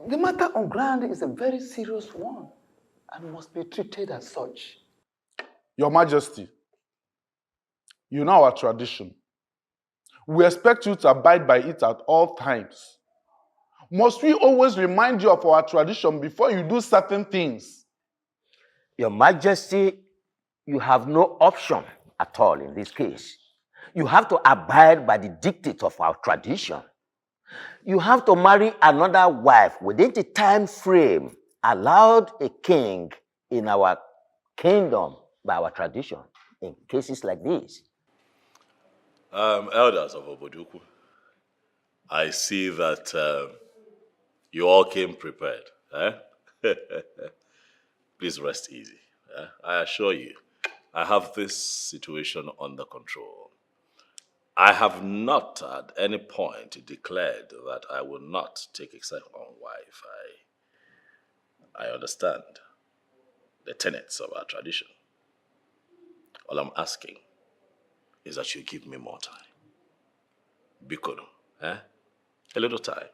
The matter on ground is a very serious one and must be treated as such. Your Majesty, you know our tradition. We expect you to abide by it at all times. Must we always remind you of our tradition before you do certain things? Your Majesty, you have no option at all in this case. You have to abide by the dictate of our tradition. You have to marry another wife within the time frame allowed a king in our kingdom by our tradition in cases like this. Elders of Oboduku, I see that you all came prepared. Eh? Please rest easy. I assure you, I have this situation under control. I have not at any point declared that I will not take a second wife. I understand the tenets of our tradition. All I'm asking is that you give me more time. Bikono, a little time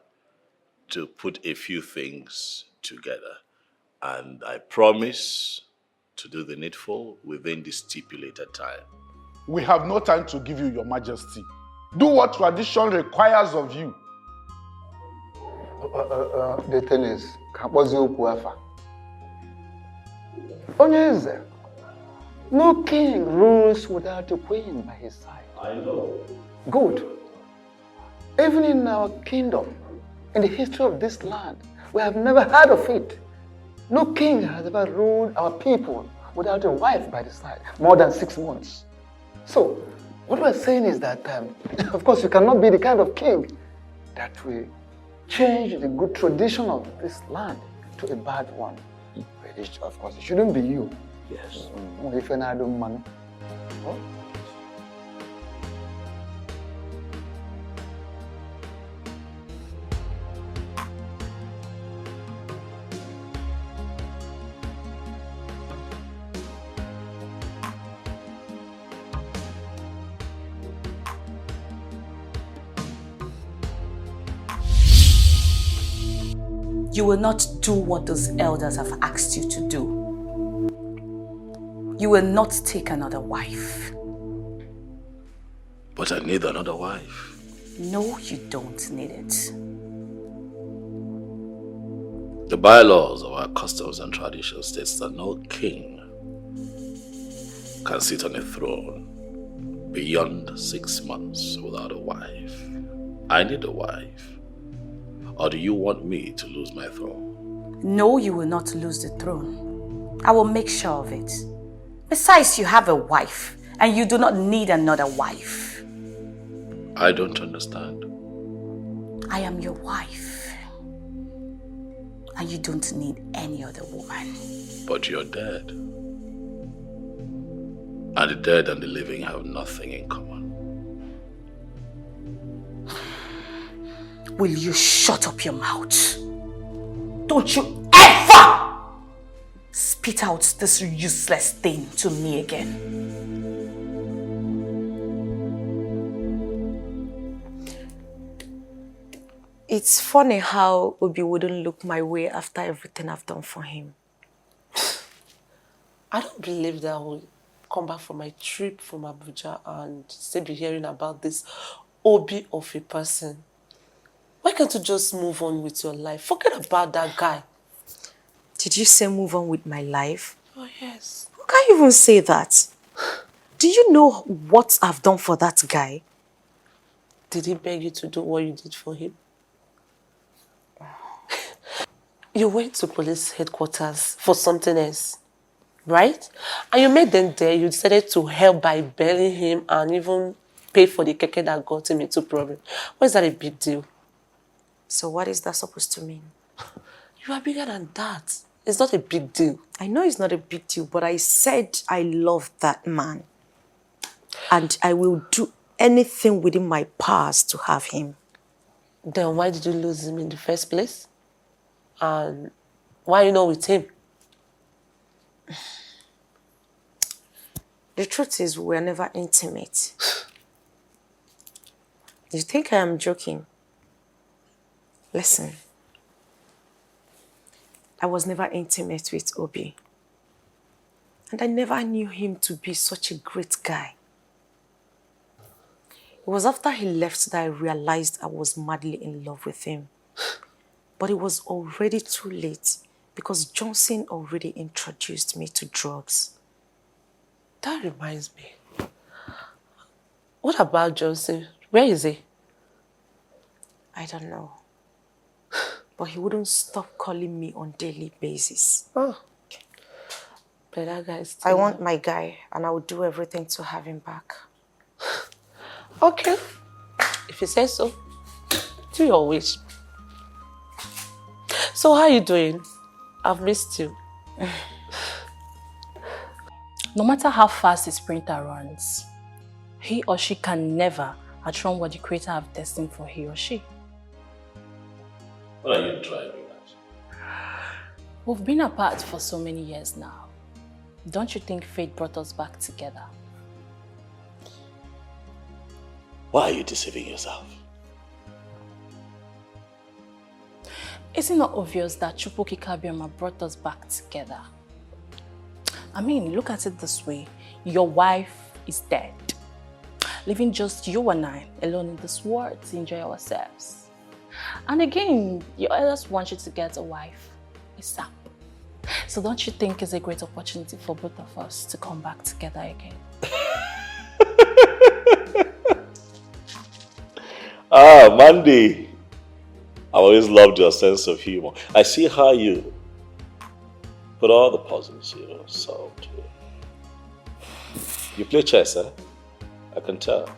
to put a few things together. And I promise to do the needful within the stipulated time. We have no time to give you, Your Majesty. Do what tradition requires of you. The thing is, Onyeze, no king rules without a queen by his side. I know. Good. Even in our kingdom, in the history of this land, we have never heard of it. No king has ever ruled our people without a wife by the side, more than 6 months. So, what we're saying is that, of course, you cannot be the kind of king that will change the good tradition of this land to a bad one. Of course, it shouldn't be you. Yes. If I don't man. You will not do what those elders have asked you to do. You will not take another wife. But I need another wife. No, you don't need it. The bylaws of our customs and traditions states that no king can sit on a throne beyond 6 months without a wife. I need a wife. Or do you want me to lose my throne? No, you will not lose the throne. I will make sure of it. Besides, you have a wife, and you do not need another wife. I don't understand. I am your wife, and you don't need any other woman. But you're dead. And the dead and the living have nothing in common. Will you shut up your mouth? Don't you ever spit out this useless thing to me again. It's funny how Obi wouldn't look my way after everything I've done for him. I don't believe that I will come back from my trip from Abuja and still be hearing about this Obi of a person. Why can't you just move on with your life? Forget about that guy. Did you say move on with my life? Oh, yes. How can you even say that? Do you know what I've done for that guy? Did he beg you to do what you did for him? You went to police headquarters for something else, right? And you made them there. You decided to help by bailing him and even pay for the keke that got him into problem. Why is that a big deal? So what is that supposed to mean? You are bigger than that. It's not a big deal. I know it's not a big deal, but I said I love that man. And I will do anything within my powers to have him. Then why did you lose him in the first place? And why are you not with him? The truth is, we were never intimate. You think I am joking? Listen, I was never intimate with Obi. And I never knew him to be such a great guy. It was after he left that I realized I was madly in love with him. But it was already too late because Johnson already introduced me to drugs. That reminds me. What about Johnson? Where is he? I don't know. But he wouldn't stop calling me on a daily basis. Oh. But that guy is I want my guy and I will do everything to have him back. Okay. If you say so, do your wish. So how are you doing? I've missed you. No matter how fast a sprinter runs, he or she can never outrun what the Creator have destined for he or she. What are you driving at? We've been apart for so many years now. Don't you think fate brought us back together? Why are you deceiving yourself? Is it not obvious that Chukwuka Kabiama brought us back together? I mean, look at it this way. Your wife is dead, leaving just you and I alone in this world to enjoy ourselves. And again, your elders want you to get a wife ASAP. So don't you think it's a great opportunity for both of us to come back together again? Mandy. I always loved your sense of humor. I see how you put all the puzzles solved. You play chess, eh? I can tell.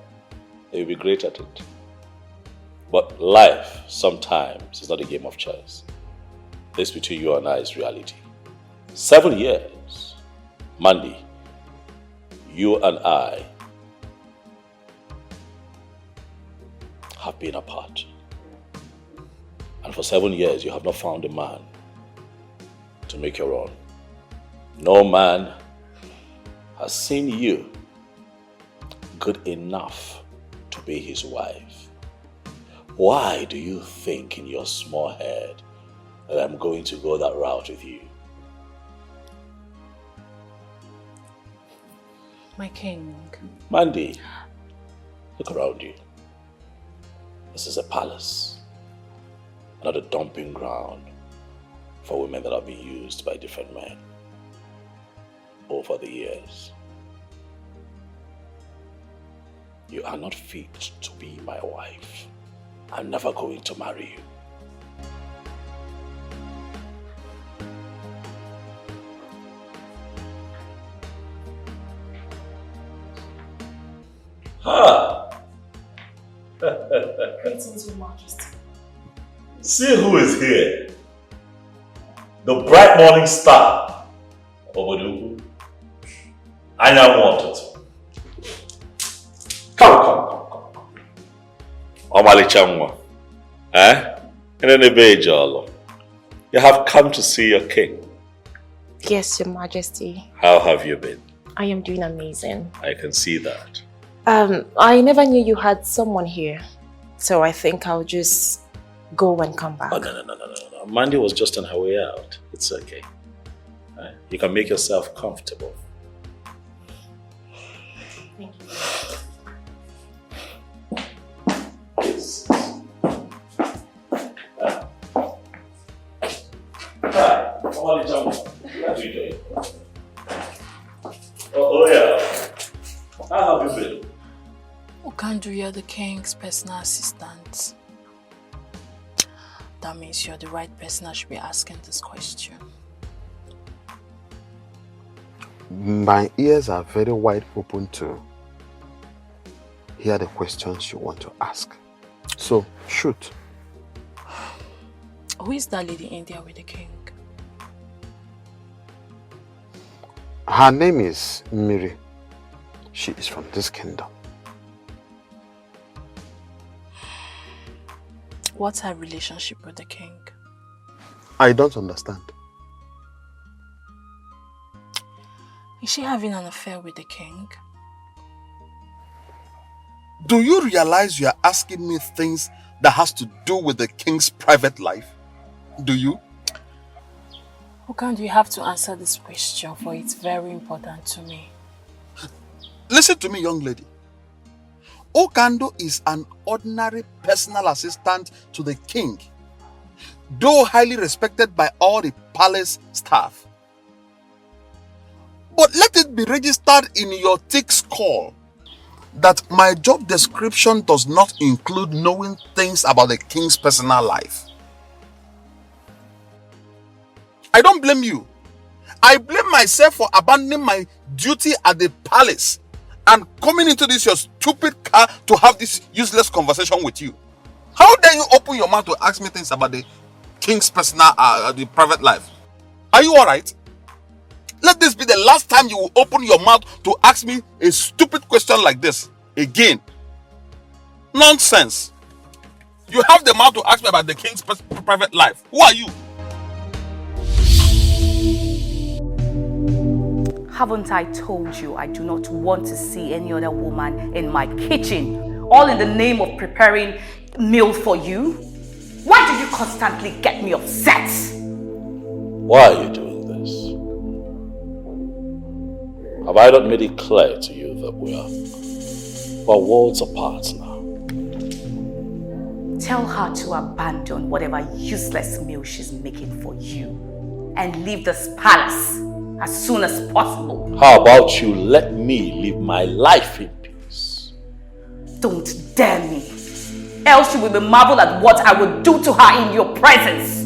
You'll be great at it. But life, sometimes, is not a game of chess. This between you and I is reality. 7 years, Mandy, you and I have been apart. And for 7 years, you have not found a man to make your own. No man has seen you good enough to be his wife. Why do you think in your small head that I'm going to go that route with you? My king. Mandy, look around you. This is a palace, not a dumping ground for women that have been used by different men over the years. You are not fit to be my wife. I'm never going to marry you. Ha! Greetings, Your Majesty. See who is here. The bright morning star. Obodugu. I now want it. Come. Omalichamwa. You have come to see your king. Yes, Your Majesty. How have you been? I am doing amazing. I can see that. I never knew you had someone here. So I think I'll just go and come back. Oh, no. Mandy was just on her way out. It's okay. You can make yourself comfortable. Thank you. Hi, how are you doing? Oh yeah. How have you been? Okandu, you're the king's personal assistant. That means you're the right person I should be asking this question. My ears are very wide open to hear the questions you want to ask. So, shoot. Who is that lady in there with the king? Her name is Miri. She is from this kingdom. What's her relationship with the king? I don't understand. Is she having an affair with the king? Do you realize you are asking me things that has to do with the king's private life? Do you? Okando, you have to answer this question, for it's very important to me. Listen to me, young lady. Okando is an ordinary personal assistant to the king, though highly respected by all the palace staff. But let it be registered in your thick skull that my job description does not include knowing things about the king's personal life. I don't blame you. I blame myself for abandoning my duty at the palace and coming into this your stupid car to have this useless conversation with you. How dare you open your mouth to ask me things about the king's personal, the private life? Are you alright? Let this be the last time you will open your mouth to ask me a stupid question like this again. Nonsense. You have the mouth to ask me about the king's private life. Who are you? Haven't I told you I do not want to see any other woman in my kitchen, all in the name of preparing meal for you? Why do you constantly get me upset? Why are you doing this? Have I not made it clear to you that we're worlds apart now? Tell her to abandon whatever useless meal she's making for you and leave this palace as soon as possible. How about you let me live my life in peace? Don't dare me, else you will be marveled at what I will do to her in your presence.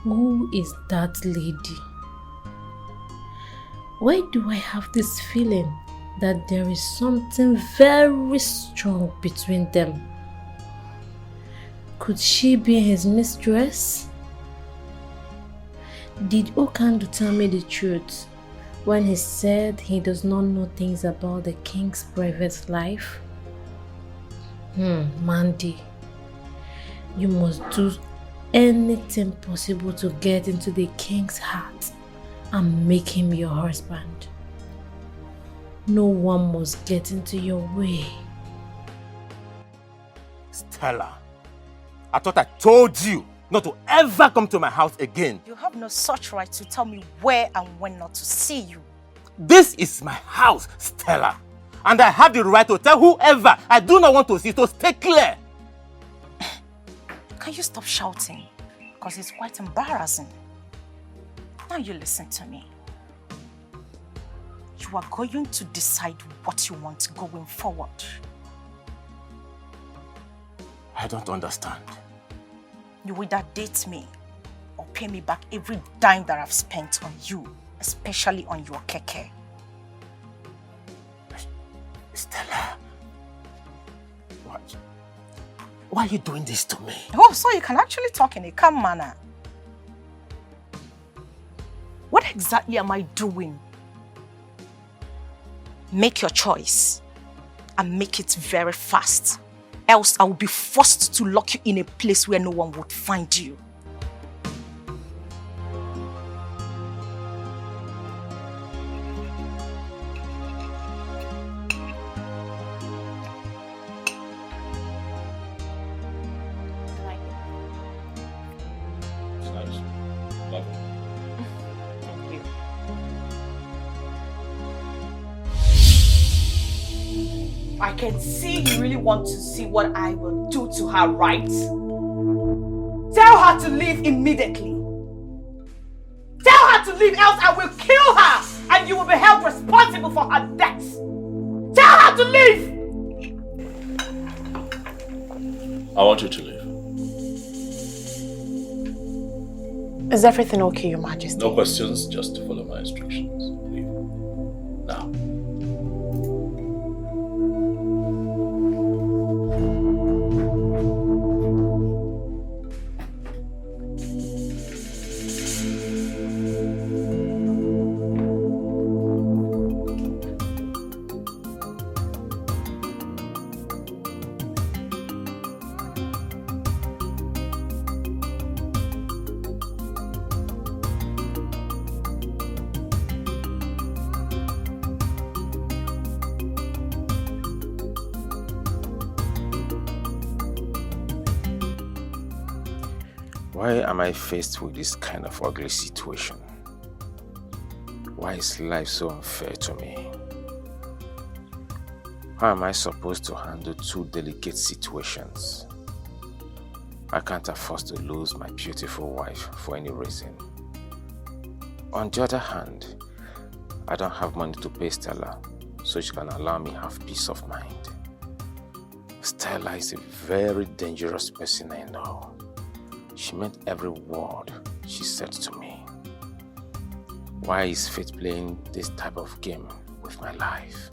Who is that lady? Why do I have this feeling that there is something very strong between them? Could she be his mistress? Did Okando tell me the truth when he said he does not know things about the king's private life? Mandy, you must do anything possible to get into the king's heart and make him your husband. No one must get into your way. Stella, I thought I told you not to ever come to my house again. You have no such right to tell me where and when not to see you. This is my house, Stella. And I have the right to tell whoever I do not want to see, so stay clear. Can you stop shouting? Because it's quite embarrassing. Now you listen to me. You are going to decide what you want going forward. I don't understand. You either date me or pay me back every dime that I've spent on you, especially on your keke. Stella, why are you doing this to me? Oh, so you can actually talk in a calm manner. What exactly am I doing? Make your choice and make it very fast. Else I will be forced to lock you in a place where no one would find you. I can see you really want to see what I will do to her, right? Tell her to leave immediately. Tell her to leave, else I will kill her and you will be held responsible for her death. Tell her to leave! I want you to leave. Is everything okay, Your Majesty? No questions, just follow my instructions. Leave. Now. Why am I faced with this kind of ugly situation? Why is life so unfair to me? How am I supposed to handle two delicate situations? I can't afford to lose my beautiful wife for any reason. On the other hand, I don't have money to pay Stella, so she can allow me have peace of mind. Stella is a very dangerous person I know. She meant every word she said to me. Why is fate playing this type of game with my life?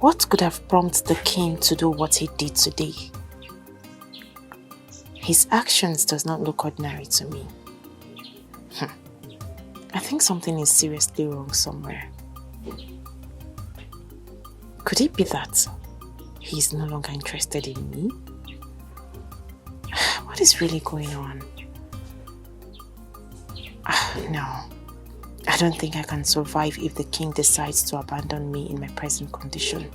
What could have prompted the king to do what he did today? His actions does not look ordinary to me. I think something is seriously wrong somewhere. Could it be that he is no longer interested in me? What is really going on? No. I don't think I can survive if the king decides to abandon me in my present condition.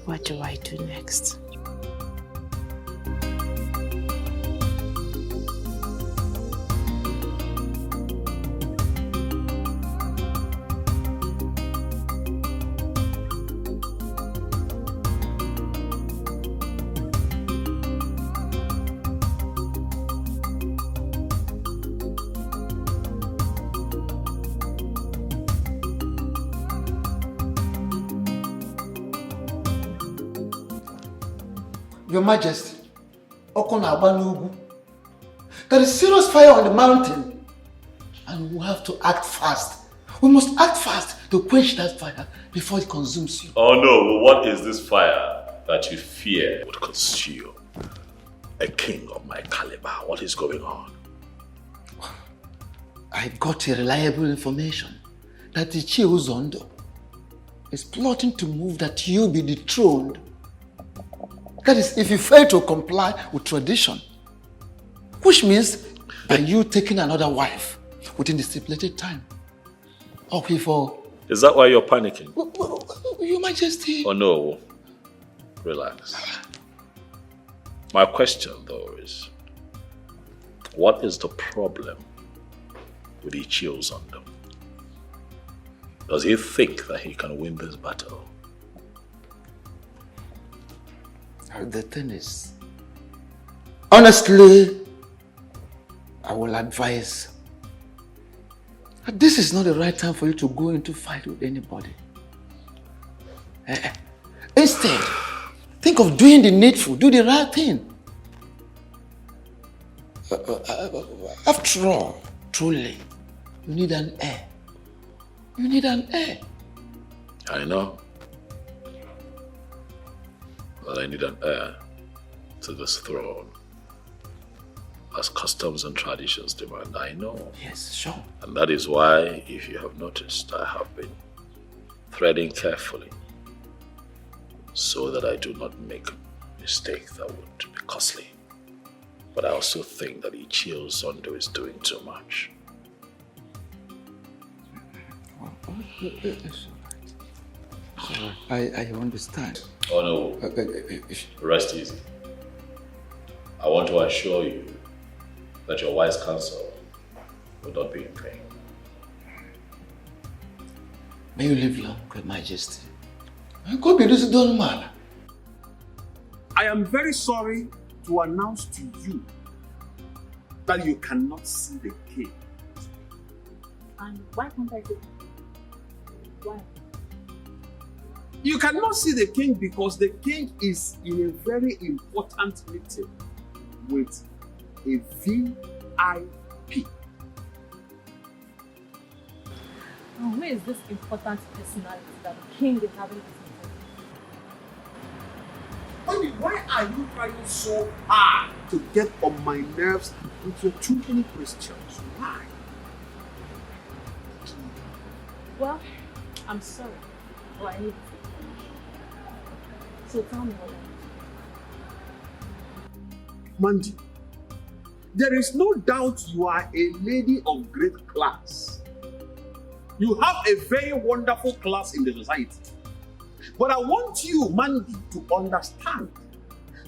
What do I do next? Your Majesty, there is serious fire on the mountain and we have to act fast. We must act fast to quench that fire before it consumes you. Oh no, what is this fire that you fear would consume a king of my caliber? What is going on? I got a reliable information that the Ichie Uzondo is plotting to move that you be dethroned. That is, if you fail to comply with tradition, which means by you taking another wife within the stipulated time. Is that why you're panicking? Your Majesty. Oh no, relax. My question though is, what is the problem with Ichie Uzondo? Does he think that he can win this battle? The thing is, honestly, I will advise that this is not the right time for you to go into fight with anybody. Instead, think of doing the needful, do the right thing. After all, truly, you need an heir. You need an heir. I know. But I need an heir to this throne. As customs and traditions demand, I know. Yes, sure. And that is why, if you have noticed, I have been threading carefully so that I do not make a mistake that would be costly. But I also think that Ichie Uzondo is doing too much. I understand. Oh no, rest easy. I want to assure you that your wise counsel will not be in vain. May you live long, Your Majesty. God be this done man. I am very sorry to announce to you that you cannot see the king. And why can't I go? Why? You cannot see the king because the king is in a very important meeting with a VIP. And who is this important personality that the king is having this meeting? Mandy, why are you trying so hard to get on my nerves with your too many questions? Why? Well, I'm sorry, but I need to. So tell me what Mandy, there is no doubt you are a lady of great class. You have a very wonderful class in the society. But I want you, Mandy, to understand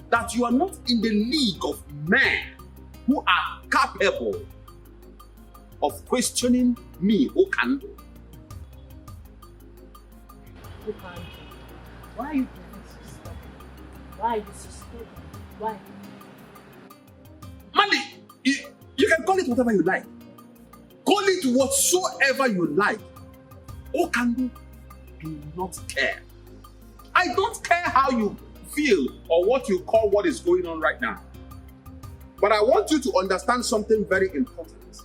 that you are not in the league of men who are capable of questioning me, Okando. Okando, why are you being so stubborn? Why are you so stubborn? Why? Mandy, you can call it whatever you like. Call it whatsoever you like. Okando, do not care. I don't care how you feel or what you call what is going on right now. But I want you to understand something very important.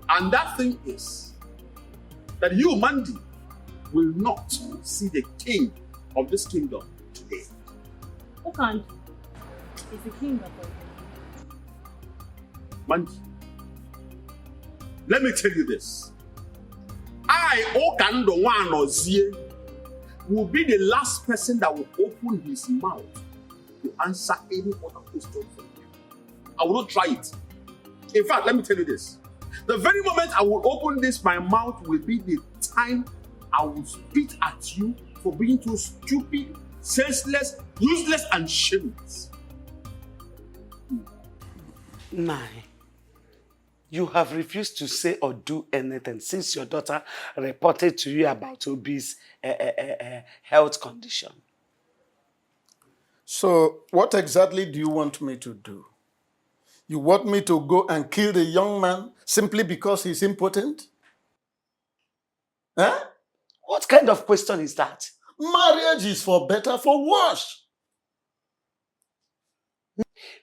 And that thing is that you, Mandy, will not see the king of this kingdom today. Okando is the king of all. Mandy, let me tell you this. I, Okando Wanozie, will be the last person that will open his mouth to answer any other question from you. I will not try it. In fact, let me tell you this. The very moment I will open my mouth will be the time I will spit at you for being too stupid, senseless, useless, and shameless. Nai, you have refused to say or do anything since your daughter reported to you about Obi's health condition. So, what exactly do you want me to do? You want me to go and kill the young man simply because he's impotent? Huh? What kind of question is that? Marriage is for better, for worse.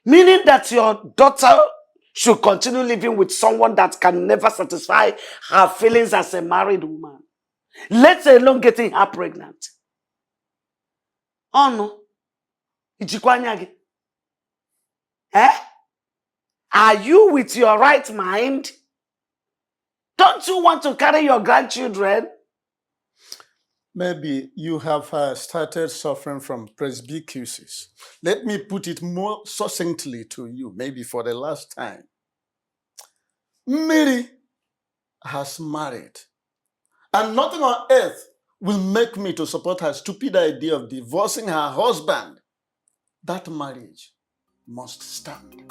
Meaning that your daughter should continue living with someone that can never satisfy her feelings as a married woman, let alone getting her pregnant. Oh no. Ijikwanyagi. Eh? Are you with your right mind? Don't you want to carry your grandchildren? Maybe you have started suffering from presbycusis. Let me put it more succinctly to you, maybe for the last time. Mary has married, and nothing on earth will make me to support her stupid idea of divorcing her husband. That marriage must stand.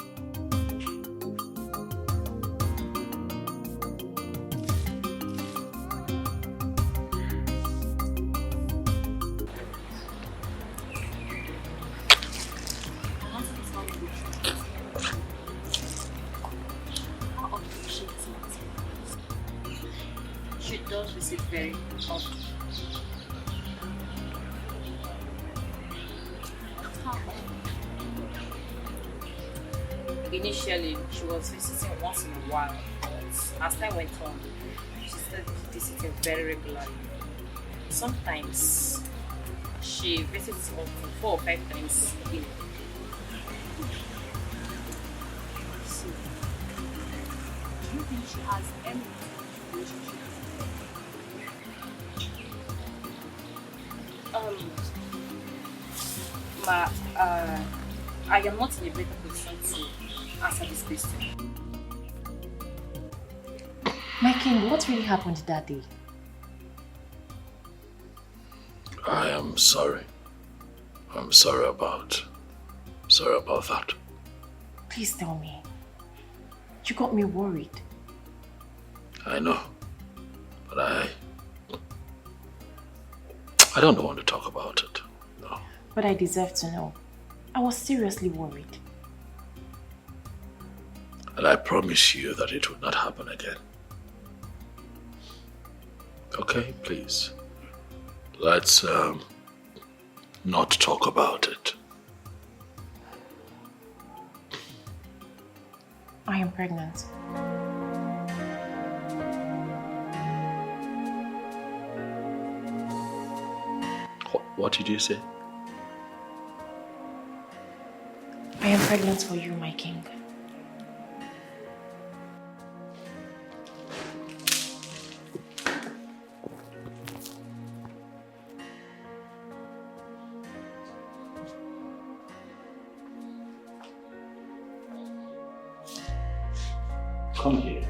She does visit very often. Initially, she was visiting once in a while, but as time went on, she started visiting very regularly. Sometimes she visits up to 4 or 5 times a year. So, do you think she has any relationship? I am not in a better position to answer this question. My king, what really happened that day? I am sorry. I'm sorry about that. Please tell me. You got me worried. I know, but I don't want to talk about it. No. But I deserve to know. I was seriously worried. And I promise you that it will not happen again. Okay, please. Let's not talk about it. I am pregnant. What did you say? pregnant for you, my king. Come here.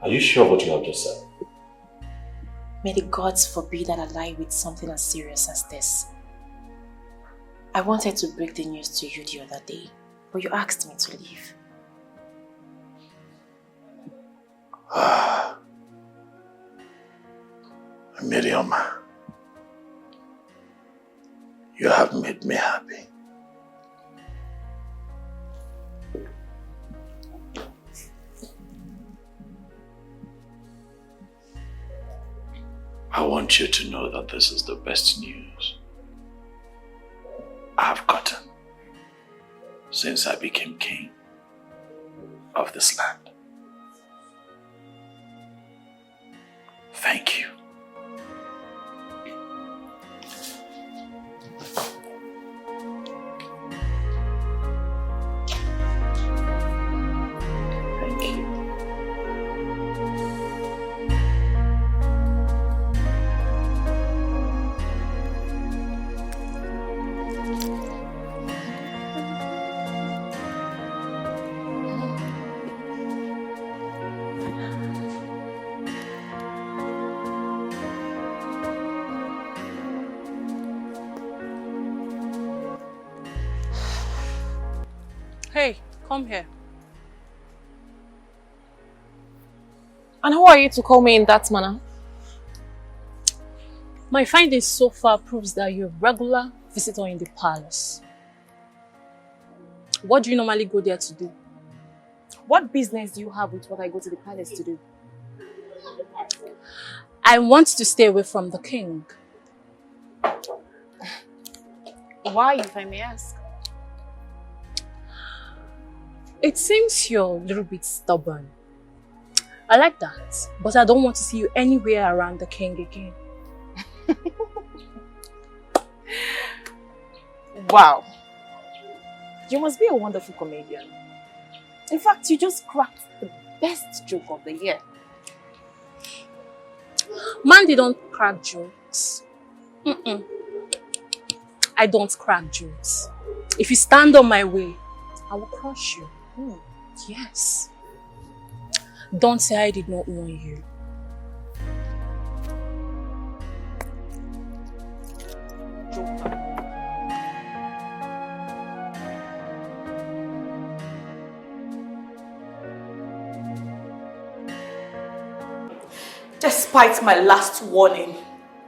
Are you sure what you have just said? May the gods forbid that I lie with something as serious as this. I wanted to break the news to you the other day, but you asked me to leave. Miriam, you have made me happy. I want you to know that this is the best news I have gotten since I became king of this land. Thank you. Hey, come here. And who are you to call me in that manner? My findings so far proves that you're a regular visitor in the palace. What do you normally go there to do? What business do you have with what I go to the palace to do? I want to stay away from the king. Why, if I may ask? It seems you're a little bit stubborn. I like that, but I don't want to see you anywhere around the king again. Wow. You must be a wonderful comedian. In fact, you just cracked the best joke of the year. Man, they don't crack jokes. I don't crack jokes. If you stand on my way, I will crush you. Yes. Don't say I did not warn you. Despite my last warning,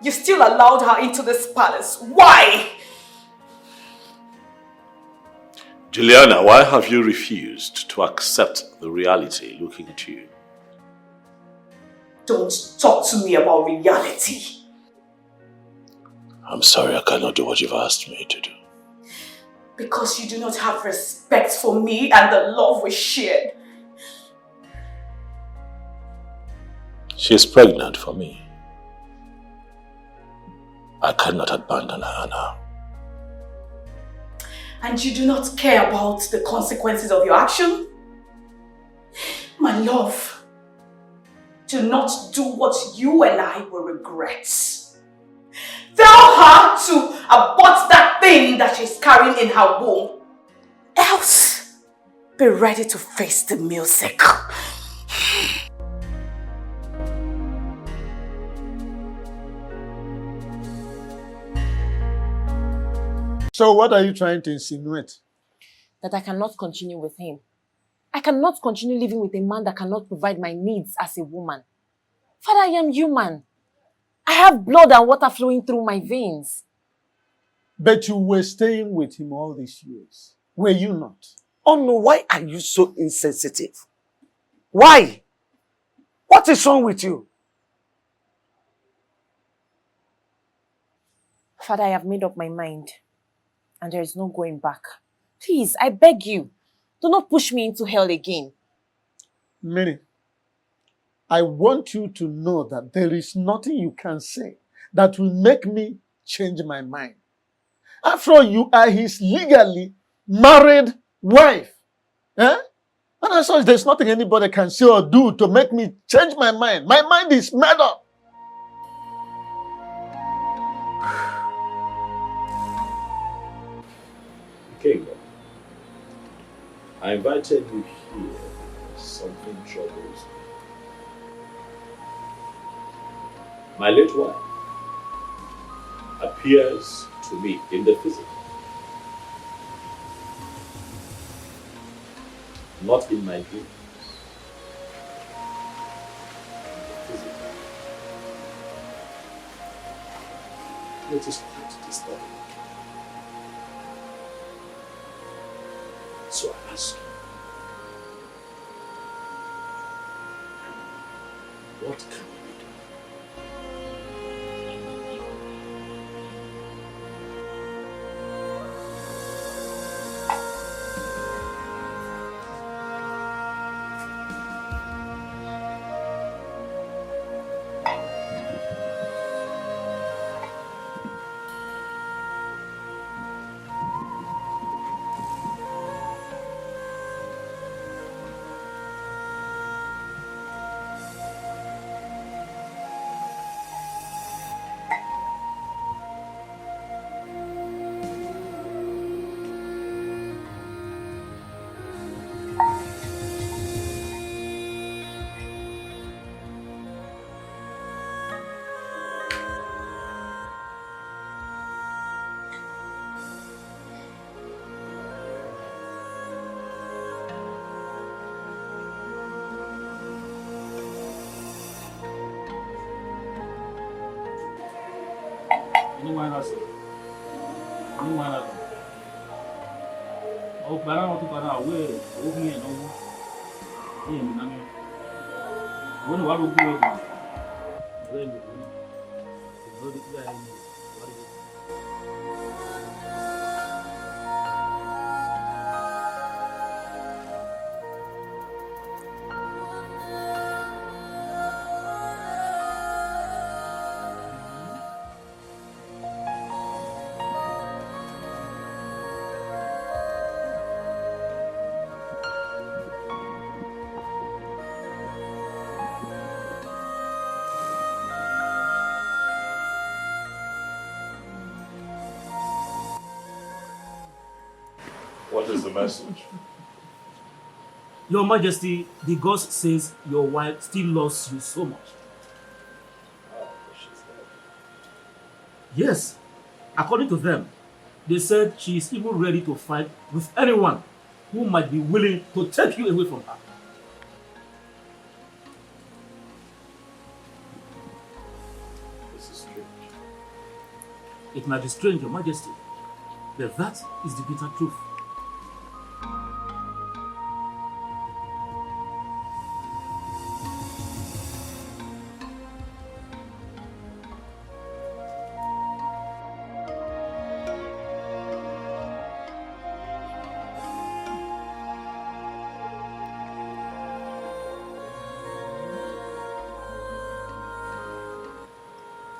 you still allowed her into this palace. Why? Juliana, why have you refused to accept the reality looking at you? Don't talk to me about reality. I'm sorry, I cannot do what you've asked me to do. Because you do not have respect for me and the love we shared. She is pregnant for me. I cannot abandon her now. And you do not care about the consequences of your action? My love, do not do what you and I will regret. Tell her to abort that thing that she's carrying in her womb. Else, be ready to face the music. So what are you trying to insinuate? That I cannot continue with him. I cannot continue living with a man that cannot provide my needs as a woman. Father, I am human. I have blood and water flowing through my veins. But you were staying with him all these years. Were you not? Oh no, why are you so insensitive? Why? What is wrong with you? Father, I have made up my mind. And there is no going back. Please, I beg you, do not push me into hell again. Mary, I want you to know that there is nothing you can say that will make me change my mind. After all, you are his legally married wife. Eh? And as such, there's nothing anybody can say or do to make me change my mind. My mind is made up. King, I invited you here because something troubles me. My late wife appears to me in the physical, not in my dreams. Physical. It is quite disturbing. So I ask you, what can we do? What is the message? Your Majesty, the ghost says your wife still loves you so much. Oh, she's dead. Yes, according to them, they said she is even ready to fight with anyone who might be willing to take you away from her. This is strange. It might be strange, Your Majesty, but that is the bitter truth.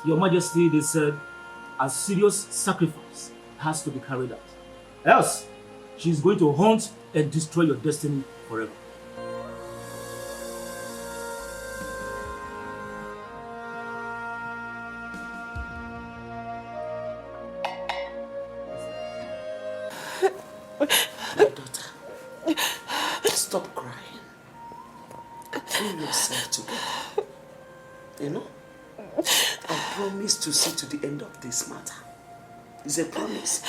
Your Majesty, they said a serious sacrifice has to be carried out. Else, she is going to haunt and destroy your destiny forever. My daughter, stop crying. Pull yourself together. You know? I promise to see to the end of this matter. It's a promise.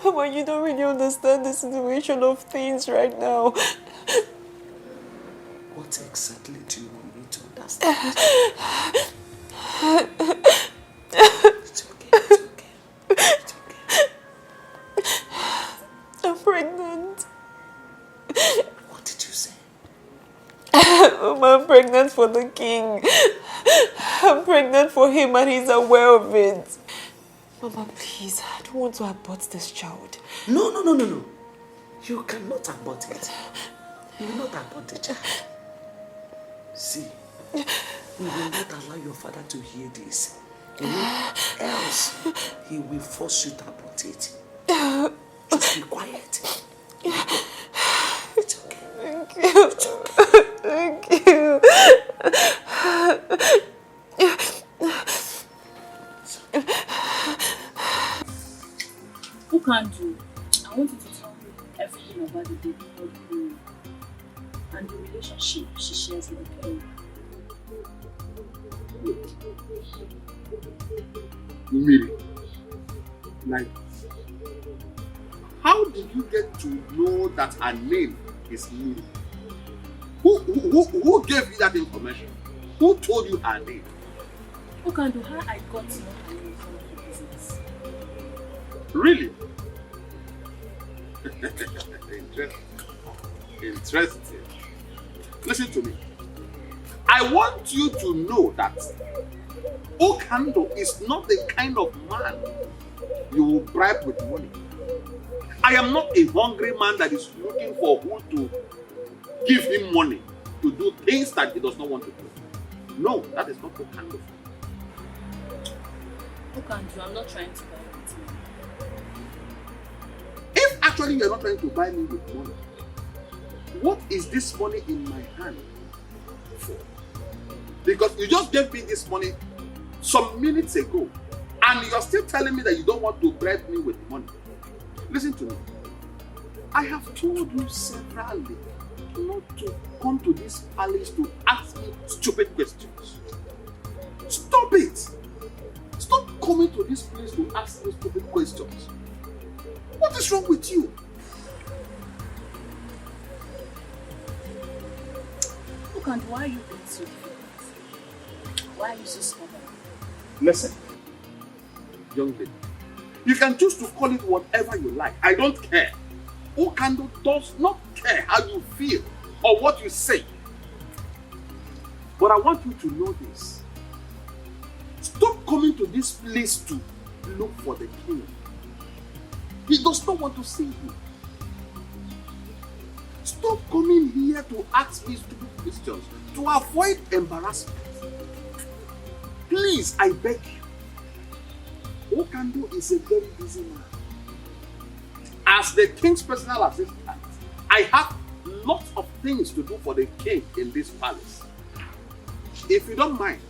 Mama, you don't really understand the situation of things right now. What exactly do you want me to understand? It's okay, it's okay. It's okay. I'm pregnant. What did you say? Mama, I'm pregnant for the king. I'm pregnant for him and he's aware of it. Mama, please, I don't want to abort this child. No. You cannot abort it. You will not abort the child. See, we will not allow your father to hear this. Else, he will force you to abort it. Just be quiet. It's okay. Thank you. It's okay. Thank you. Who can do? I want you to tell me everything about the baby called Queen and the relationship she shares with the king. Miri, like, how did you get to know that her name is Miri? Who gave you that information? Who told you her name? Who can do how I got to know her name from the business? Really? Interesting. Listen to me. I want you to know that Okando is not the kind of man you will bribe with money. I am not a hungry man that is looking for who to give him money to do things that he does not want to do. No, that is not Okando. Okando, I'm not trying to buy with money. If actually you are not trying to buy me with money, what is this money in my hand for? Because you just gave me this money some minutes ago, and you are still telling me that you don't want to bribe me with money. Listen to me. I have told you severally not to come to this palace to ask me stupid questions. Stop it! Stop coming to this place to ask me stupid questions. What is wrong with you? Okando, why are you being so difficult? Why are you so stubborn? Listen, young lady, you can choose to call it whatever you like. I don't care. Okando does not care how you feel or what you say. But I want you to know this. Stop coming to this place to look for the king. He does not want to see you. Stop coming here to ask me stupid questions to avoid embarrassment. Please, I beg you. Okando is a very busy man. As the king's personal assistant, I have lots of things to do for the king in this palace. If you don't mind,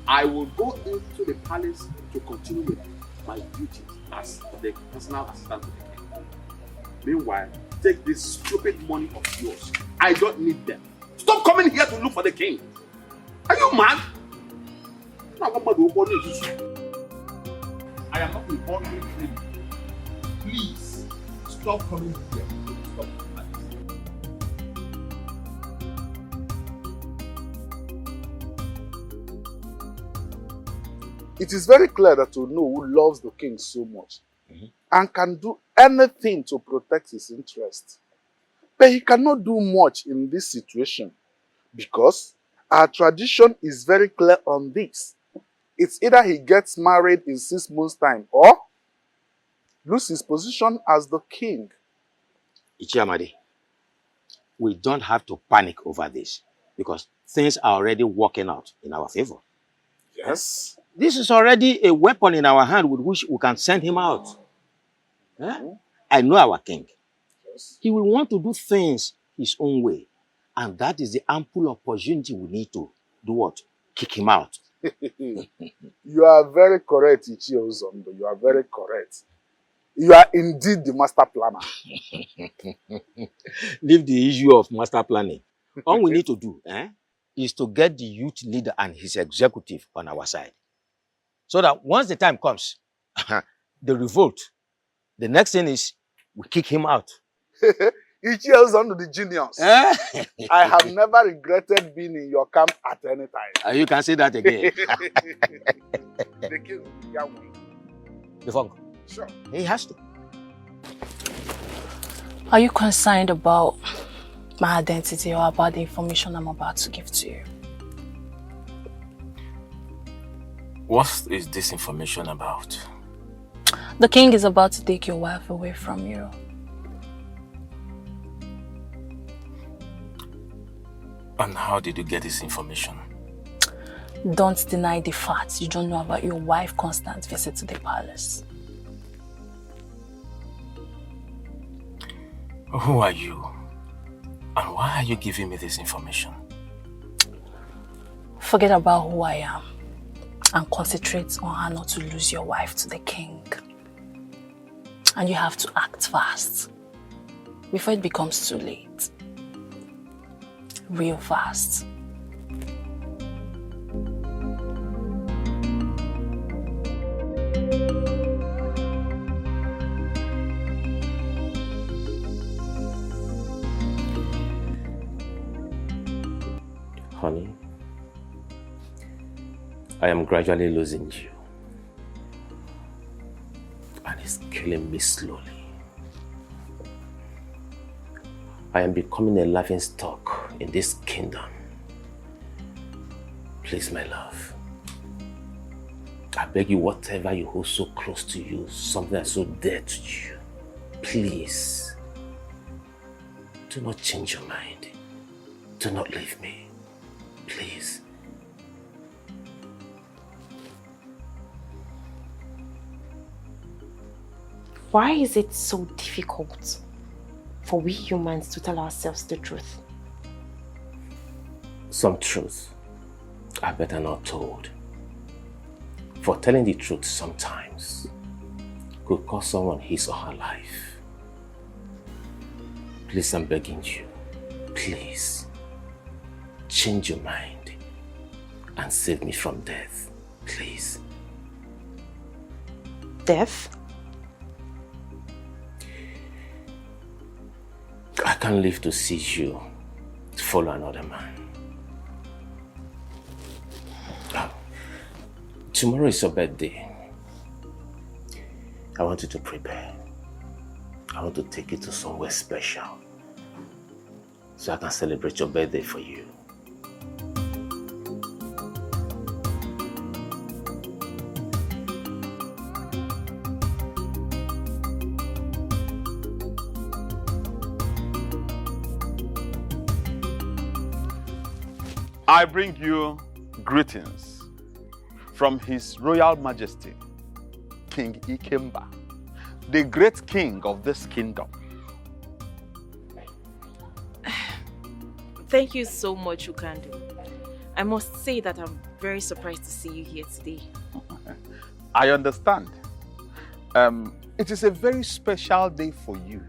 I will go into the palace to continue with my duties as the personal assistant to the king. Meanwhile, take this stupid money of yours. I don't need them. Stop coming here to look for the king. Are you mad? I am not a hungry king. Please, stop coming here. Stop. It is very clear that you know who loves the king so much and can do anything to protect his interest. But he cannot do much in this situation because our tradition is very clear on this. It's either he gets married in 6 months' time or lose his position as the king. Ichiamadi, we don't have to panic over this because things are already working out in our favor. Yes. This is already a weapon in our hand with which we can send him out. I know our king. Yes. He will want to do things his own way. And that is the ample opportunity we need to do what? Kick him out. You are very correct, Ichie Ozondo. You are very correct. You are indeed the master planner. Leave the issue of master planning. All we need to do is to get the youth leader and his executive on our side. So that once the time comes, the revolt, the next thing is we kick him out. Ichie Ozondo the genius. I have never regretted being in your camp at any time. You can say that again. The king will win. The funk. Sure. He has to. Are you concerned about my identity or about the information I'm about to give to you? What is this information about? The king is about to take your wife away from you. And how did you get this information? Don't deny the facts you don't know about your wife's constant visit to the palace. Who are you? And why are you giving me this information? Forget about who I am and concentrate on how not to lose your wife to the king. And you have to act fast before it becomes too late. Real fast. Honey, I am gradually losing you. And it's killing me slowly. I am becoming a laughing stock in this kingdom. Please, my love, I beg you, whatever you hold so close to you, something that's so dear to you, please, do not change your mind. Do not leave me. Please. Why is it so difficult for we humans to tell ourselves the truth? Some truths are better not told. For telling the truth sometimes could cost someone his or her life. Please, I'm begging you, please, change your mind and save me from death, please. Death? I can't live to see you follow another man. Tomorrow is your birthday. I want you to prepare. I want to take you to somewhere special so I can celebrate your birthday for you. I bring you greetings from His Royal Majesty, King Iyke, the great king of this kingdom. Thank you so much, Ukandu. I must say that I'm very surprised to see you here today. I understand. It is a very special day for you.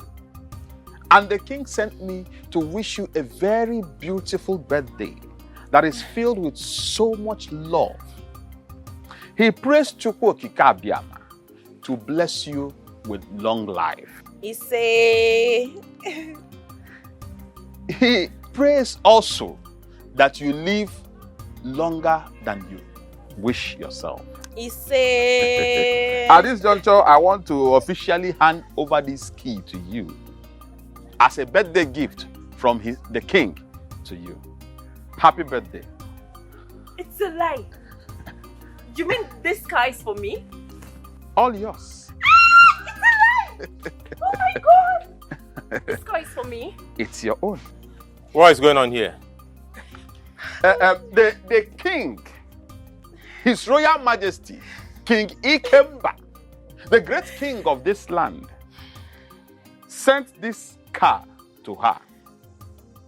And the king sent me to wish you a very beautiful birthday that is filled with so much love. He prays Chukwu Okike Abiama to bless you with long life. Iyke. He prays also that you live longer than you wish yourself. Iyke. At this juncture, I want to officially hand over this key to you as a birthday gift from the king to you. Happy birthday. It's a lie. You mean this car is for me? All yours. It's a lie! Oh my god! This car is for me? It's your own. What is going on here? The king, His Royal Majesty, King Iyke, the great king of this land, sent this car to her.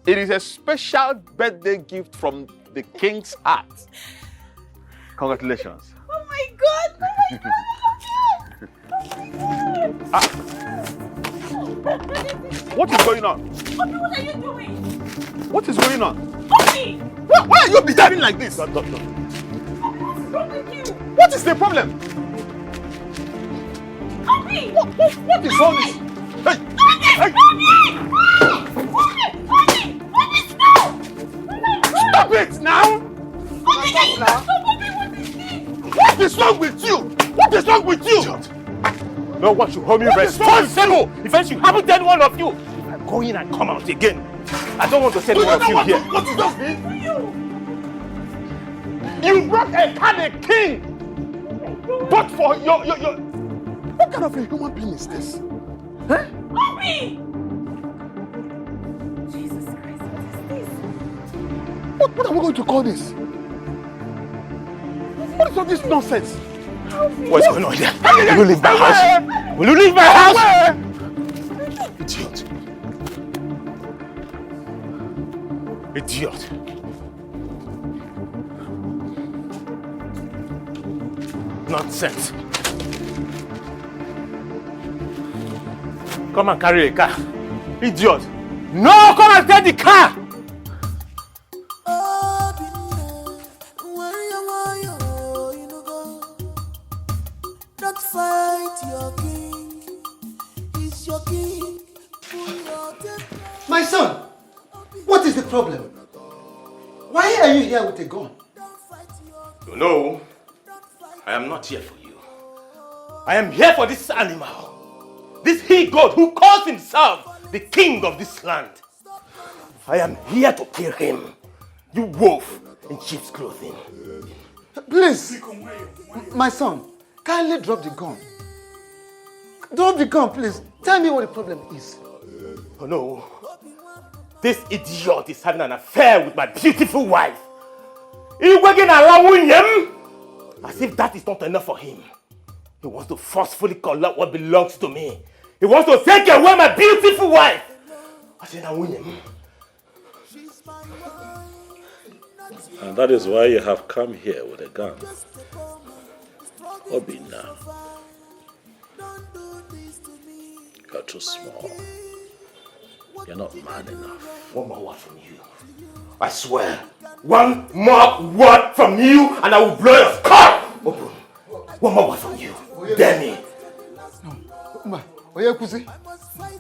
It is a special birthday gift from the king's heart. Congratulations. Oh my god! Oh my god! Oh my god! What is going on? Mommy, what are you doing? What is going on? Mommy! Why are you behaving like this? Mommy, what's wrong with you? What is the problem? Mommy! What is all this? Hey! Hey! Mommy, stop! Stop it now! Mommy, stop! Mommy, what is this? What is wrong with you? What is wrong with you? No one should hold me responsible if I should happen to any one of you. If I go in and come out again, I don't want to see any one of you here. What is this? You brought a kind king! But for your... What kind of a human being is this? Huh? Mommy! Jesus Christ, what is this? What are we going to call this? all this nonsense? What's going on here? Will you leave my house? Will you leave my house? Idiot. Idiot. Nonsense. Come and carry a car. Idiot. No, come and get the car. Don't fight your king. He's your king. My son, what is the problem? Why are you here with a gun? No, I am not here for you. I am here for this animal. This he-goat who calls himself the king of this land. I am here to kill him. You wolf in sheep's clothing. Please, my son, kindly drop the gun. Drop the gun, please. Tell me what the problem is. Oh no. This idiot is having an affair with my beautiful wife. As if that is not enough for him. He wants to forcefully collect what belongs to me. He wants to take away my beautiful wife. And that is why you have come here with a gun. Obina, you're too small. You're not man enough. One more word from you. I swear. One more word from you and I will blow your skull open. One more word from you. Dare me. No,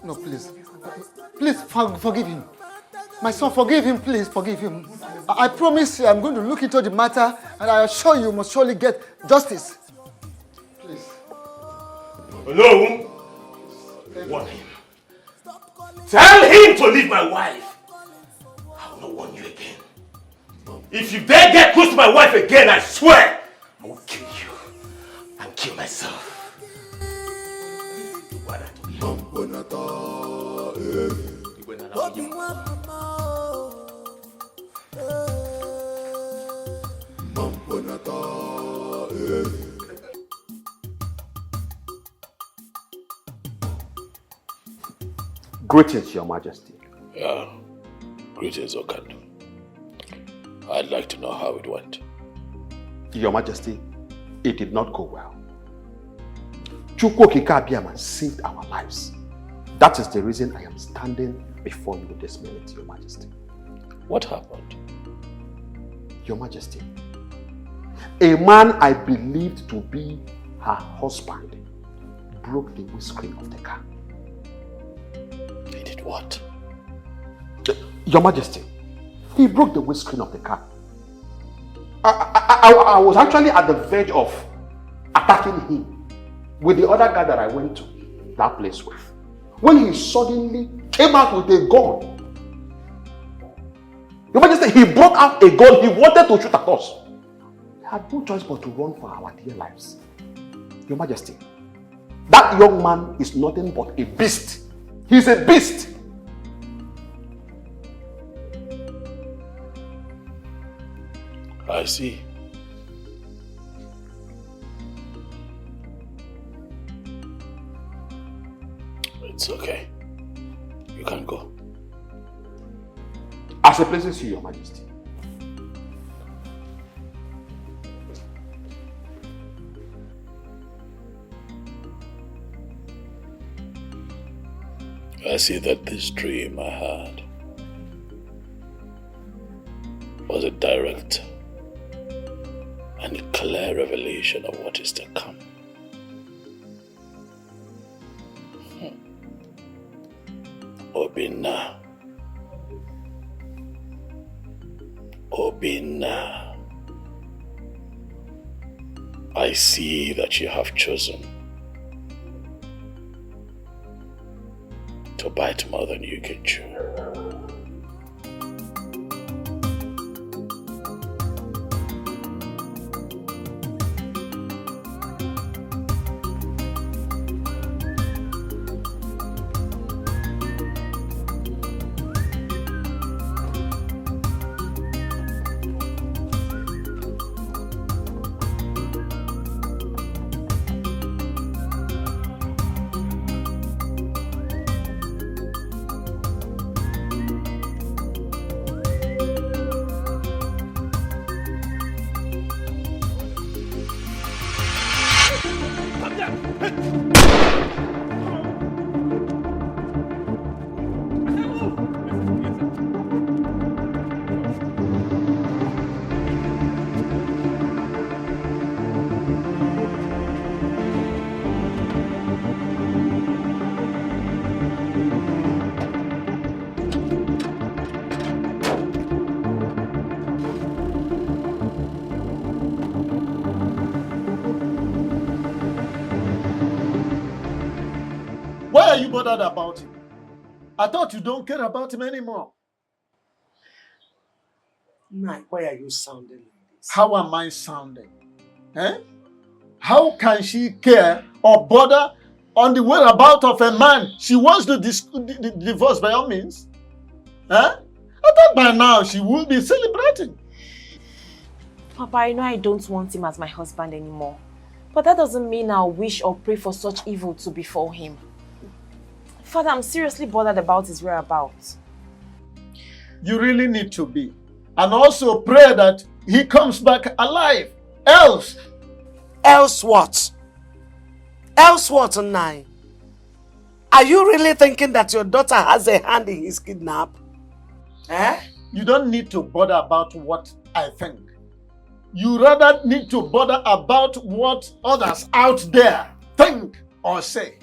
no, please. Please forgive him. My son, forgive him, please, forgive him. I promise you, I'm going to look into the matter and I assure you must surely get justice. Please. Hello? Warn him. Tell him to leave my wife. I will not warn you again. If you dare get close to my wife again, I swear, I will kill you and kill myself. Greetings, Your Majesty. Yeah, greetings, Okandu. I'd like to know how it went. Your Majesty, it did not go well. Chukwokika Abiaman saved our lives. That is the reason I am standing before you this minute, Your Majesty. What happened? Your Majesty, a man I believed to be her husband broke the windscreen of the car. He did what? Your Majesty, he broke the windscreen of the car. I was actually at the verge of attacking him with the other guy that I went to that place with, when he suddenly came out with a gun. Your Majesty, he brought out a gun. He wanted to shoot at us. We had no choice but to run for our dear lives. Your Majesty, that young man is nothing but a beast. He's a beast. I see. It's okay. You can go. As it pleases you, Your Majesty. I see that this dream I had was a direct and a clear revelation of what is to come. Obina. Obina. I see that you have chosen to bite more than you can chew. bothered about him? I thought you don't care about him anymore. Nai, why are you sounding like this? How am I sounding? Eh? How can she care or bother on the whereabouts of a man she wants to divorce by all means? Eh? I thought by now she would be celebrating. Papa, I know I don't want him as my husband anymore. But that doesn't mean I'll wish or pray for such evil to befall him. Father, I'm seriously bothered about his whereabouts. You really need to be. And also pray that he comes back alive. Else. Else what? Else what, Nai? Are you really thinking that your daughter has a hand in his kidnap? Eh? You don't need to bother about what I think. You rather need to bother about what others out there think or say.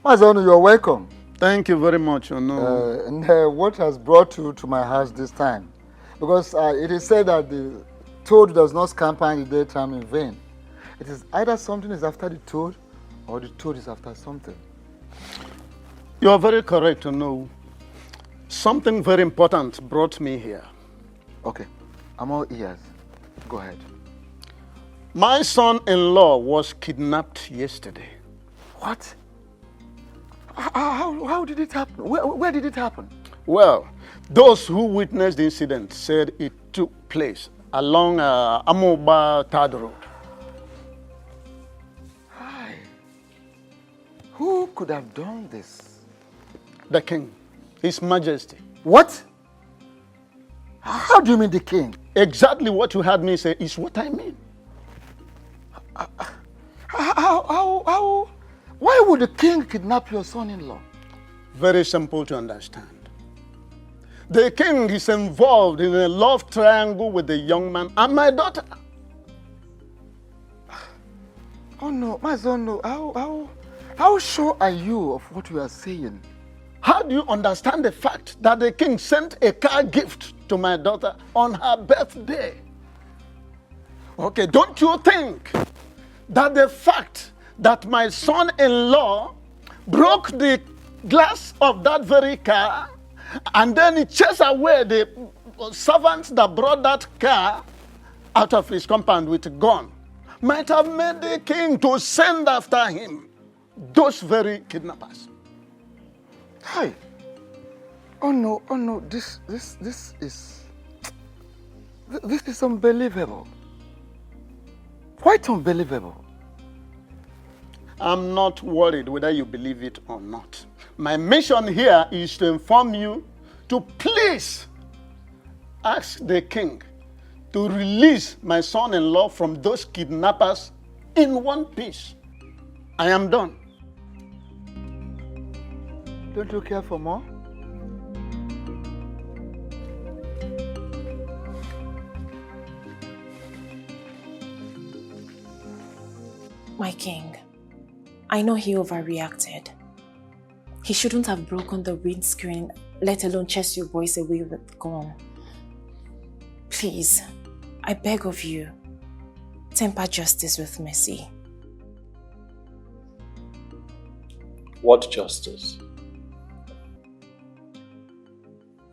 Mazonu, you're welcome. Thank you very much, What has brought you to my house this time? Because it is said that the toad does not scamper in the daytime in vain. It is either something is after the toad or the toad is after something. You are very correct, Something very important brought me here. Okay, I'm all ears. Go ahead. My son-in-law was kidnapped yesterday. What? How did it happen? Where did it happen? Well, those who witnessed the incident said it took place along Amoba Third Road. Hi. Who could have done this? The king, His Majesty. What? How do you mean the king? Exactly what you heard me say is what I mean. How? Why would the king kidnap your son-in-law? Very simple to understand. The king is involved in a love triangle with the young man and my daughter. Oh no, my son, no. How sure are you of what you are saying? How do you understand the fact that the king sent a car gift to my daughter on her birthday? Okay, don't you think that the fact that my son-in-law broke the glass of that very car and then he chased away the servants that brought that car out of his compound with a gun might have made the king to send after him those very kidnappers? Hi. Oh no, this is unbelievable. Quite unbelievable. I'm not worried whether you believe it or not. My mission here is to inform you to please ask the king to release my son-in-law from those kidnappers in one piece. I am done. Don't you care for more? My king, I know he overreacted. He shouldn't have broken the windscreen, let alone chase you boys away with the gun. Please, I beg of you, temper justice with mercy. What justice?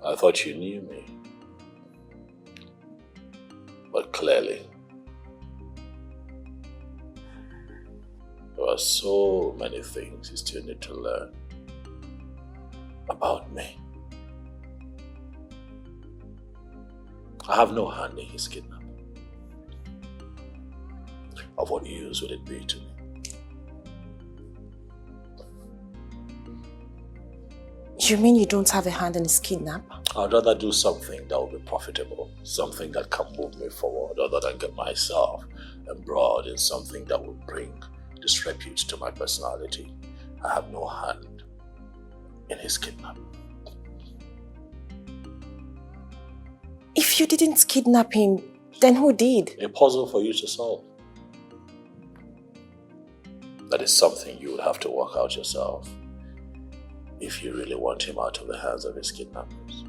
I thought you knew me. But clearly, there are so many things you still need to learn about me. I have no hand in his kidnapping. Of what use would it be to me? You mean you don't have a hand in his kidnap? I'd rather do something that will be profitable, something that can move me forward, other than get myself embroiled in something that will bring disrepute to my personality. I have no hand in his kidnap. If you didn't kidnap him, then who did? A puzzle for you to solve. That is something you would have to work out yourself if you really want him out of the hands of his kidnappers.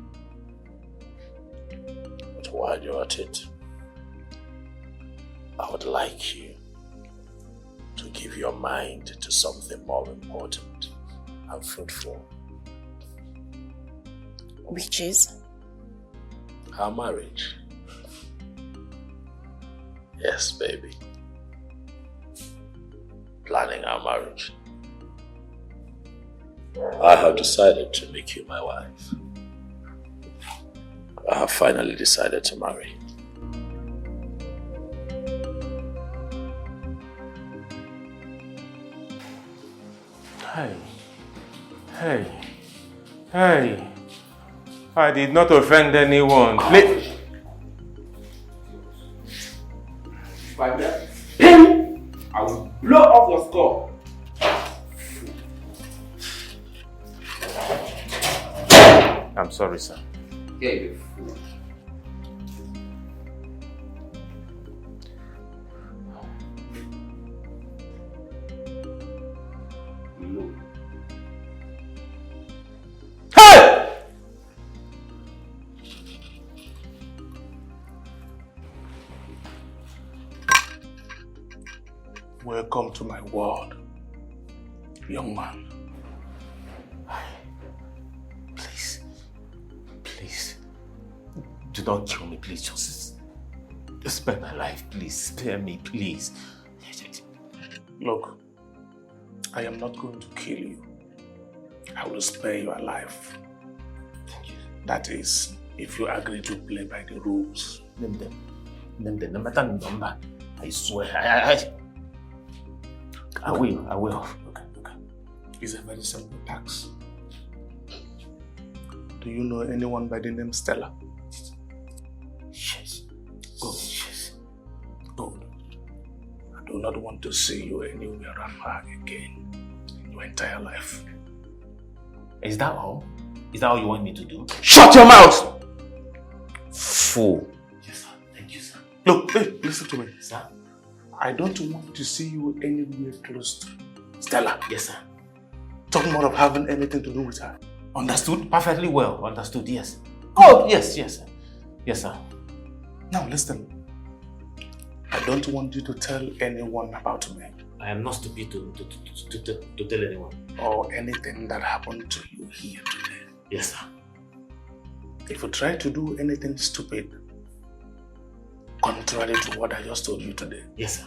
But while you're at it, I would like you to give your mind to something more important and fruitful. Which is? Our marriage. Yes, baby. Planning our marriage. I have decided to make you my wife. I have finally decided to marry. Hey. I did not offend anyone. Please. By that pin, I will blow off your skull. I'm sorry, sir. Yeah, you fool. No. Hey! Welcome to my world, young man. Please. Do not kill me, please. Just spare my life, please. Spare me, please. Look, I am not going to kill you. I will spare your life. Thank you. That is, if you agree to play by the rules. Name them. No matter the number. I swear. I will. Okay. It's a very simple task. Do you know anyone by the name Stella? Yes. Good. I do not want to see you anywhere around her again in your entire life. Is that all? Is that all you want me to do? Shut your mouth! Fool. Yes, sir. Thank you, sir. Look, hey, listen to me. Sir? I don't want to see you anywhere close to Stella. Yes, sir. Talking about of having anything to do with her. Understood? Perfectly well. Understood, yes. Oh, yes, sir. Yes, sir. Now listen. I don't want you to tell anyone about me. I am not stupid to tell anyone. Or anything that happened to you here today. Yes, sir. If you try to do anything stupid, contrary to what I just told you today. Yes, sir.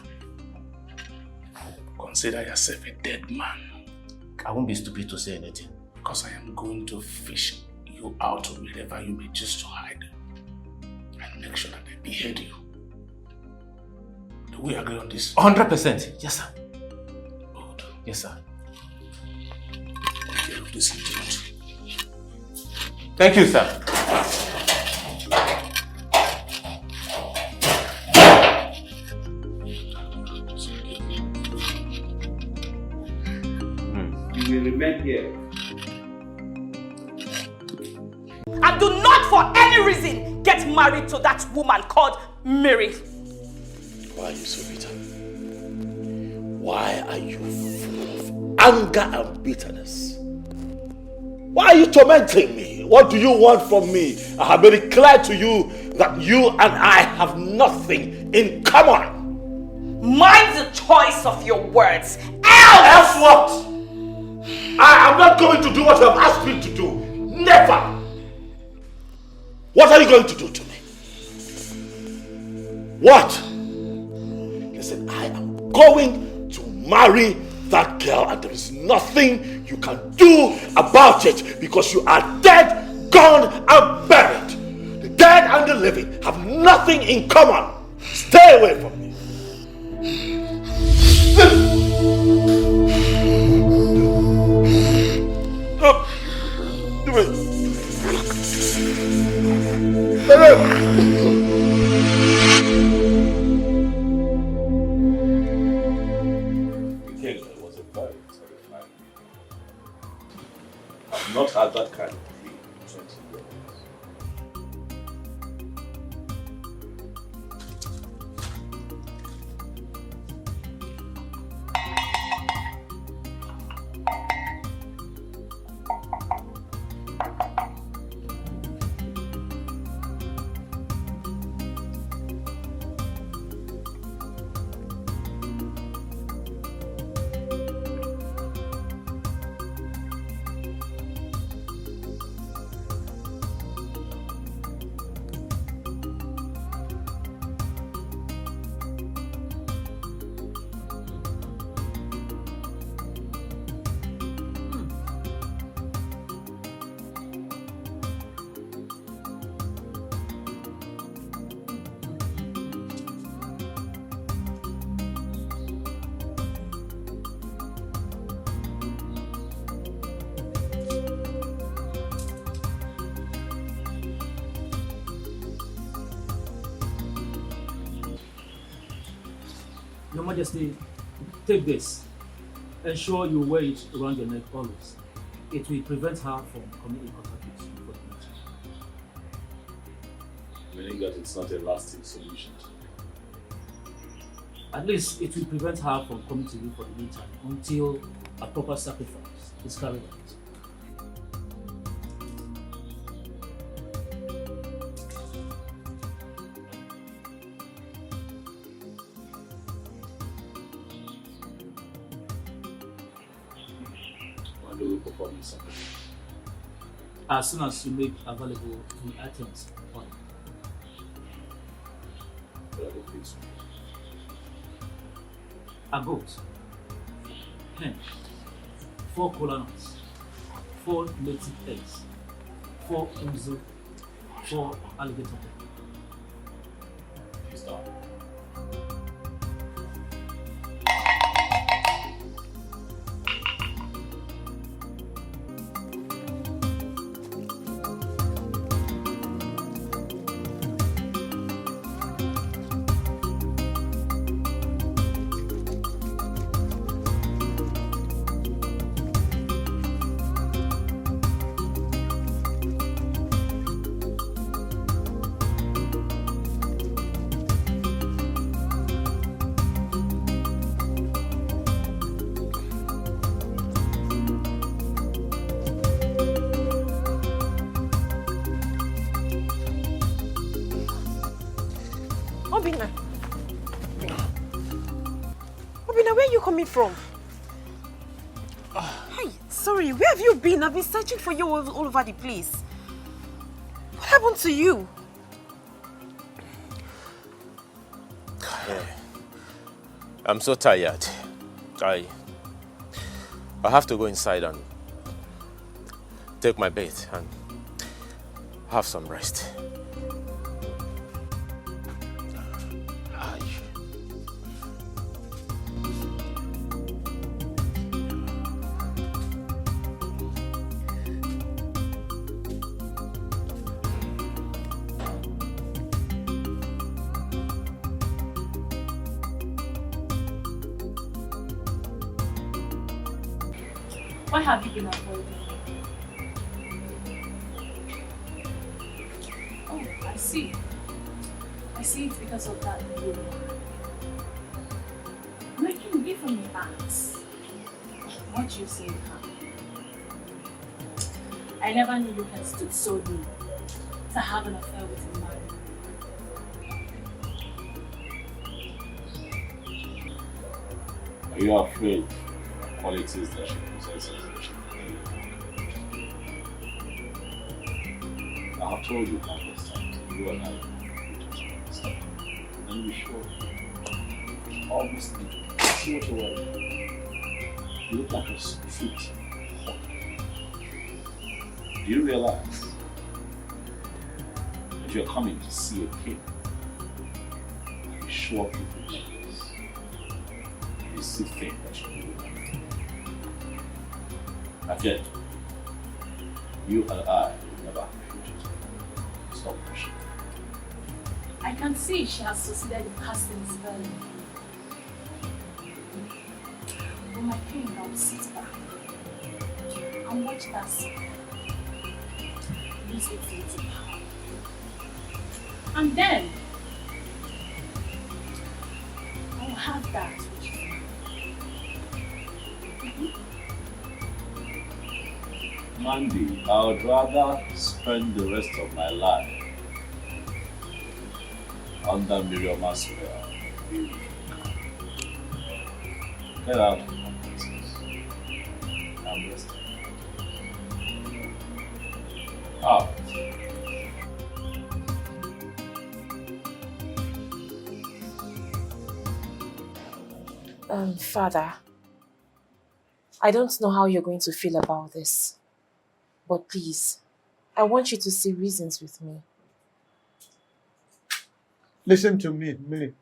Consider yourself a dead man. I won't be stupid to say anything. Because I am going to fish you out wherever you may choose to hide. And make sure that I behead you. Do we agree on this? 100%. Yes, sir. Good. Yes, sir. Take care of this incident. Thank you, sir. You will remain here. And do not for any reason get married to that woman called Mary. Why are you so bitter? Why are you full of anger and bitterness? Why are you tormenting me? What do you want from me? I have made it clear to you that you and I have nothing in common. Mind the choice of your words. Else what? I am not going to do what you have asked me to do. Never. What are you going to do to me? What? Listen, I am going to marry that girl and there is nothing you can do about it because you are dead, gone and buried. The dead and the living have nothing in common. Stay away from me. I've not had that kind of feeling in 20 years. Majesty, take this. Ensure you wear it around your neck always. It will prevent her from coming in contact with you for the future. Meaning that it's not a lasting solution. At least it will prevent her from coming to you for the meantime until a proper sacrifice is carried out. When do we perform this sacrifice? As soon as you make available the items on it. A goat, hen, 4 kola nuts, 4 native eggs, 4 umzu, 4 alligator. Stop. Where are you coming from? Hi, sorry, where have you been? I've been searching for you all over the place. What happened to you? I'm so tired. I have to go inside and take my bath and have some rest. Why have you been avoiding me? Oh, I see. I see it's because of that woman. Making me from your acts. What you say, huh? I never knew you had stood so low to have an affair with a man. Are you afraid of the qualities that she possesses? I have told you countless times, you and I understand. And we sure. Obviously, see what you're wearing. You look like a sweet hawk. Do you realize that you're coming to see a king? You show up with riches. You still think that you will. And yet, you and I will never have a future. Stop pushing. I can see she has succeeded in casting spell. But my king now sit back and watch that spell. Use it to its power. And then I'll have that which is mine. Mandy, I would rather spend the rest of my life under Miriam's spell. Get out of my business. I'm resting. Out. Father, I don't know how you're going to feel about this, but please, I want you to see reasons with me. Listen to me, Millie.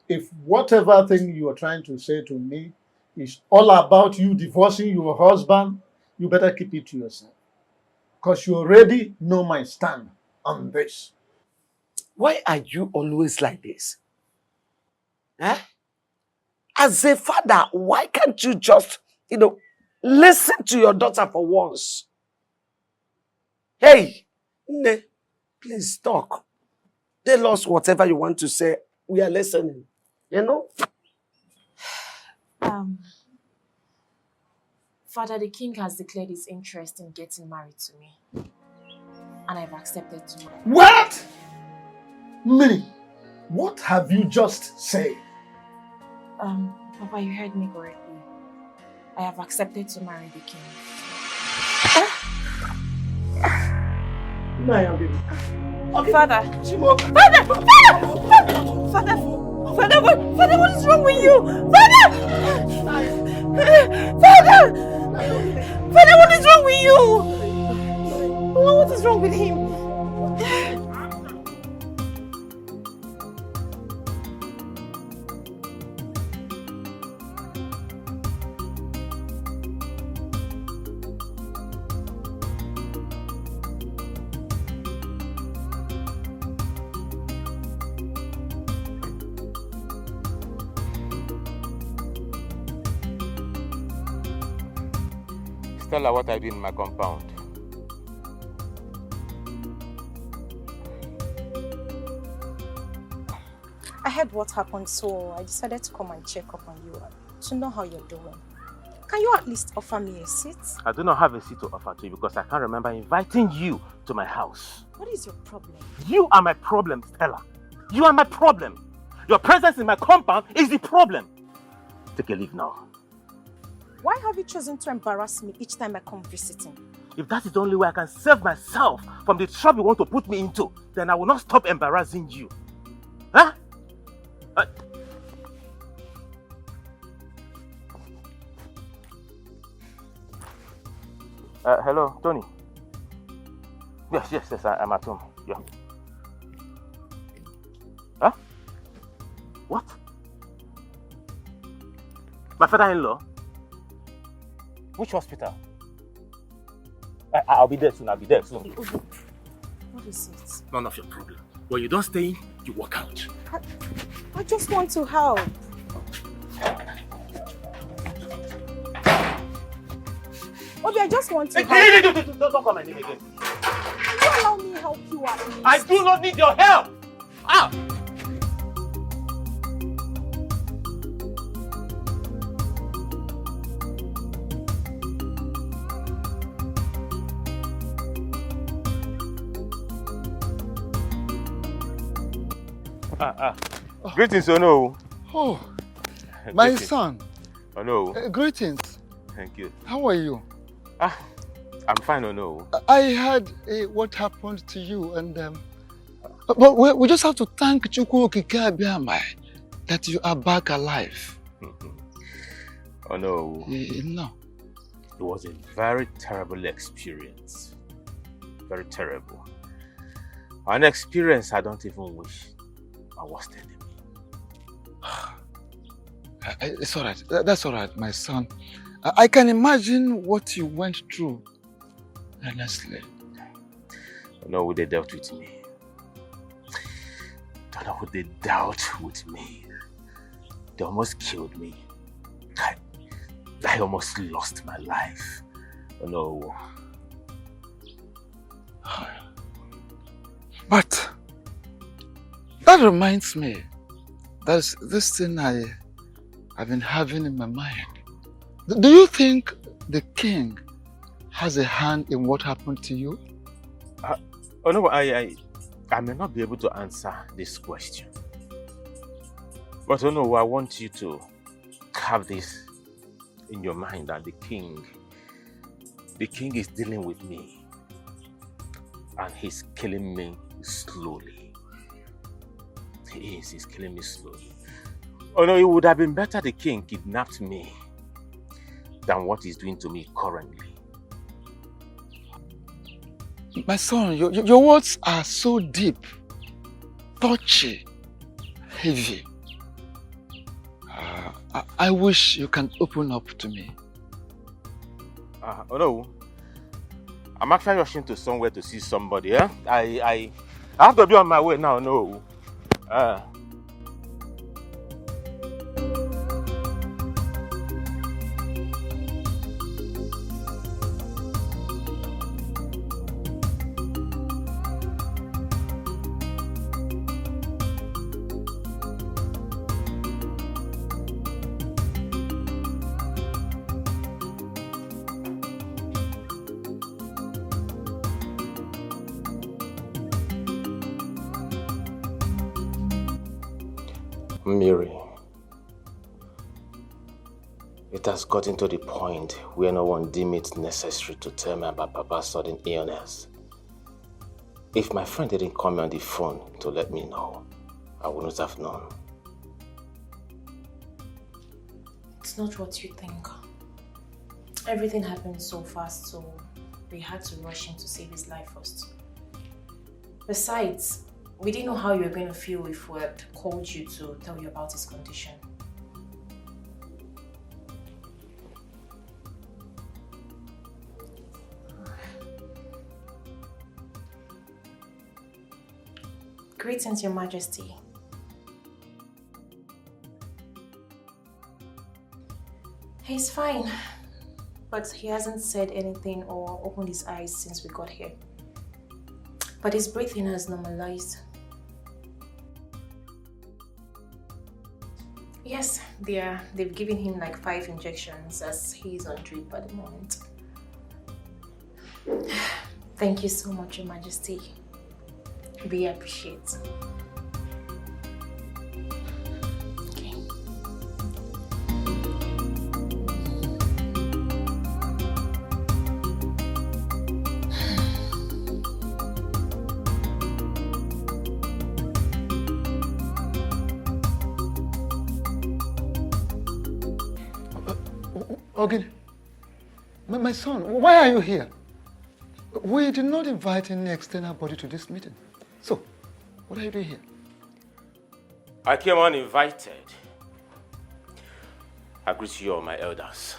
If whatever thing you are trying to say to me is all about you divorcing your husband, you better keep it to yourself. Because you already know my stand on this. Why are you always like this? Eh? As a father, why can't you just, listen to your daughter for once? Hey, Nne, please talk. Tell us whatever you want to say. We are listening. Father, the king has declared his interest in getting married to me. And I've accepted to. What? Mary, what have you just said? Papa, you heard me correctly. I have accepted to marry the king. Okay. Father! Father, what is wrong with you? Father, what is wrong with you? What is wrong with him? Tell her what I did in my compound. I heard what happened, so I decided to come and check up on you to know how you're doing. Can you at least offer me a seat? I do not have a seat to offer to you because I can't remember inviting you to my house. What is your problem? You are my problem, Stella. You are my problem. Your presence in my compound is the problem. Take a leave now. Why have you chosen to embarrass me each time I come visiting? If that is the only way I can save myself from the trouble you want to put me into, then I will not stop embarrassing you. Huh? Hello, Tony. Yes, I'm at home. Yeah. Huh? What? My father-in-law? Which hospital? I'll be there soon. What is it? None of your problem. When you don't stay, you walk out. I just want to help. Obi, I just want to help. Don't call my name again. Can you allow me help you at least? I do not need your help! Ah! Greetings, Ono. Oh, my son. Ono. Greetings. Thank you. How are you? I'm fine, Ono. I heard what happened to you, and but we just have to thank Chukwu Okike Abiamai that you are back alive. Oh no. No. It was a very terrible experience. Very terrible. An experience I don't even wish my worst enemy. It's all right. That's all right, my son. I can imagine what you went through. Honestly. No, would they dealt with me? Don't know what they dealt with me. They almost killed me. I almost lost my life. Oh no. But that reminds me, there's this thing I've been having in my mind. Do you think the king has a hand in what happened to you? Oh no, I may not be able to answer this question. But oh no, I want you to have this in your mind that the king is dealing with me and he's killing me slowly. He's killing me slowly. Oh no, it would have been better the king kidnapped me than what he's doing to me currently. My son, your words are so deep, touchy, heavy. I wish you can open up to me. Oh no, I'm actually rushing to somewhere to see somebody. Eh? I have to be on my way now. No. Mary, it has gotten to the point where no one deemed it necessary to tell me about Papa's sudden illness. If my friend didn't call me on the phone to let me know, I wouldn't have known. It's not what you think. Everything happened so fast, so we had to rush him to save his life first. Besides, we didn't know how you were going to feel if we had called you to tell you about his condition. Greetings, Your Majesty. He's fine, but he hasn't said anything or opened his eyes since we got here. But his breathing has normalized. Yes, they've given him like 5 injections as he's on drip at the moment. Thank you so much, Your Majesty. We appreciate. Okay. Okay. My son, why are you here? We did not invite any external body to this meeting. So, what are you doing here? I came uninvited. I greet you all, my elders.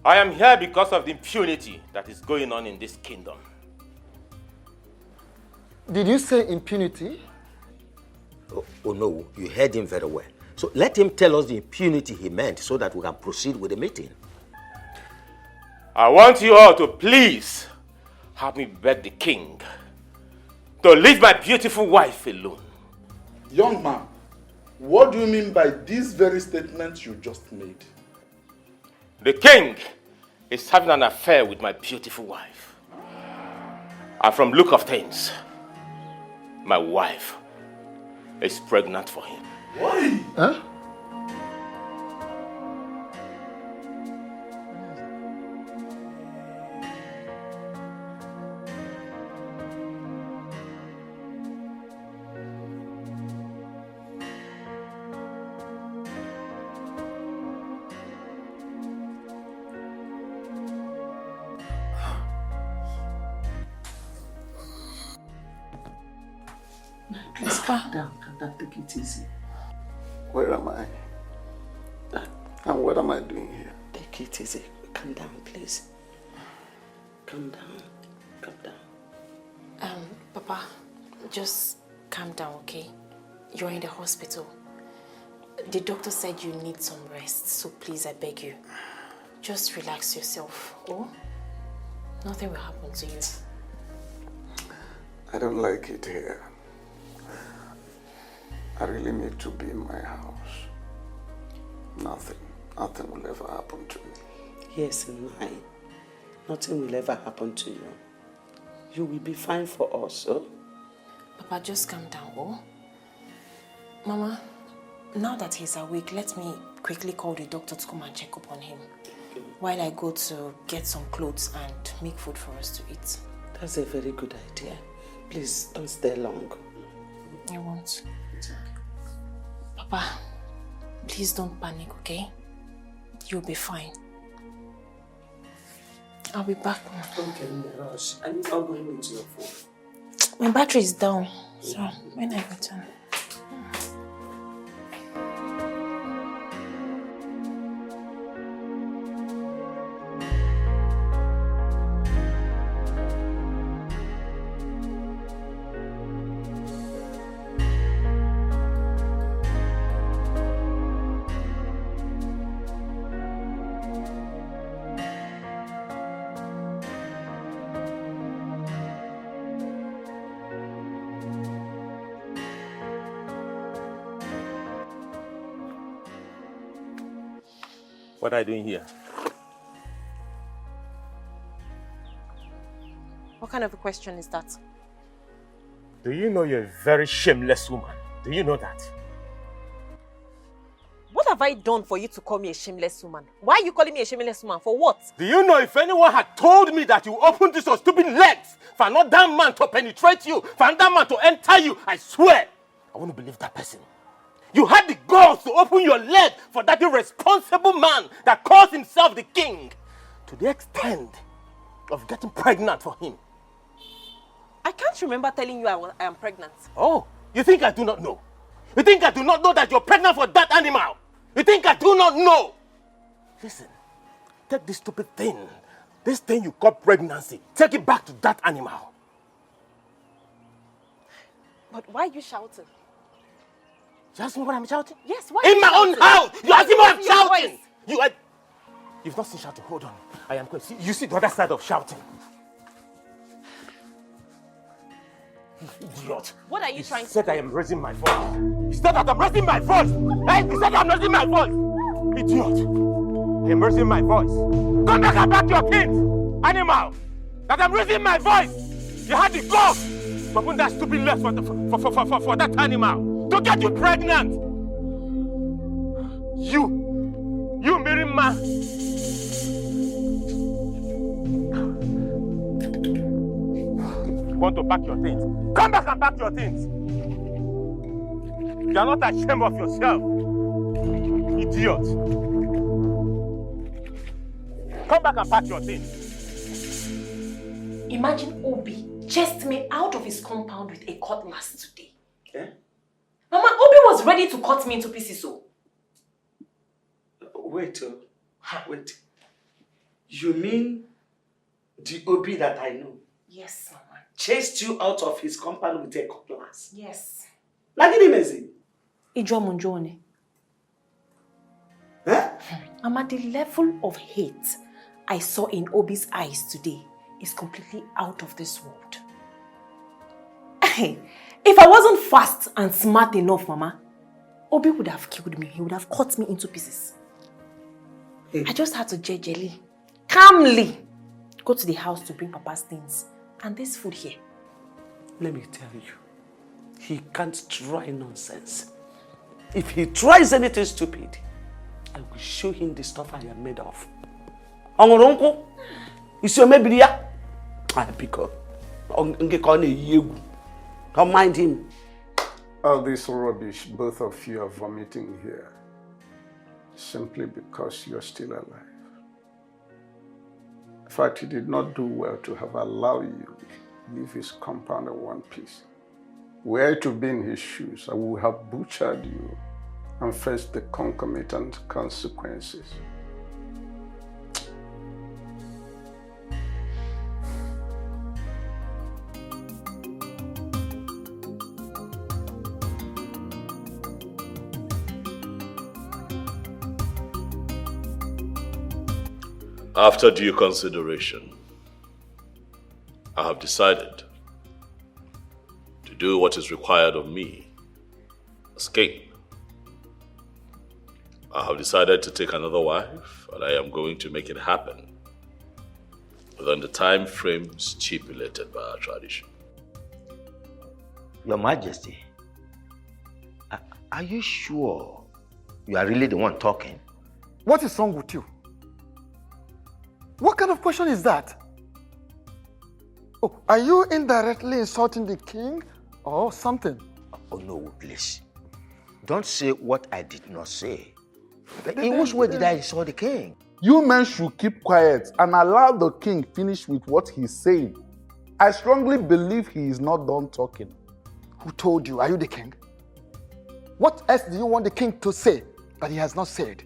I am here because of the impunity that is going on in this kingdom. Did you say impunity? Oh no, you heard him very well. So let him tell us the impunity he meant so that we can proceed with the meeting. I want you all to please help me beg the king to leave my beautiful wife alone. Young man, what do you mean by these very statements you just made? The king is having an affair with my beautiful wife. And from look of things, my wife is pregnant for him. Why? Huh? Please calm down, take it easy. Where am I? And what am I doing here? Take it easy. Calm down, please. Calm down. Calm down. Papa, just calm down, okay? You're in the hospital. The doctor said you need some rest, so please, I beg you. Just relax yourself, oh? Nothing will happen to you. I don't like it here. I really need to be in my house. Nothing will ever happen to me. Yes, mine. Nothing will ever happen to you. You will be fine for us, oh? Papa, just calm down, oh? Mama, now that he's awake, let me quickly call the doctor to come and check up on him while I go to get some clothes and make food for us to eat. That's a very good idea. Please, don't stay long. I won't. Papa, please don't panic, okay? You'll be fine. I'll be back. Don't get in a rush. I'm not going into your phone. My battery is down, so when I return. What are you doing here? What kind of a question is that? Do you know you're a very shameless woman? Do you know that? What have I done for you to call me a shameless woman? Why are you calling me a shameless woman? For what? Do you know if anyone had told me that you opened this your stupid legs for another man to penetrate you, for another man to enter you, I swear, I wouldn't believe that person. You had the balls to open your leg for that irresponsible man that calls himself the king, to the extent of getting pregnant for him. I can't remember telling you I am pregnant. Oh, you think I do not know? You think I do not know that you're pregnant for that animal? You think I do not know? Listen, take this stupid thing, this thing you call pregnancy, take it back to that animal. But why are you shouting? You ask me what I'm shouting? Yes, why? In my own house! You ask me what I'm shouting! Voice. You've not seen shouting. Hold on. I am going. You see the other side of shouting. Idiot. What are you trying to do? He said I am raising my voice. He said that I'm raising my voice. Hey, he said I'm raising my voice. Idiot. I am raising my voice. Come back and back your kids. Animal. That I'm raising my voice. You had the gall to open that stupid leg for that animal. To get you pregnant. You married man. You want to pack your things? Come back and pack your things. You are not ashamed of yourself. Idiot. Come back and pack your things. Imagine Obi chased me out of his compound with a cutlass today. Eh? Mama, Obi was ready to cut me into pieces. So. Wait. You mean the Obi that I know? Yes, Mama. Chased you out of his compound with a cutlass? Yes. Lagini mezi? Ijomunjone. Eh? Mama, the level of hate I saw in Obi's eyes today is completely out of this world. If I wasn't fast and smart enough, Mama, Obi would have killed me. He would have cut me into pieces. Hey. I just had to gingerly, calmly go to the house to bring Papa's things and this food here. Let me tell you, he can't try nonsense. If he tries anything stupid, I will show him the stuff I am made of. Ongoronko, is your mebiria? I pick up. Don't mind him. All this rubbish both of you are vomiting here, simply because you're still alive. In fact, he did not do well to have allowed you to leave his compound in one piece. Were to be in his shoes, I would have butchered you and faced the concomitant consequences. After due consideration, I have decided to do what is required of me as king. I have decided to take another wife, and I am going to make it happen within the time frame stipulated by our tradition. Your Majesty, are you sure you are really the one talking? What is wrong with you? What kind of question is that? Oh, are you indirectly insulting the king or something? Oh no, please. Don't say what I did not say. In which way did I insult the king? You men should keep quiet and allow the king finish with what he's saying. I strongly believe he is not done talking. Who told you? Are you the king? What else do you want the king to say that he has not said?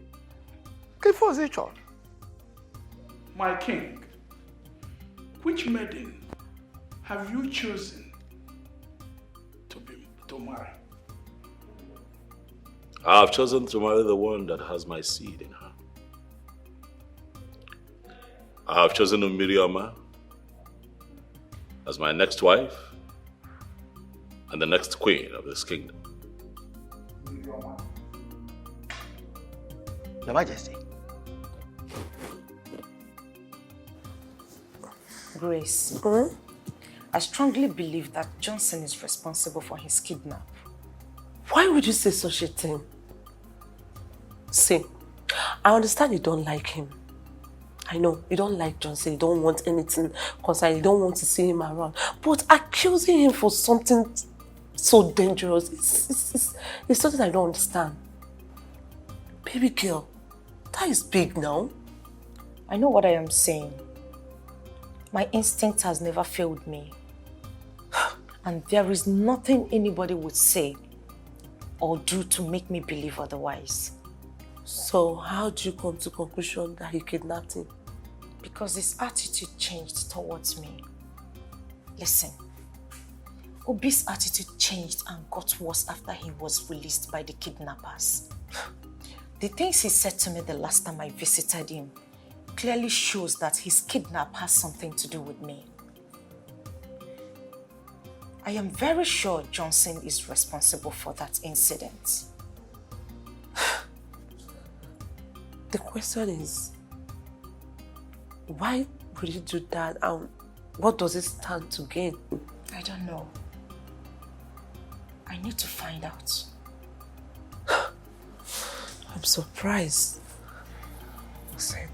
My king, which maiden have you chosen to marry? I have chosen to marry the one that has my seed in her. I have chosen Miriama as my next wife and the next queen of this kingdom. Your Majesty. Grace, I strongly believe that Johnson is responsible for his kidnap. Why would you say such a thing? See, I understand you don't like him. I know, you don't like Johnson, you don't want anything concerning, you don't want to see him around. But accusing him for something so dangerous, it's something I don't understand. Baby girl, that is big now. I know what I am saying. My instinct has never failed me. And there is nothing anybody would say or do to make me believe otherwise. So how do you come to the conclusion that he kidnapped him? Because his attitude changed towards me. Listen, Obi's attitude changed and got worse after he was released by the kidnappers. The things he said to me the last time I visited him clearly shows that his kidnap has something to do with me. I am very sure Johnson is responsible for that incident. The question is, why would you do that and what does it stand to gain? I don't know. I need to find out. I'm surprised. Same.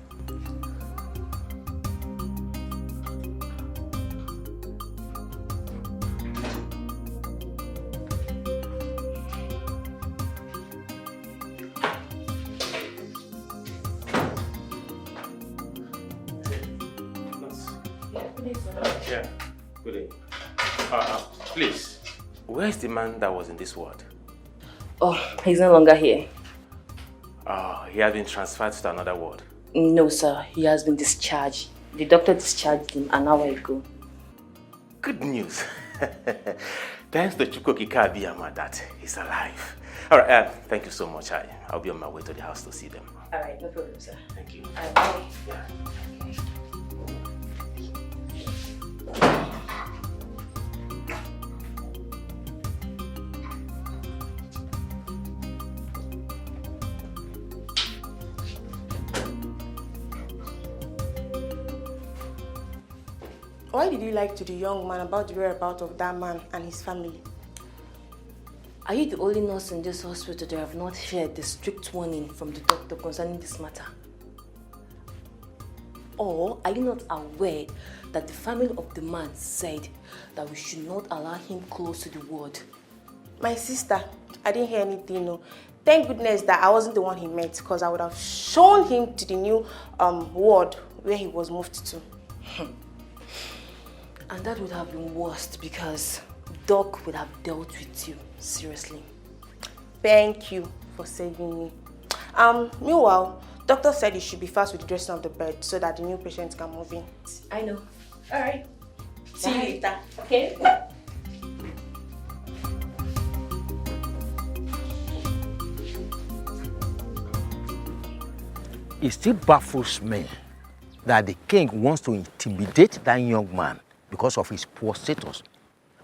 Yeah, good day. Please, where's the man that was in this ward? Oh, he's no longer here. He has been transferred to another ward. No, sir. He has been discharged. The doctor discharged him an hour ago. Good news. Thanks to Chukwuka Abiyama that he's alive. All right, thank you so much. I'll be on my way to the house to see them. All right, no problem, sir. Thank you. Bye. Yeah. Why did you lie to the young man about the whereabouts of that man and his family? Are you the only nurse in this hospital that have not heard the strict warning from the doctor concerning this matter? Or are you not aware that the family of the man said that we should not allow him close to the ward? My sister, I didn't hear anything, no. Thank goodness that I wasn't the one he met, because I would have shown him to the new ward where he was moved to. And that would have been worst because Doc would have dealt with you seriously. Thank you for saving me. Meanwhile, doctor said you should be fast with the dressing of the bed so that the new patient can move in. I know. All right. See you later. Okay. It still baffles me that the king wants to intimidate that young man because of his poor status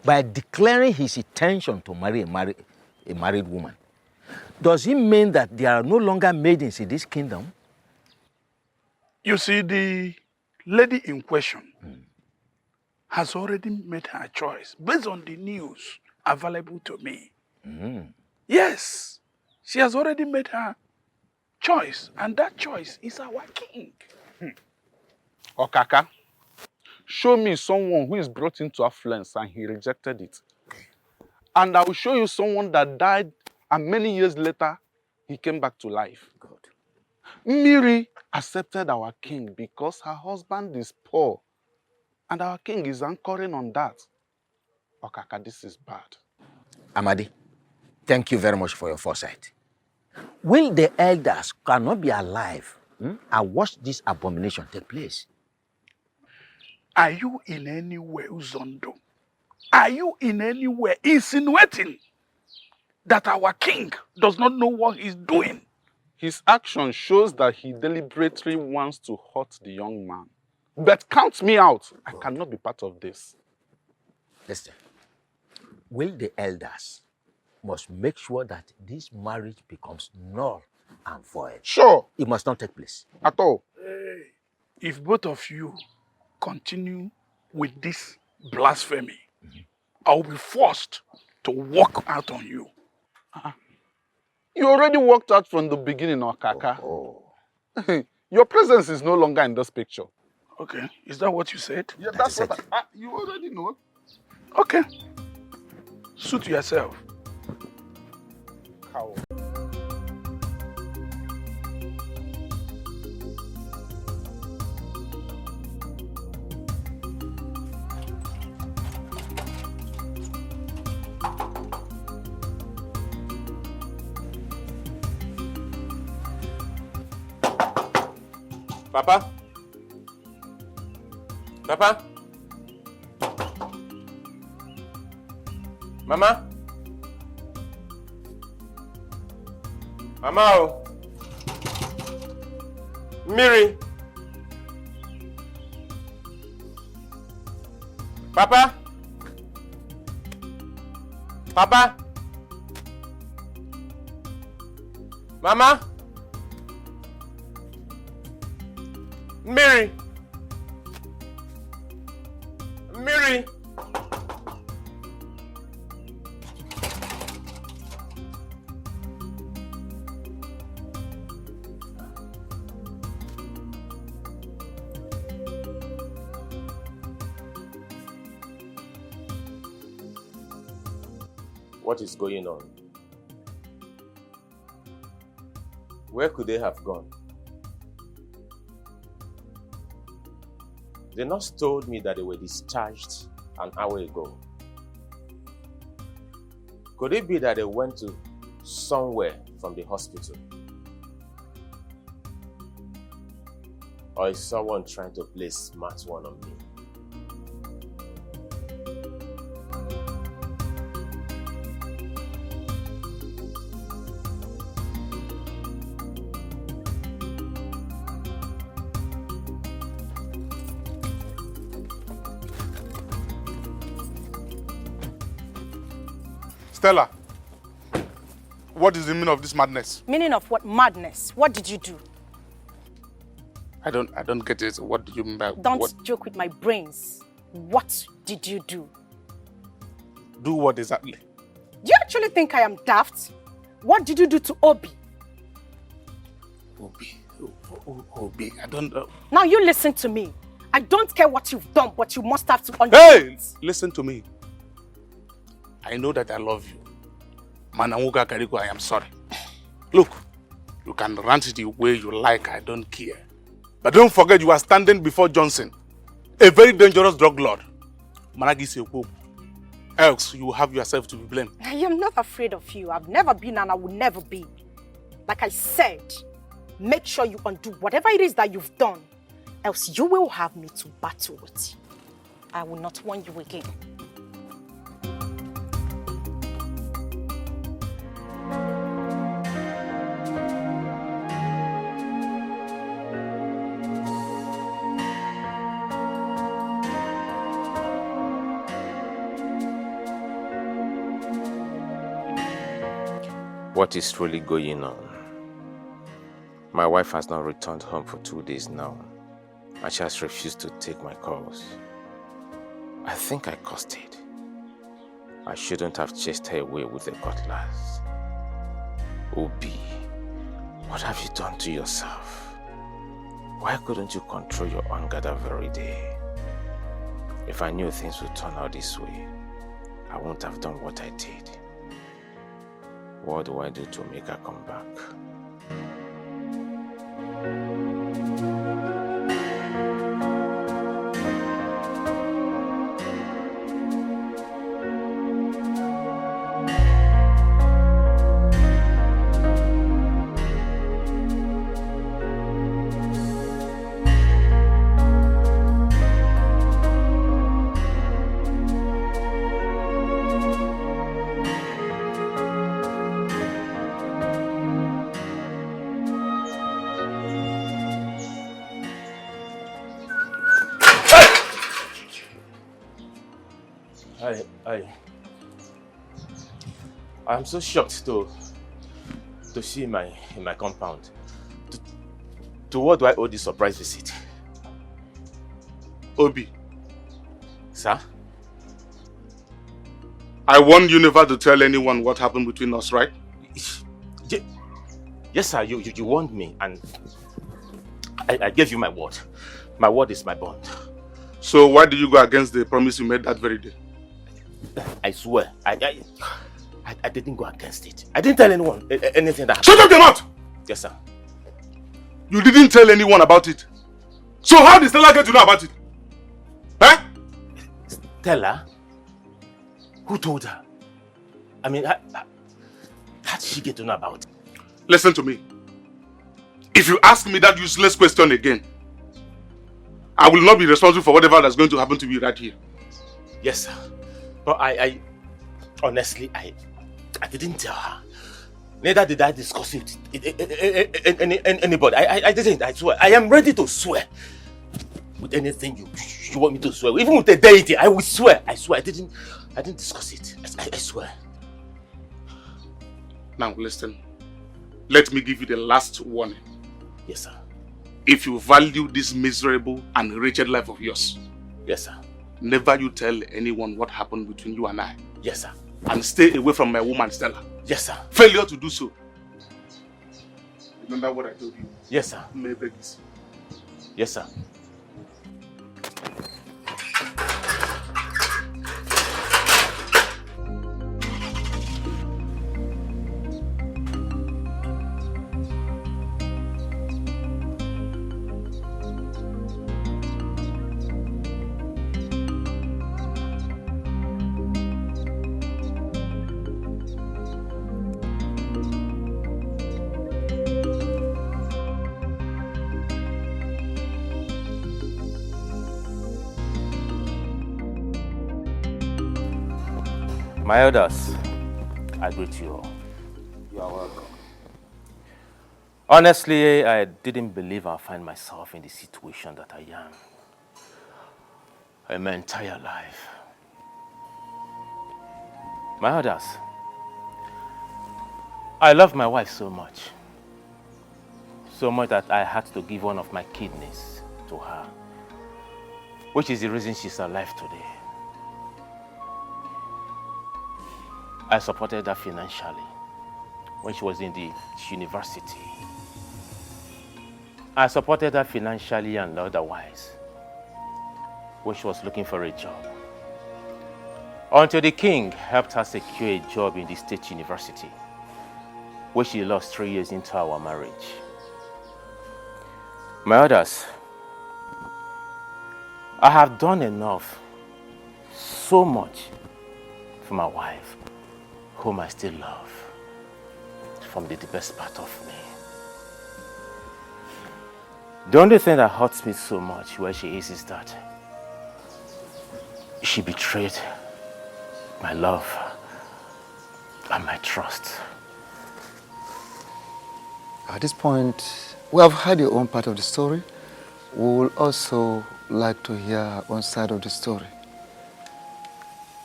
by declaring his intention to marry a married woman. Does it mean that there are no longer maidens in this kingdom? You see, the lady in question has already made her choice based on the news available to me. Yes, she has already made her choice, and that choice is our king. Okaka, show me someone who is brought into affluence and he rejected it. And I will show you someone that died and many years later, he came back to life. God. Miri accepted our king because her husband is poor. And our king is anchoring on that. Okaka, this is bad. Amadi, thank you very much for your foresight. Will the elders cannot be alive and watch this abomination take place? Are you in any way, Uzondo? Are you in any way insinuating that our king does not know what he's doing? His action shows that he deliberately wants to hurt the young man. But count me out. I cannot be part of this. Listen, will the elders must make sure that this marriage becomes null and void? Sure. It must not take place. At all. If both of you continue with this blasphemy, I will be forced to walk out on you. You already walked out from the beginning, Okaka. Your presence is no longer in this picture. Okay, is that what you said? Yeah, that's what you already know. Okay. Suit yourself. Cow. Papa? Papa? Mama? Mama? Oh. Miri? Papa? Papa? Mama? Miri? Miri? What is going on? Where could they have gone? The nurse told me that they were discharged an hour ago. Could it be that they went to somewhere from the hospital? Or is someone trying to play smart one on me? Stella, what is the meaning of this madness? Meaning of what? Madness? What did you do? I don't get it. What do you mean by Don't joke with my brains. What did you do? Do what exactly? Do you actually think I am daft? What did you do to Obi? Obi, I don't know. Now you listen to me. I don't care what you've done, but you must have to understand. Hey, listen to me. I know that I love you. Manamuga Kariko, I am sorry. Look, you can rant the way you like, I don't care. But don't forget you are standing before Johnson, a very dangerous drug lord. Else you have yourself to be blamed. I am not afraid of you. I've never been and I will never be. Like I said, make sure you undo whatever it is that you've done. Else you will have me to battle with. I will not warn you again. What is really going on? My wife has not returned home for 2 days now, and she has refused to take my calls. I think I caused it. I shouldn't have chased her away with a cutlass. Obi, what have you done to yourself? Why couldn't you control your anger that very day? If I knew things would turn out this way, I wouldn't have done what I did. What do I do to make her come back? I'm so shocked to see in my compound. To what do I owe this surprise visit? Obi. Sir? I warned you never to tell anyone what happened between us, right? Yes, sir, you warned me, and I gave you my word. My word is my bond. So why did you go against the promise you made that very day? I swear, I didn't go against it. I didn't tell anyone anything that happened. Shut up your mouth! Yes, sir. You didn't tell anyone about it. So how did Stella get to know about it? Huh? Stella? Who told her? I mean, how did she get to know about it? Listen to me. If you ask me that useless question again, I will not be responsible for whatever that's going to happen to me right here. Yes, sir. But I honestly, I didn't tell her. Neither did I discuss it with anybody. I didn't, I swear. I am ready to swear. With anything you want me to swear. Even with the deity, I will swear. I swear. I didn't discuss it. I swear. Now listen. Let me give you the last warning. Yes, sir. If you value this miserable and wretched life of yours. Yes, sir. Never you tell anyone what happened between you and I. Yes, sir. And stay away from my woman, Stella. Yes, sir. Failure to do so. Remember what I told you? Yes, sir. M0VIES. Yes, sir. My elders, I greet you all. You are welcome. Honestly, I didn't believe I'd find myself in the situation that I am in my entire life. My elders, I love my wife so much that I had to give one of my kidneys to her, which is the reason she's alive today. I supported her financially when she was in the university. I supported her financially and otherwise when she was looking for a job. Until the king helped her secure a job in the state university, where she lost 3 years into our marriage. My others, I have done enough, so much, for my wife, whom I still love, from the deepest part of me. The only thing that hurts me so much where she is that she betrayed my love and my trust. At this point, we have heard your own part of the story. We would also like to hear our own side of the story.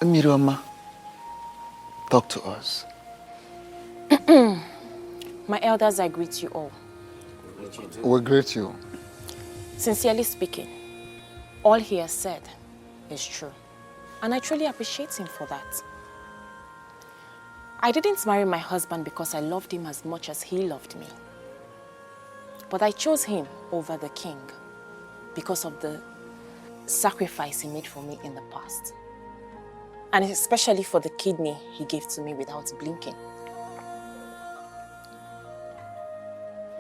Miriama, talk to us. My elders, I greet you all. We greet you. Sincerely speaking, all he has said is true. And I truly appreciate him for that. I didn't marry my husband because I loved him as much as he loved me. But I chose him over the king because of the sacrifice he made for me in the past. And especially for the kidney he gave to me without blinking.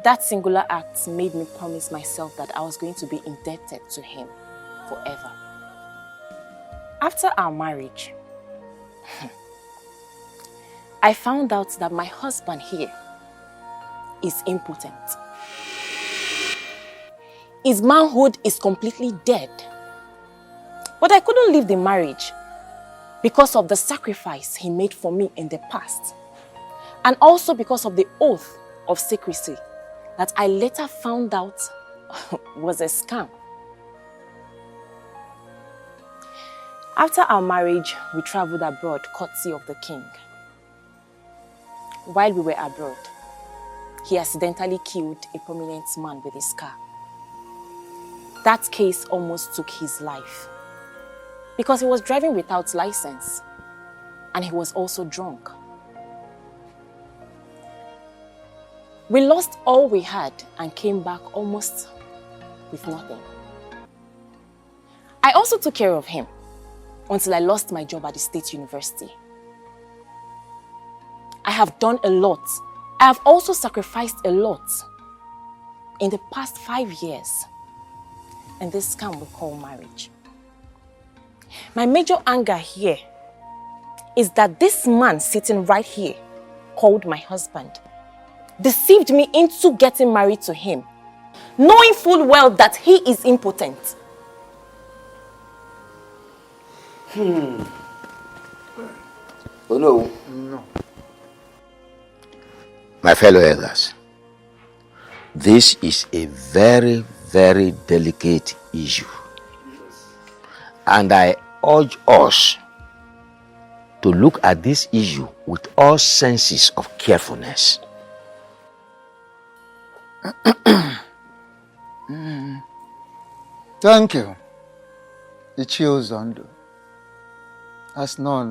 That singular act made me promise myself that I was going to be indebted to him forever. After our marriage, I found out that my husband here is impotent. His manhood is completely dead. But I couldn't leave the marriage because of the sacrifice he made for me in the past. And also because of the oath of secrecy that I later found out was a scam. After our marriage, we traveled abroad courtesy of the king. While we were abroad, he accidentally killed a prominent man with his car. That case almost took his life because he was driving without license. And he was also drunk. We lost all we had and came back almost with nothing. I also took care of him until I lost my job at the State University. I have done a lot. I have also sacrificed a lot in the past 5 years in this scam we call marriage. My major anger here is that this man sitting right here, called my husband, deceived me into getting married to him, knowing full well that he is impotent. Oh no. No. My fellow elders, this is a very, very delicate issue. And I urge us to look at this issue with all senses of carefulness. Thank you. Ichie Uzondu. As known,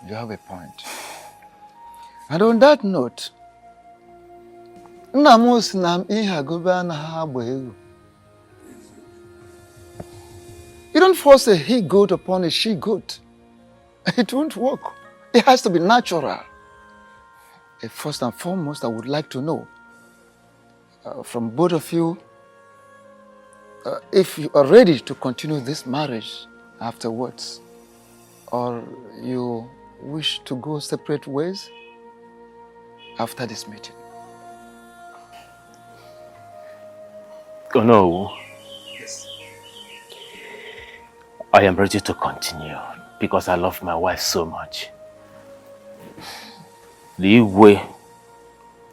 you have a point. And on that note, you don't force a he-goat upon a she-goat. It won't work. It has to be natural. First and foremost, I would like to know from both of you if you are ready to continue this marriage afterwards, or you wish to go separate ways after this meeting. Oh no. Yes. I am ready to continue because I love my wife so much. The Iyke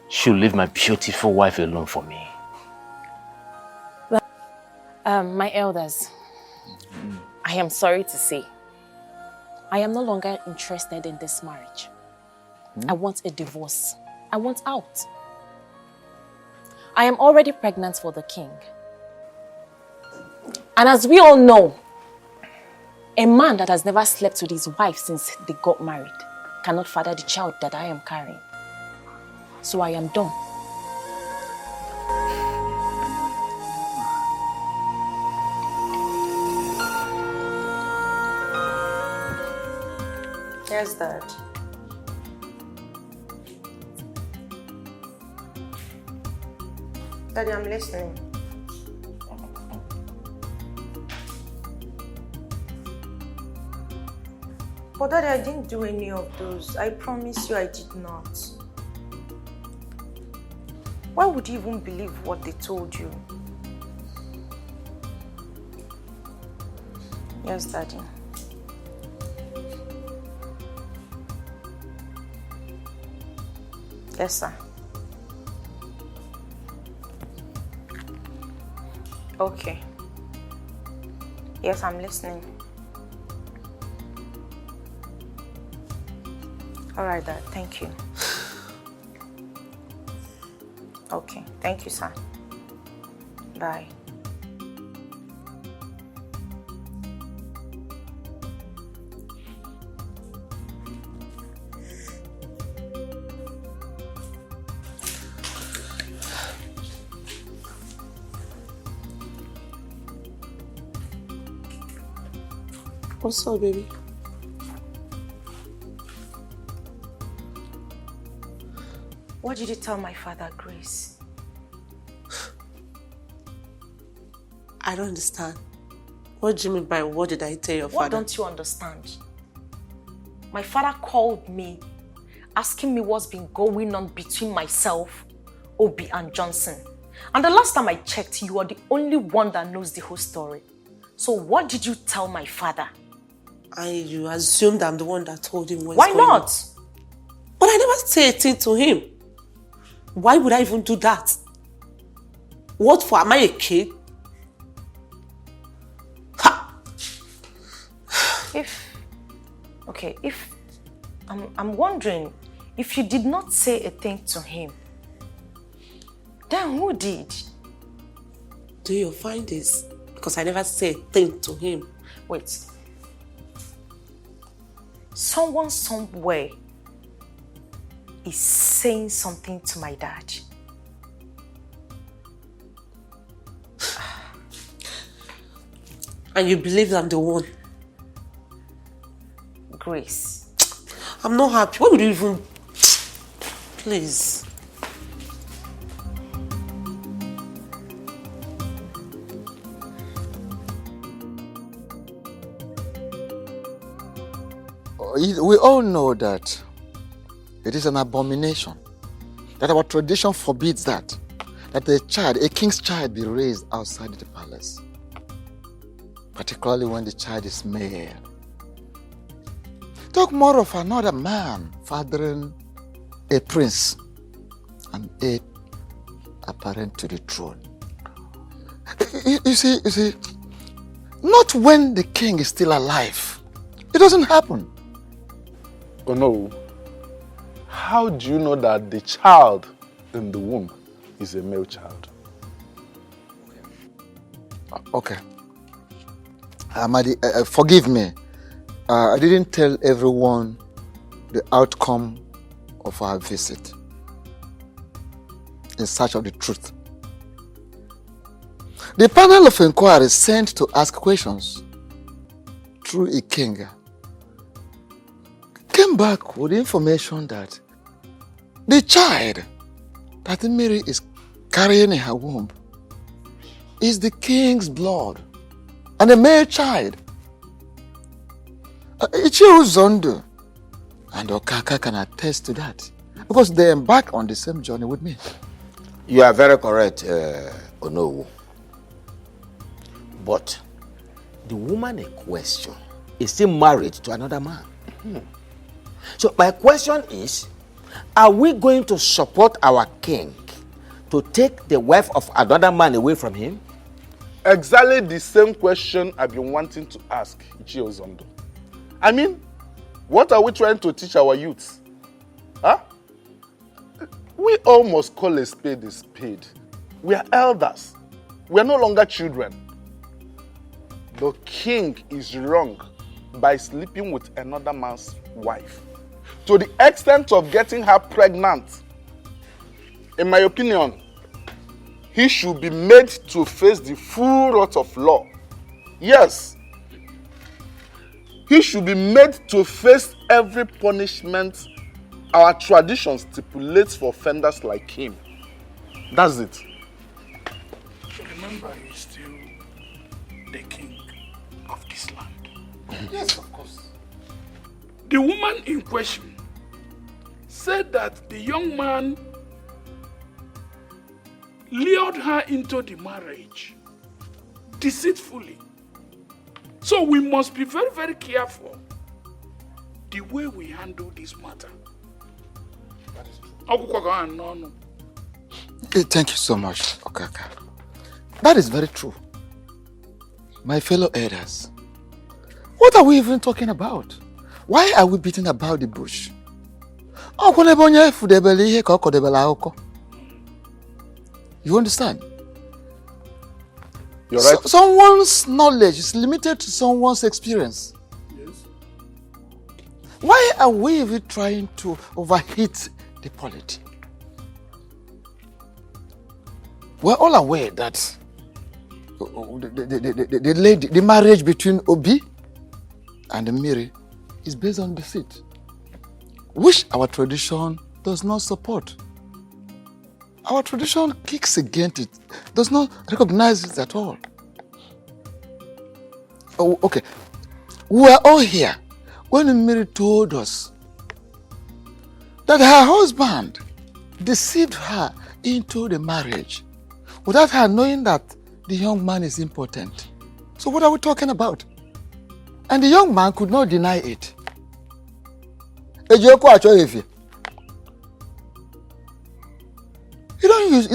should leave my beautiful wife alone for me. My elders, I am sorry to say, I am no longer interested in this marriage. I want a divorce. I want out. I am already pregnant for the king. And as we all know, a man that has never slept with his wife since they got married cannot father the child that I am carrying. So I am done. Yes, Dad. Daddy, I'm listening. But Daddy, I didn't do any of those. I promise you I did not. Why would you even believe what they told you? Yes, Daddy. Yes, sir. Okay. Yes, I'm listening. All right, Dad. Thank you. Okay. Thank you, sir. Bye. What's up, baby? What did you tell my father, Grace? I don't understand. What do you mean by what did I tell your father? What don't you understand? My father called me, asking me what's been going on between myself, Obi, and Johnson. And the last time I checked, you are the only one that knows the whole story. So what did you tell my father? You assumed I'm the one that told him what's Why going not? on. But I never said a thing to him. Why would I even do that? What for? Am I a kid? I'm wondering, if you did not say a thing to him, then who did? Do you find this? Because I never said a thing to him. Wait. someone somewhere is saying something to my dad. And you believe I'm the one? Grace. I'm not happy. Why would you even... Please. We all know that it is an abomination, that our tradition forbids that a king's child be raised outside the palace, particularly when the child is male. Talk more of another man fathering a prince and heir apparent to the throne. You see, not when the king is still alive. It doesn't happen. Oh no. How do you know that the child in the womb is a male child? Okay. Amadi, forgive me. I didn't tell everyone the outcome of our visit in search of the truth. The panel of inquiry sent to ask questions through Iyke came back with information that the child that Mary is carrying in her womb is the king's blood and a male child. Ichie Uzondo and Okaka can attest to that because they embarked on the same journey with me. You are very correct, Onowu. But the woman in question is still married to another man. So my question is, are we going to support our king to take the wife of another man away from him? Exactly the same question I've been wanting to ask Ichie Uzondo. I mean, what are we trying to teach our youths? Huh? We all must call a spade a spade. We are elders. We are no longer children. The king is wrong by sleeping with another man's wife to the extent of getting her pregnant. In my opinion, he should be made to face the full wrath of law. Yes. He should be made to face every punishment our tradition stipulates for offenders like him. That's it. Remember, he's still the king of this land. Yes, of course. The woman in question said that the young man lured her into the marriage deceitfully. So we must be very, very careful the way we handle this matter. Thank you so much, Okaka. That is very true. My fellow elders, what are we even talking about? Why are we beating about the bush? You understand? You're right. Someone's knowledge is limited to someone's experience. Yes. Why are we even trying to overheat the polity? We're all aware that the marriage between Obi and Mary is based on deceit, which our tradition does not support. Our tradition kicks against it, does not recognize it at all. Oh, okay. We are all here when Mary told us that her husband deceived her into the marriage without her knowing that the young man is impotent. So what are we talking about? And the young man could not deny it. You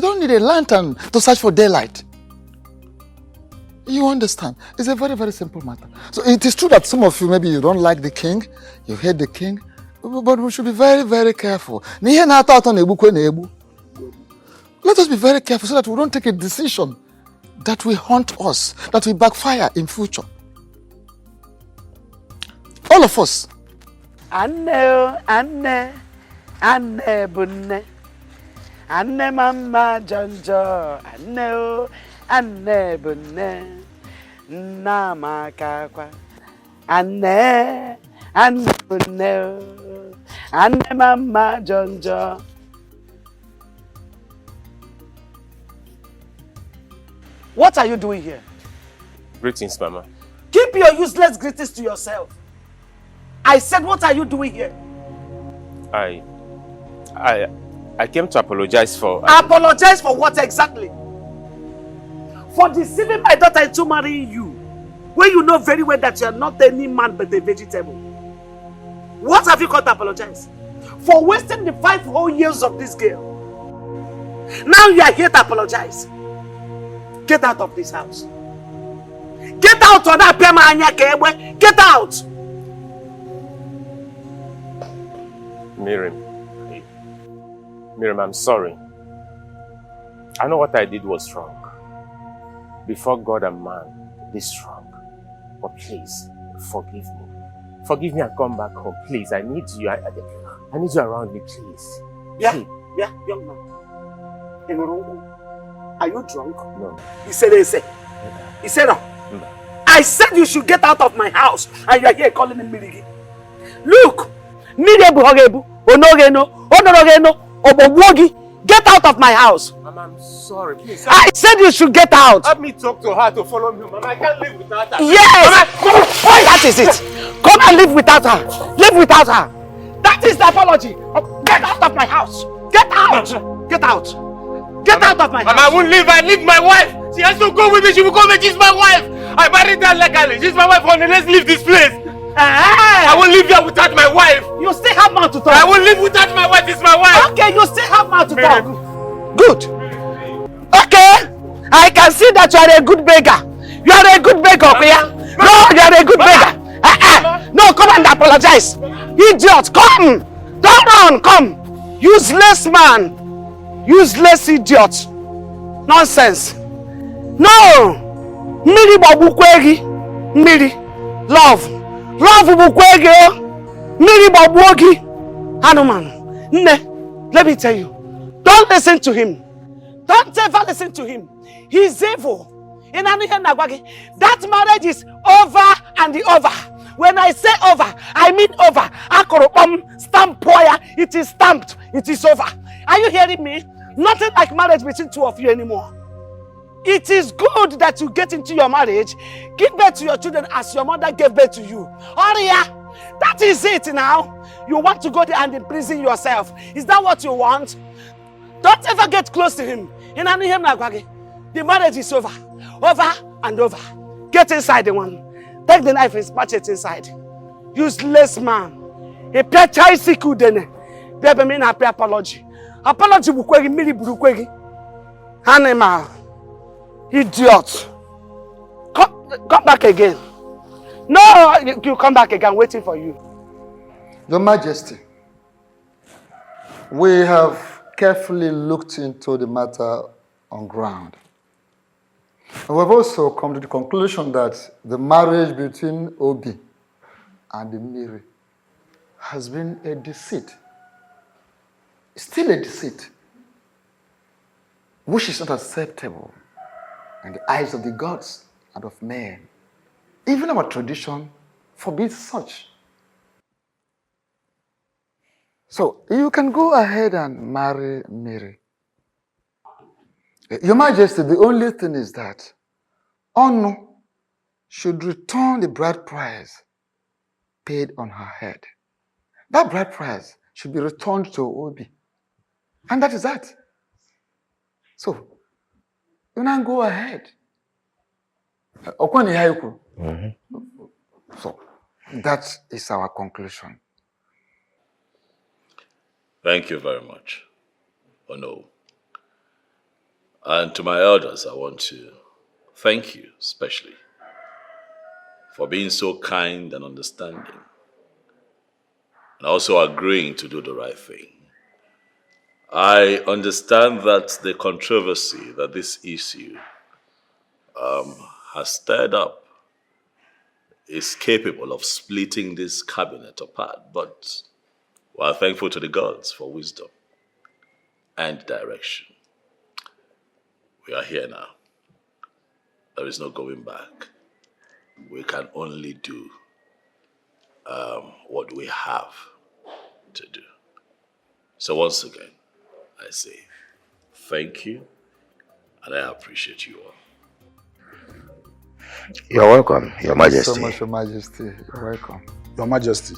don't need a lantern to search for daylight. You understand? It's a very, very simple matter. So it is true that some of you, maybe you don't like the king, you hate the king, but we should be very, very careful. Let us be very careful so that we don't take a decision that will haunt us, that will backfire in future. All of us, Anne, Anne, Anne bunne. Anne mama jonjo. Anne, Anne bunne. Nama kakwa. Anne, Anne bunne. Anne mama jonjo. What are you doing here? Greetings, Mama. Keep your useless greetings to yourself. I said, what are you doing here? I came to apologize for... Apologize for what exactly? For deceiving my daughter into marrying you, when you know very well that you are not any man but a vegetable. What have you got to apologize? For wasting the 5 whole years of this girl. Now you are here to apologize. Get out of this house. Get out on that pema anya kebwe. Get out. Miriam, I'm sorry. I know what I did was wrong. Before God and man, this wrong. But please, forgive me. Forgive me and come back home. Please, I need you. I need you around me, please. Yeah, young man. Are you drunk? No. He said, no. I said you should get out of my house, and you are here calling me Mirigi. Look, get out of my house. Mama, I'm sorry. Please. I said you should get out. Help me talk to her to follow me. Mama, I can't live without her. Yes! Mama, that is it. Come and live without her. Live without her. That is the apology. Get out of my house. Get out. Get out. Get out of my house. Mama, I won't leave. I need my wife. She has to go with me. She will come and she's my wife. I married her legally. She's my wife. Honey, let's leave this place. I won't live here without my wife. You still have mouth to talk. I won't live without my wife. It's my wife. Okay, you still have mouth to talk. Good. Okay. I can see that you are a good beggar. You are a good beggar, okay? No, you are a good beggar. No, come and apologize. Idiot, come. Don't run, come. Useless man. Useless idiot. Nonsense. No. Miri babukwegi. Miri. Love. Love bukwegi. Miri babuogi. Hanuman. Nne, let me tell you. Don't listen to him. Don't ever listen to him. He's evil. That marriage is over and over. When I say over, I mean over. Stamp poya. It is stamped. It is over. Are you hearing me? Nothing like marriage between two of you anymore. It is good that you get into your marriage, give birth to your children as your mother gave birth to you. Aria, that is it now. You want to go there and imprison yourself. Is that what you want? Don't ever get close to him. The marriage is over. Over and over. Get inside the one. Take the knife and smash it inside. Useless man. A pechai siku dene. Bebe mean happy apology. Apology bukwegi mili bukwegi. Animal. Idiot. Come back again. No, you come back again. Waiting for you. Your Majesty, we have carefully looked into the matter on ground. And we've also come to the conclusion that the marriage between Obi and Miri has been a deceit. Still a deceit, which is not acceptable in the eyes of the gods and of men. Even our tradition forbids such. So you can go ahead and marry Miri. Your Majesty, the only thing is that Onu should return the bride price paid on her head. That bride price should be returned to Obi. And that is that. So, you now go ahead. So, that is our conclusion. Thank you very much, Ono. And to my elders, I want to thank you especially for being so kind and understanding and also agreeing to do the right thing. I understand that the controversy that this issue has stirred up is capable of splitting this cabinet apart, but we are thankful to the gods for wisdom and direction. We are here now. There is no going back. We can only do what we have to do. So once again, I say thank you, and I appreciate you all. You're welcome, Your Majesty. Thank you so much, Your Majesty. You're welcome. Your Majesty,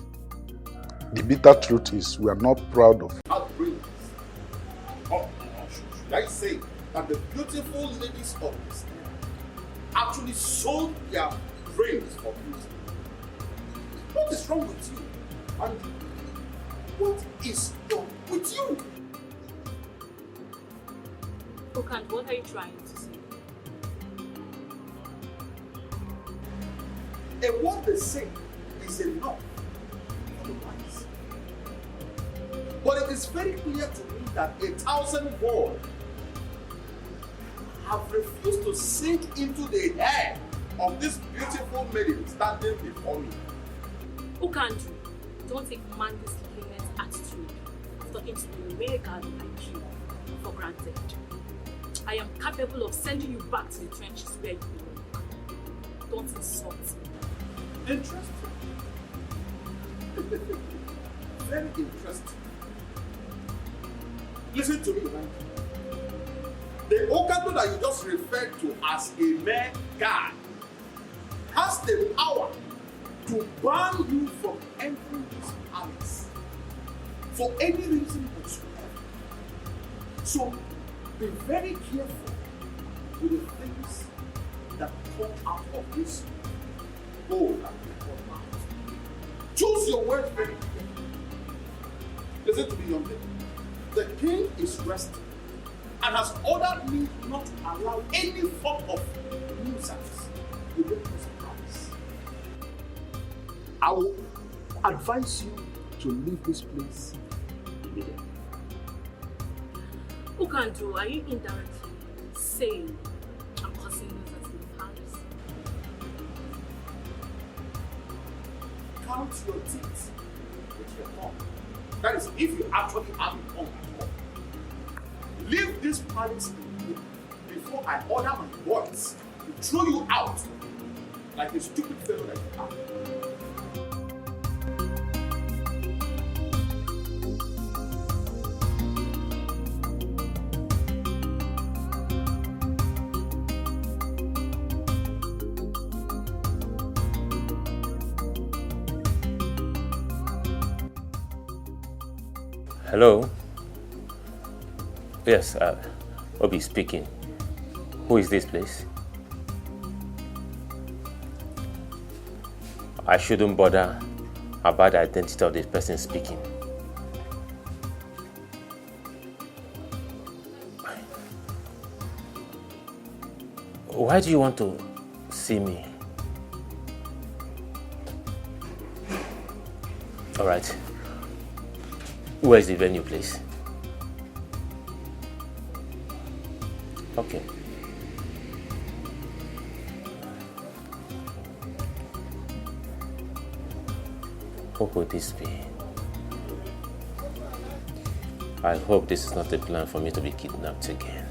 the bitter truth is we are not proud of. Outrageous. Or should I say that the beautiful ladies of this land actually sold their brains for beauty? What is wrong with you? And what is wrong with you? Okan, what are you trying to say? And what they say is enough for the wise. But it is very clear to me that 1,000 words have refused to sink into the head of this beautiful maiden standing before me. Okanju, don't take Mandy's lenient attitude of talking to the mere girl like you for granted. I am capable of sending you back to the trenches where you belong. Don't insult me. Interesting. Very interesting. Listen to me, man. The Okanjo that you just referred to as a mere guy has the power to ban you from entering this palace for any reason whatsoever. So be very careful with the things that come out of this bowl that we come out. Choose your words very carefully. Listen to me, young lady. The king is resting and has ordered me not to allow any form of nuisance within this palace. I will advise you to leave this place immediately. Okanjo, are you indirectly saying I'm causing nuisance in the palace? Count your teeth with your tongue. That is, if you actually have a tongue at all. Leave this palace before I order my boys to throw you out like a stupid fellow that you are. Hello? Yes, Obi speaking. Who is this, please? I shouldn't bother about the identity of the person speaking. Why do you want to see me? All right. Where is the venue, please? Okay. What would this be? I hope this is not a plan for me to be kidnapped again.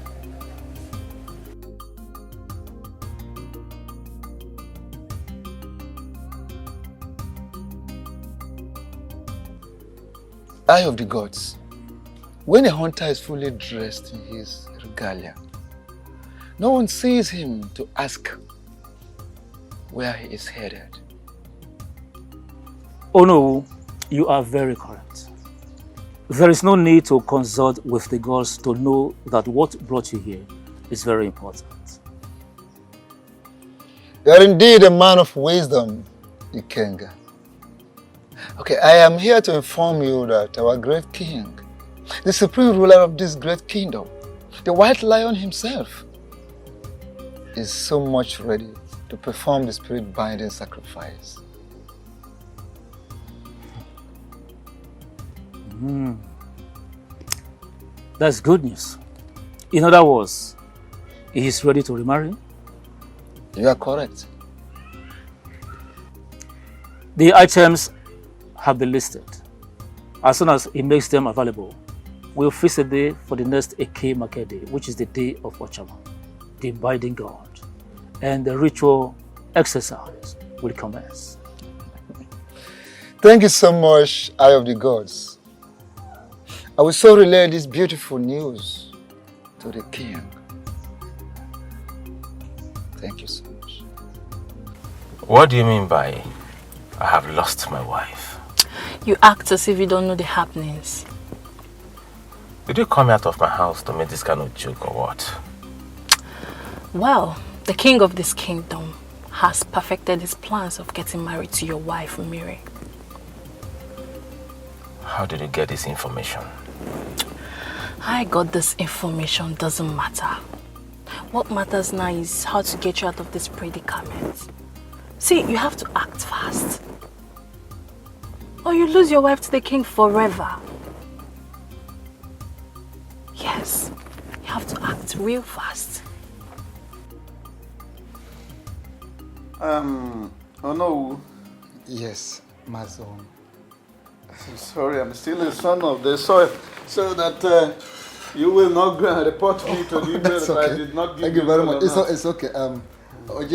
Eye of the gods. When a hunter is fully dressed in his regalia, no one sees him to ask where he is headed. Oh no, you are very correct. There is no need to consult with the gods to know that what brought you here is very important. You are indeed a man of wisdom, Ikenga. Okay, I am here to inform you that our great king, the supreme ruler of this great kingdom, the white lion himself, is so much ready to perform the spirit-binding sacrifice. That's good news. In other words, he is ready to remarry? You are correct. The items have been listed. As soon as he makes them available, we'll fix a day for the next Iyke market day, which is the day of Ochama, the binding god, and the ritual exercise will commence. Thank you so much, Eye of the Gods. I will so relay this beautiful news to the king. Thank you so much. What do you mean by I have lost my wife? You act as if you don't know the happenings. Did you come out of my house to make this kind of joke or what? Well, the king of this kingdom has perfected his plans of getting married to your wife, Miri. How did you get this information? I got this information, doesn't matter. What matters now is how to get you out of this predicament. See, you have to act fast, or you lose your wife to the king forever. Yes, you have to act real fast. Oh no. Yes, my son. I'm sorry, I'm still a son of the soil, so that you will not go and report me to the email that okay. I did not give Thank you very much. colonel. It's okay. Thank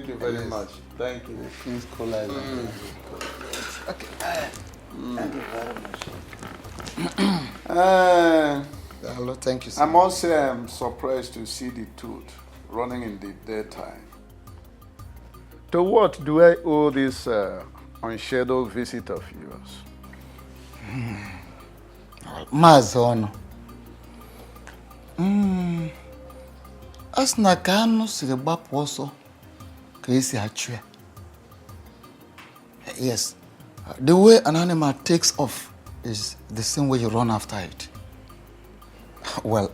you very much. Thank you. King's Collide. Okay. Thank you very much. Hello, thank you so I much. must say I'm surprised to see the tooth running in the daytime. To what do I owe this unscheduled visit of yours? Mazono. Asna ka anu siri gbapụ ọsọ ka esi achụ ya. Yes, the way an animal takes off is the same way you run after it. Well,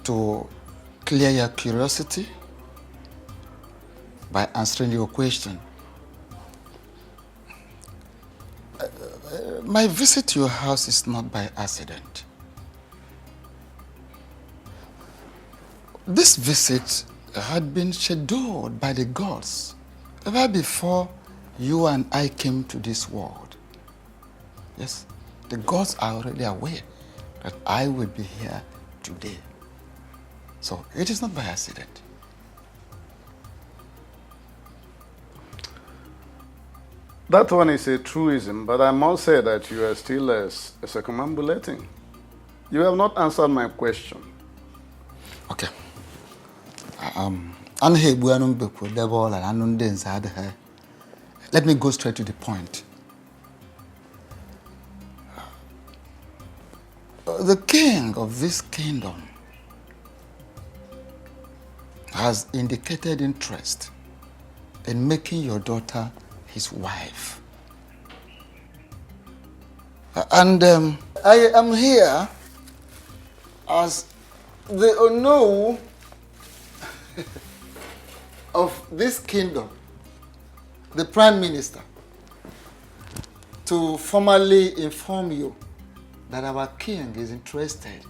to clear your curiosity by answering your question, my visit to your house is not by accident. This visit had been scheduled by the gods ever before you and I came to this world. Yes, the gods are already aware that I will be here today. So it is not by accident. That one is a truism, but I must say that you are still circumambulating. You have not answered my question. Okay. Let me go straight to the point. The king of this kingdom has indicated interest in making your daughter his wife. And I am here as the Ono of this kingdom, the Prime Minister, to formally inform you that our king is interested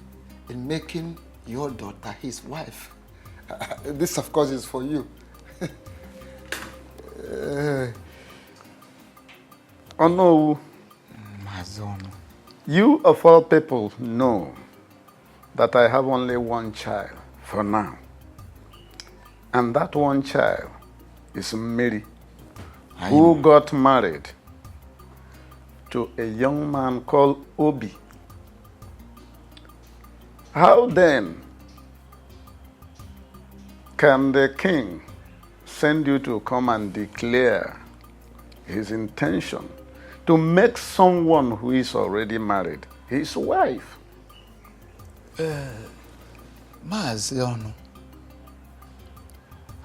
in making your daughter his wife. This, of course, is for you. Oh no. You of all people know that I have only one child for now. And that one child is Mary, who got married to a young man called Obi. How then can the king send you to come and declare his intention to make someone who is already married his wife? Maazi ọnụ.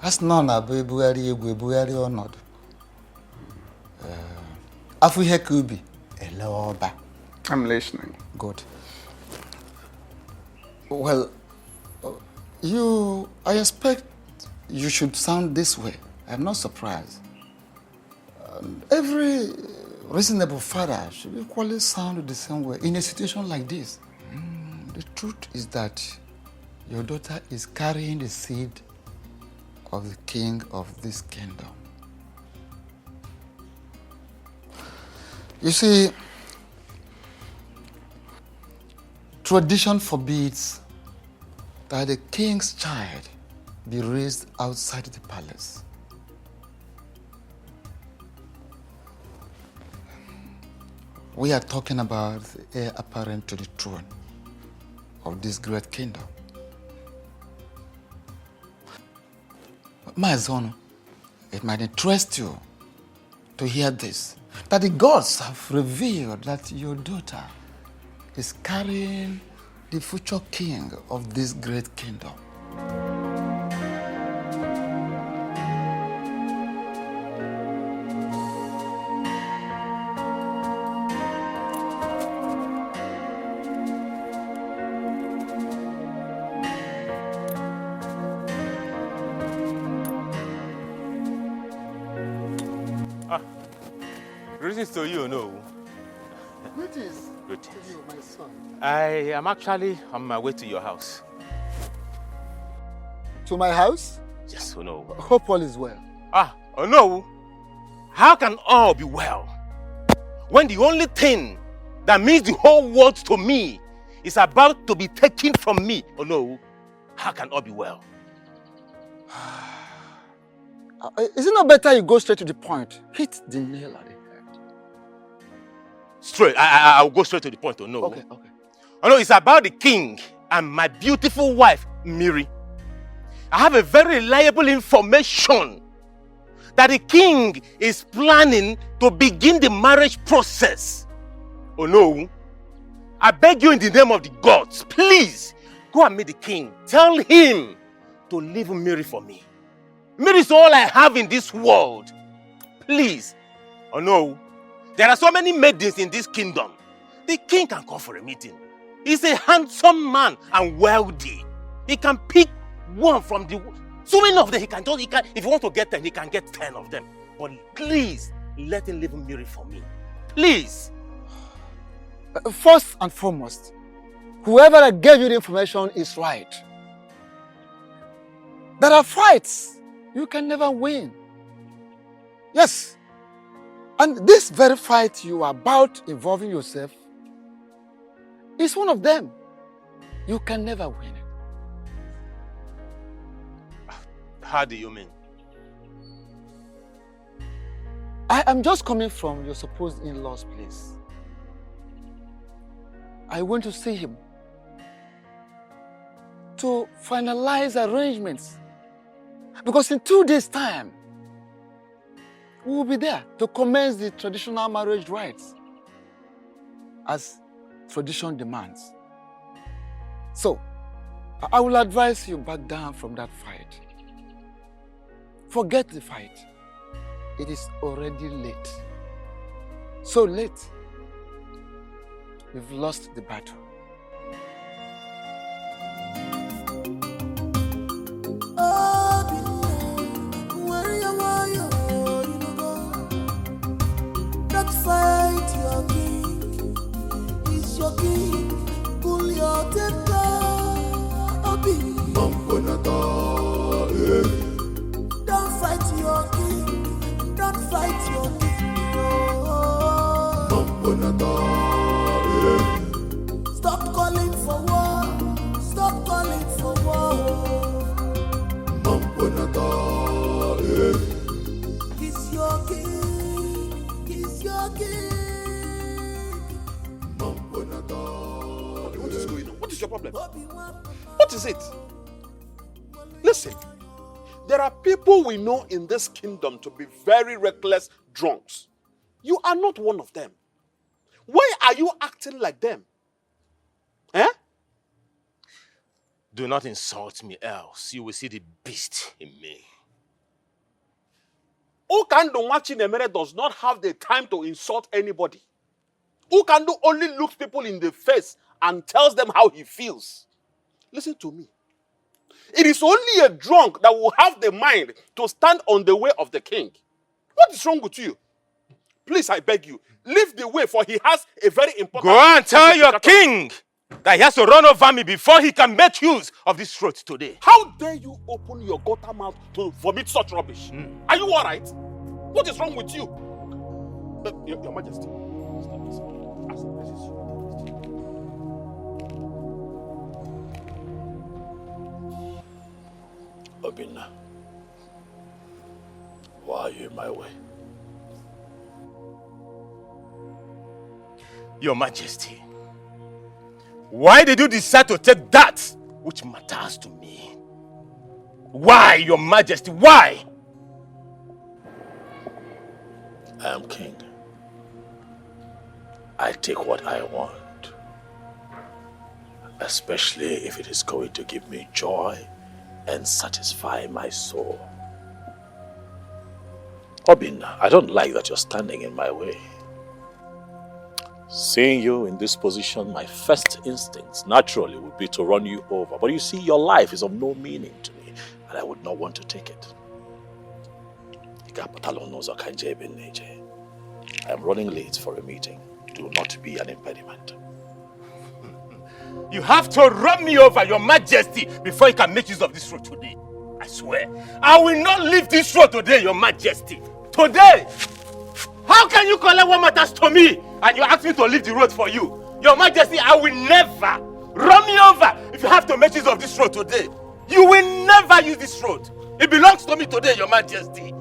Asị nọ na bụ ebugharị egwu ebugharị ọnọdụ. Afọ ihe ka ubi ele ọba. I'm listening. Good. Well, I expect you should sound this way. I'm not surprised. Every reasonable father should equally sound the same way in a situation like this. The truth is that your daughter is carrying the seed of the king of this kingdom. You see, tradition forbids that the king's child be raised outside the palace. We are talking about the heir apparent to the throne of this great kingdom. My son, it might interest you to hear this, that the gods have revealed that your daughter is carrying the future king of this great kingdom. Greetings to you, no? Greetings Greetings. to you, my son. I am actually on my way to your house. To my house? Yes, oh no. Hope all is well. Oh no. How can all be well when the only thing that means the whole world to me is about to be taken from me? Oh no. How can all be well? Is it not better you go straight to the point? Hit the nail at the head. Straight. I'll go straight to the point. Oh no. Okay. Oh no, it's about the king and my beautiful wife, Miri. I have a very reliable information that the king is planning to begin the marriage process. Oh no. I beg you in the name of the gods, please go and meet the king. Tell him to leave Miri for me. Miri is all I have in this world. Please. Oh no. There are so many maidens in this kingdom. The king can call for a meeting. He's a handsome man and wealthy. He can pick one from the... So many of them, if he wants to get 10, he can get 10 of them. But please, let him leave Miri for me. Please. First and foremost, whoever that gave you the information is right. There are fights you can never win. Yes. And this very fight you are about involving yourself is one of them. You can never win it. How do you mean? I am just coming from your supposed in-law's place. I went to see him to finalize arrangements. Because in 2 days' time, we will be there to commence the traditional marriage rites as tradition demands. So, I will advise you back down from that fight. Forget the fight. It is already late. So late, we've lost the battle. Don't fight your king. He's your king. Pull your temper. Don't fight your king. Don't fight your king. Stop calling for war. Stop calling for war. He's your king. He's your king. What is going on? What is your problem? What is it? Listen, there are people we know in this kingdom to be very reckless drunks. You are not one of them. Why are you acting like them? Eh? Do not insult me, else you will see the beast in me. Ukando Machinemere does not have the time to insult anybody. Ukando only looks people in the face and tells them how he feels. Listen to me. It is only a drunk that will have the mind to stand on the way of the king. What is wrong with you? Please, I beg you, leave the way, for he has a very important... Go and tell your king that he has to run over me before he can make use of this throat today. How dare you open your gutter mouth to vomit such rubbish? Are you all right? What is wrong with you? Your Majesty. Obinna, why are you in my way? Your Majesty, why did you decide to take that which matters to me? Why, Your Majesty, why? I am king. I take what I want, especially if it is going to give me joy and satisfy my soul. Obinna, I don't like that you're standing in my way. Seeing you in this position, my first instincts naturally would be to run you over. But you see, your life is of no meaning to me, and I would not want to take it. I am running late for a meeting. Do not be an impediment. You have to run me over, Your Majesty, before you can make use of this road today. I swear, I will not leave this road today, Your Majesty. Today! How can you collect what matters to me and you ask me to leave the road for you? Your Majesty, I will never run me over if you have to make use of this road today. You will never use this road. It belongs to me today, Your Majesty.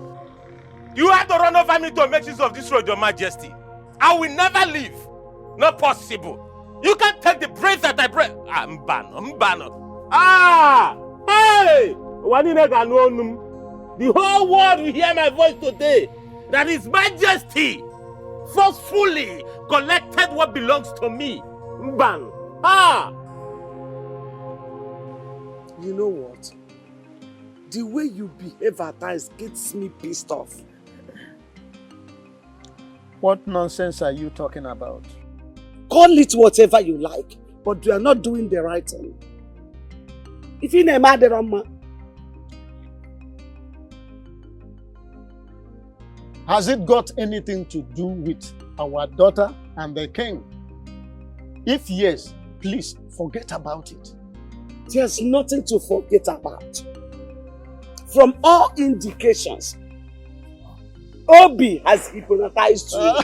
You have to run over me to make use of this road, Your Majesty. I will never leave. Not possible. You can't take the breath that I breathe. Mbano. Ah! Hey! The whole world will hear my voice today. That His Majesty forcefully collected what belongs to me. Mbano. Ah! You know what? The way you behave at times gets me pissed off. What nonsense are you talking about? Call it whatever you like, but you are not doing the right thing. If you name Aderama, has it got anything to do with our daughter and the king? If yes, please forget about it. There's nothing to forget about. From all indications, Obi has hypnotized you.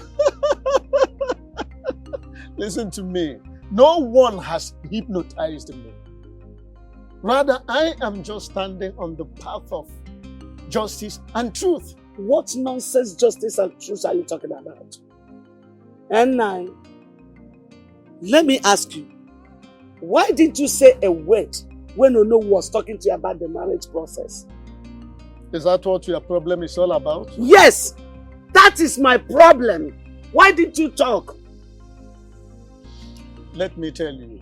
Listen to me. No one has hypnotized me. Rather, I am just standing on the path of justice and truth. What nonsense justice and truth are you talking about? And now, let me ask you, why did you say a word when Ono was talking to you about the marriage process? Is that what your problem is all about? Yes! That is my problem. Why did you talk? Let me tell you,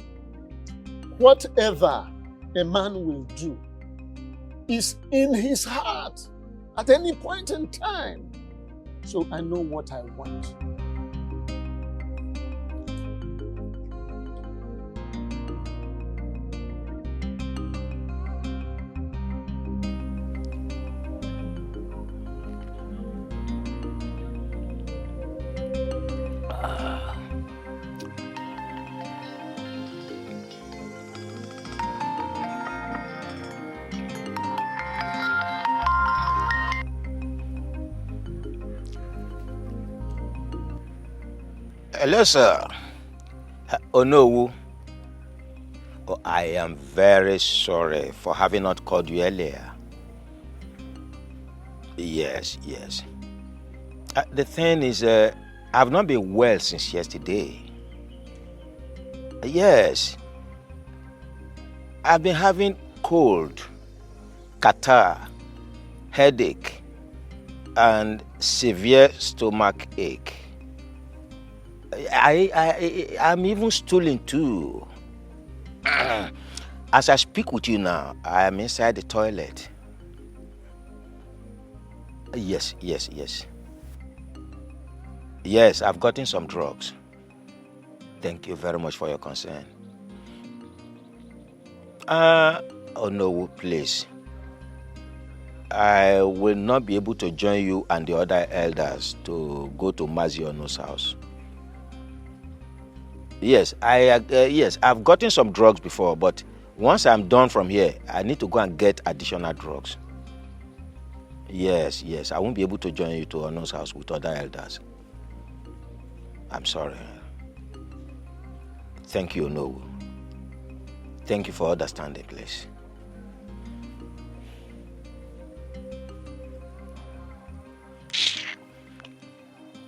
whatever a man will do is in his heart at any point in time. So I know what I want. Hello, sir. Oh, no. Oh, I am very sorry for having not called you earlier. Yes. The thing is, I've not been well since yesterday. Yes. I've been having cold, catarrh, headache, and severe stomach ache. I'm even stooling too. As I speak with you now, I am inside the toilet. Yes. Yes, I've gotten some drugs. Thank you very much for your concern. Oh no, please. I will not be able to join you and the other elders to go to Maziono's house. Yes, yes, I've gotten some drugs before, but once I'm done from here, I need to go and get additional drugs. Yes, yes, I won't be able to join you to Ono's house with other elders. I'm sorry. Thank you, Ono. Thank you for understanding, please.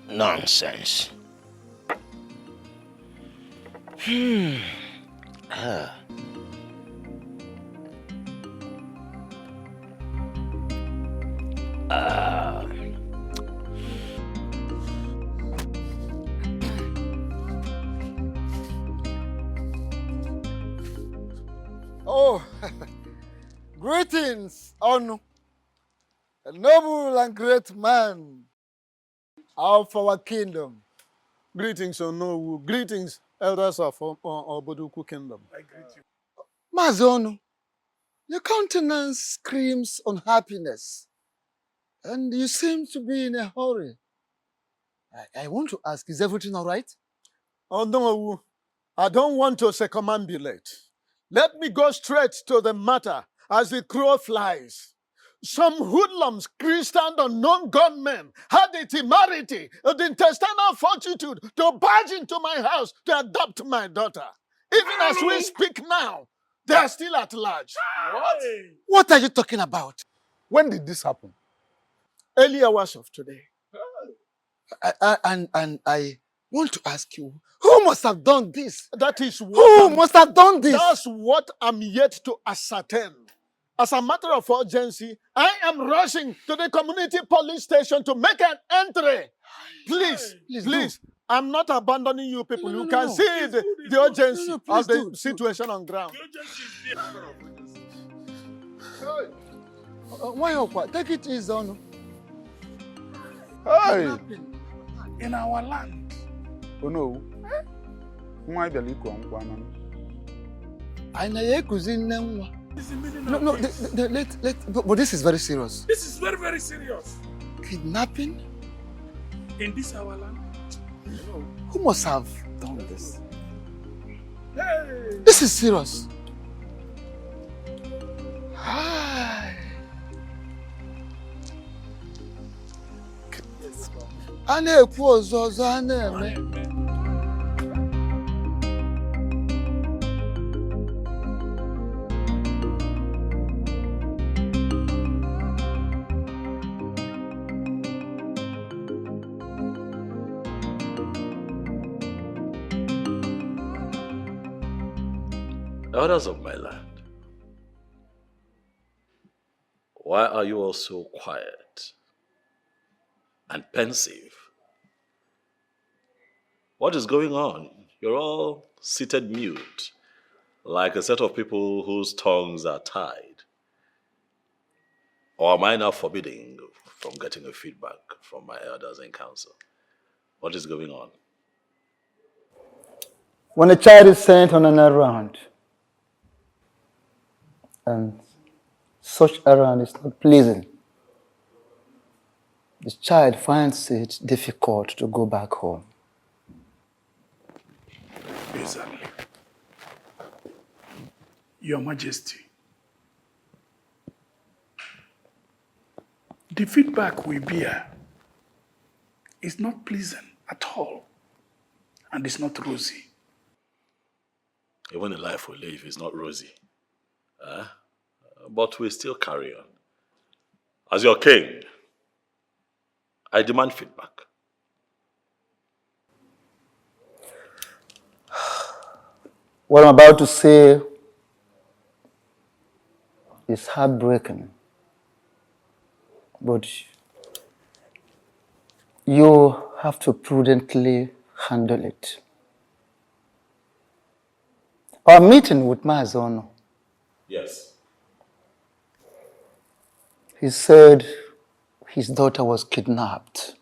Nonsense. Oh, greetings, Onu, a noble and great man of our kingdom. Greetings, Onu. Greetings, elders of Oboduku kingdom. I greet you. Mazonu, your countenance screams unhappiness, and you seem to be in a hurry. I want to ask, is everything all right? Oh, no, I don't want to circumambulate. Let me go straight to the matter as the crow flies. Some hoodlums, Christian unknown gunmen, had the temerity, the intestinal fortitude to barge into my house to adopt my daughter. Even as we speak now, they are still at large. What? What are you talking about? When did this happen? Early hours of today. And I want to ask you, who must have done this? That is what must have done this? That's what I'm yet to ascertain. As a matter of urgency, I am rushing to the community police station to make an entry. Please, please. I'm not abandoning you people. You can see the urgency of the situation on ground. Why, take it easy, on. Hey! In our land. Oh no. Why the liquor on Guaman? I know. No, but this is very serious. This is very, very serious. Kidnapping? In this our land? Who must have done this? Hey. This is serious. Hi. Elders of my land, why are you all so quiet and pensive? What is going on? You're all seated mute, like a set of people whose tongues are tied. Or am I now forbidding from getting a feedback from my elders in council? What is going on? When a child is sent on an errand, and such errand is not pleasing, the child finds it difficult to go back home. Exactly. Your Majesty, the feedback we bear is not pleasant at all, and it's not rosy. Even the life we live is not rosy. But we still carry on. As your king, I demand feedback. What I'm about to say is heartbreaking, but you have to prudently handle it. Our meeting with Mazono, Yes. he said his daughter was kidnapped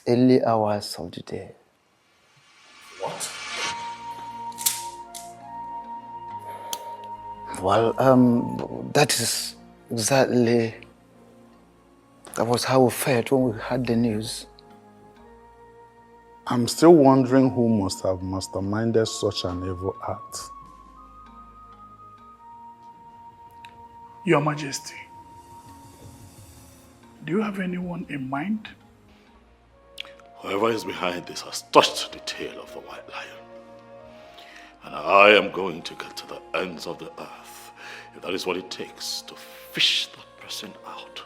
early hours of the day. What? Well, that was how we felt when we heard the news. I'm still wondering who must have masterminded such an evil act. Your Majesty, do you have anyone in mind? Whoever is behind this has touched the tail of the white lion. And I am going to get to the ends of the earth, if that is what it takes to fish that person out.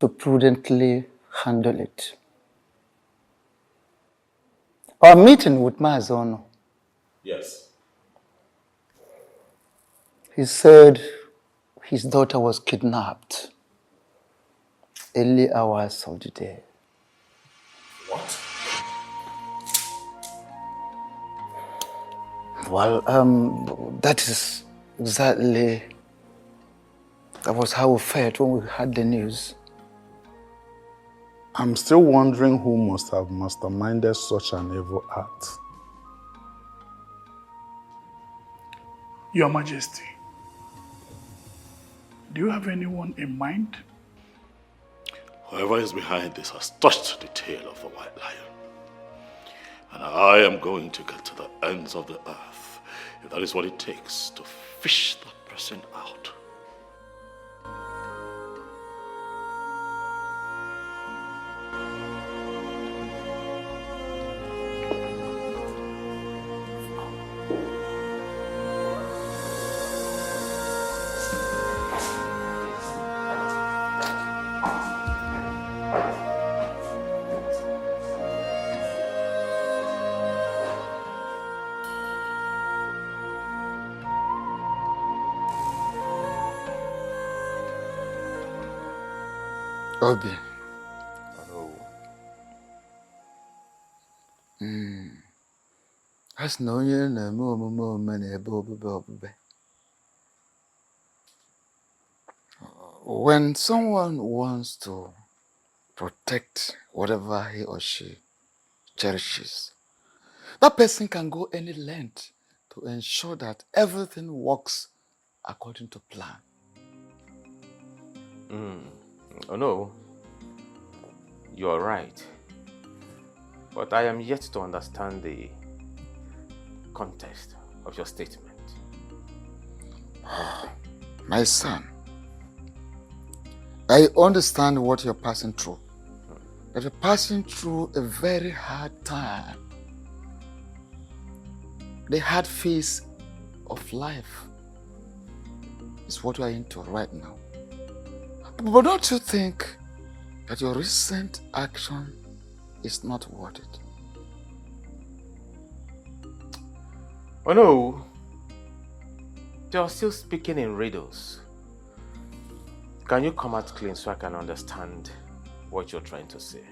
To prudently handle it. Our meeting with Mazono, Yes. he said his daughter was kidnapped early hours of the day. What? Well, that is exactly, that was how we felt when we heard the news. I'm still wondering who must have masterminded such an evil act. Your Majesty, do you have anyone in mind? Whoever is behind this has touched the tail of the white lion. And I am going to get to the ends of the earth, if that is what it takes to fish that person out. Obi. As no one na-eme omume n'ebe obube. When someone wants to protect whatever he or she cherishes, that person can go any length to ensure that everything works according to plan. Oh no, you're right. But I am yet to understand the context of your statement. My son, I understand what you're passing through. That you're passing through a very hard time. The hard phase of life is what we're into right now. But don't you think that your recent action is not worth it? Oh no, you're still speaking in riddles. Can you come out clean so I can understand what you're trying to say?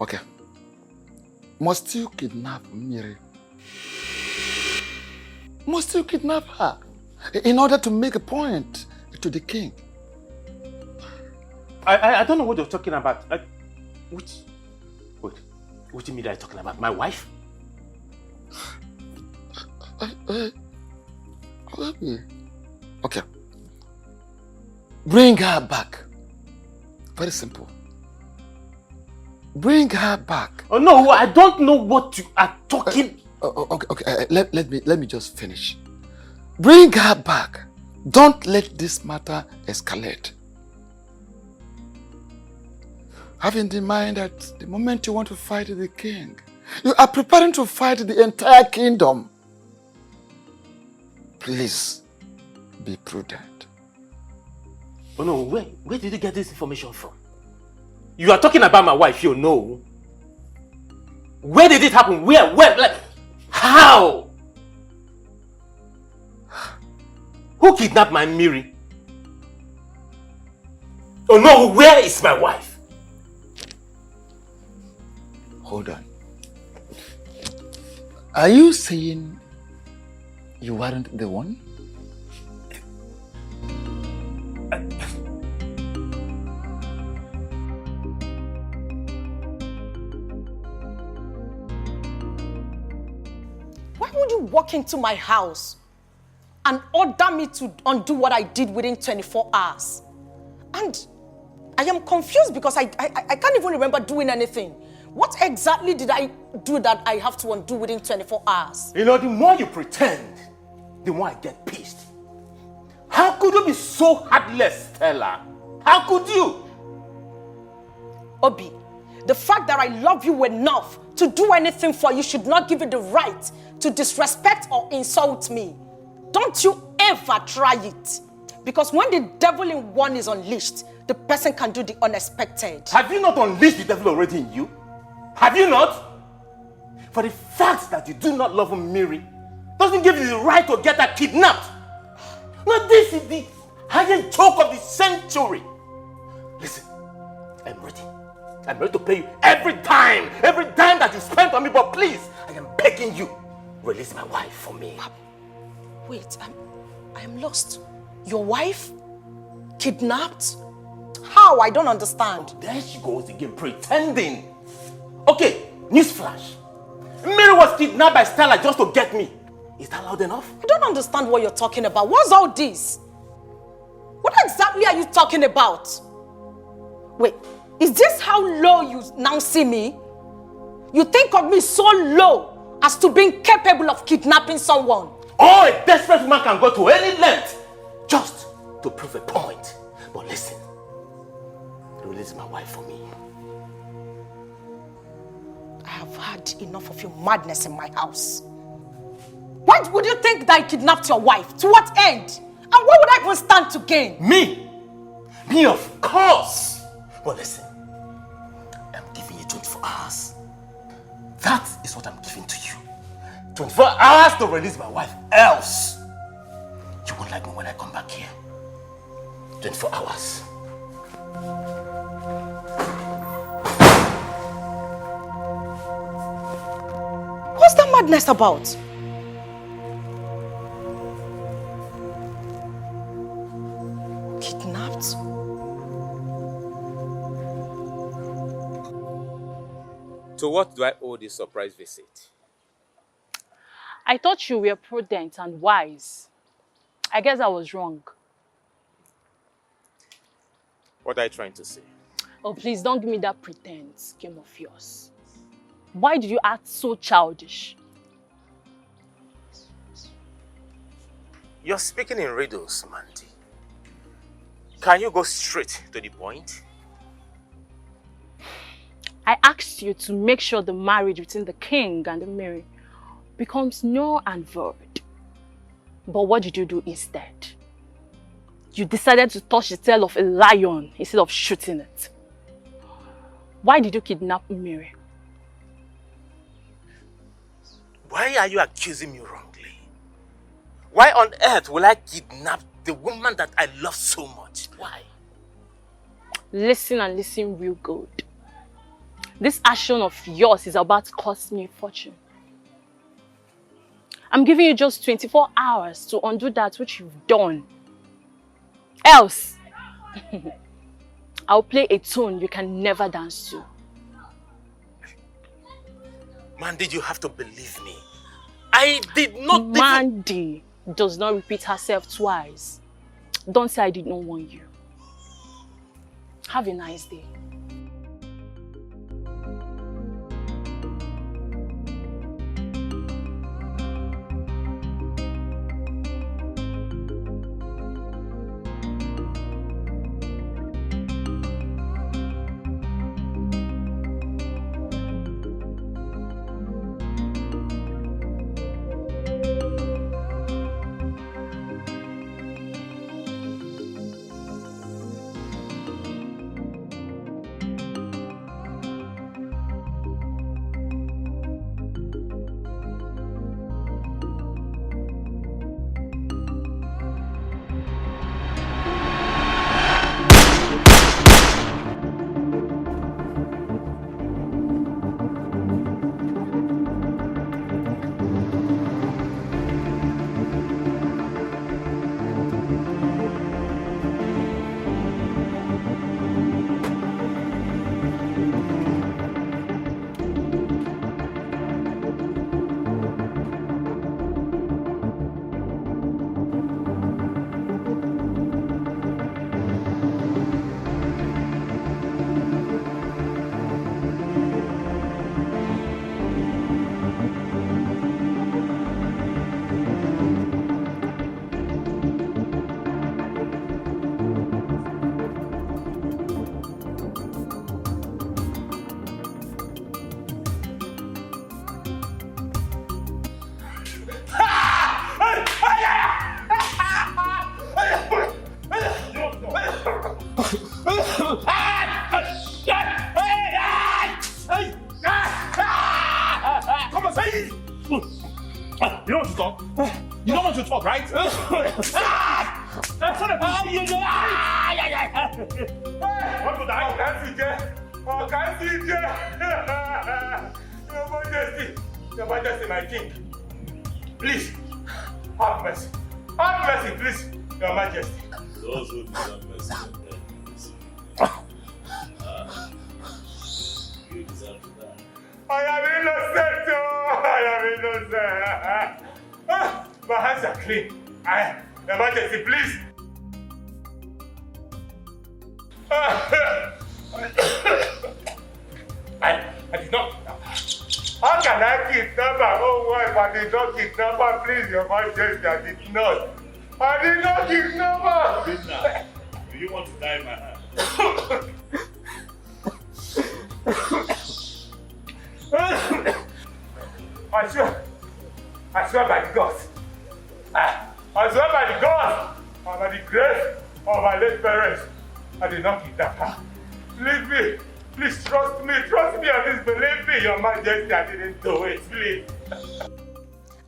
Okay. Must you kidnap Miri? Must you kidnap her in order to make a point to the king? I don't know what you're talking about. Which media are you talking about? My wife? Okay. Bring her back. Very simple. Bring her back. Oh no, I don't know what you are talking. Okay. Let me just finish. Bring her back. Don't let this matter escalate. Having in mind that the moment you want to fight the king, you are preparing to fight the entire kingdom. Please, be prudent. Oh no, where did you get this information from? You are talking about my wife, you know. Where did it happen? Where? Like, how? Who kidnapped my Miri? Oh no, where is my wife? Hold on. Are you saying you weren't the one? Why would you walk into my house and order me to undo what I did within 24 hours? And I am confused because I can't even remember doing anything. What exactly did I do that I have to undo within 24 hours? You know, the more you pretend, the more I get pissed. How could you be so heartless, Stella? How could you? Obi, the fact that I love you enough to do anything for you should not give you the right to disrespect or insult me. Don't you ever try it. Because when the devil in one is unleashed, the person can do the unexpected. Have you not unleashed the devil already in you? Have you not? For the fact that you do not love Miri doesn't give you the right to get her kidnapped. No, this is the highest joke of the century. Listen, I'm ready. I'm ready to pay you every dime that you spent on me, but please, I am begging you, release my wife for me. Wait, I am lost. Your wife? Kidnapped? How? I don't understand. Oh, there she goes again, pretending. Okay, newsflash. Mary was kidnapped by Stella just to get me. Is that loud enough? I don't understand what you're talking about. What's all this? What exactly are you talking about? Wait, is this how low you now see me? You think of me so low as to being capable of kidnapping someone? Oh, a desperate woman can go to any length just to prove a point. But listen, release my wife for me. I have had enough of your madness in my house. Why would you think that I kidnapped your wife? To what end? And what would I even stand to gain? Me? Me, of course. But listen, I'm giving you 24 hours. That is what I'm giving to you. 24 hours to release my wife. Else, you won't like me when I come back here. 24 hours. What's that madness about? Kidnapped? To what do I owe this surprise visit? I thought you were prudent and wise. I guess I was wrong. What are you trying to say? Oh, please don't give me that pretense game of yours. Why did you act so childish? You're speaking in riddles, Mandy. Can you go straight to the point? I asked you to make sure the marriage between the king and the Mary becomes null and void. But what did you do instead? You decided to touch the tail of a lion instead of shooting it. Why did you kidnap Mary? Why are you accusing me wrongly? Why on earth will I kidnap the woman that I love so much? Why? Listen and listen real good. This action of yours is about to cost me a fortune. I'm giving you just 24 hours to undo that which you've done. Else, I'll play a tune you can never dance to. Mandy, you have to believe me. I did not... Mandy does not repeat herself twice. Don't say I did not warn you. Have a nice day. Hey! You don't want to talk? You don't want to talk, right? What would I? Oh, can't see Your Majesty, my king. Please, have mercy. Have mercy, please, Your Majesty. Those who deserve mercy, you deserve to die. I am innocent, I am innocent. My hands are clean. Your Majesty, please. I did not. How can I kidnap my own wife? I did not kidnap her. Please, Your Majesty, I did not. I did not kidnap her. Do you want to die in my hand? I swear by the gods. I swear by the gods and by the grace of my late parents, I did not kidnap her. Leave me. Please trust me and please believe me, Your Majesty, I didn't do it, please.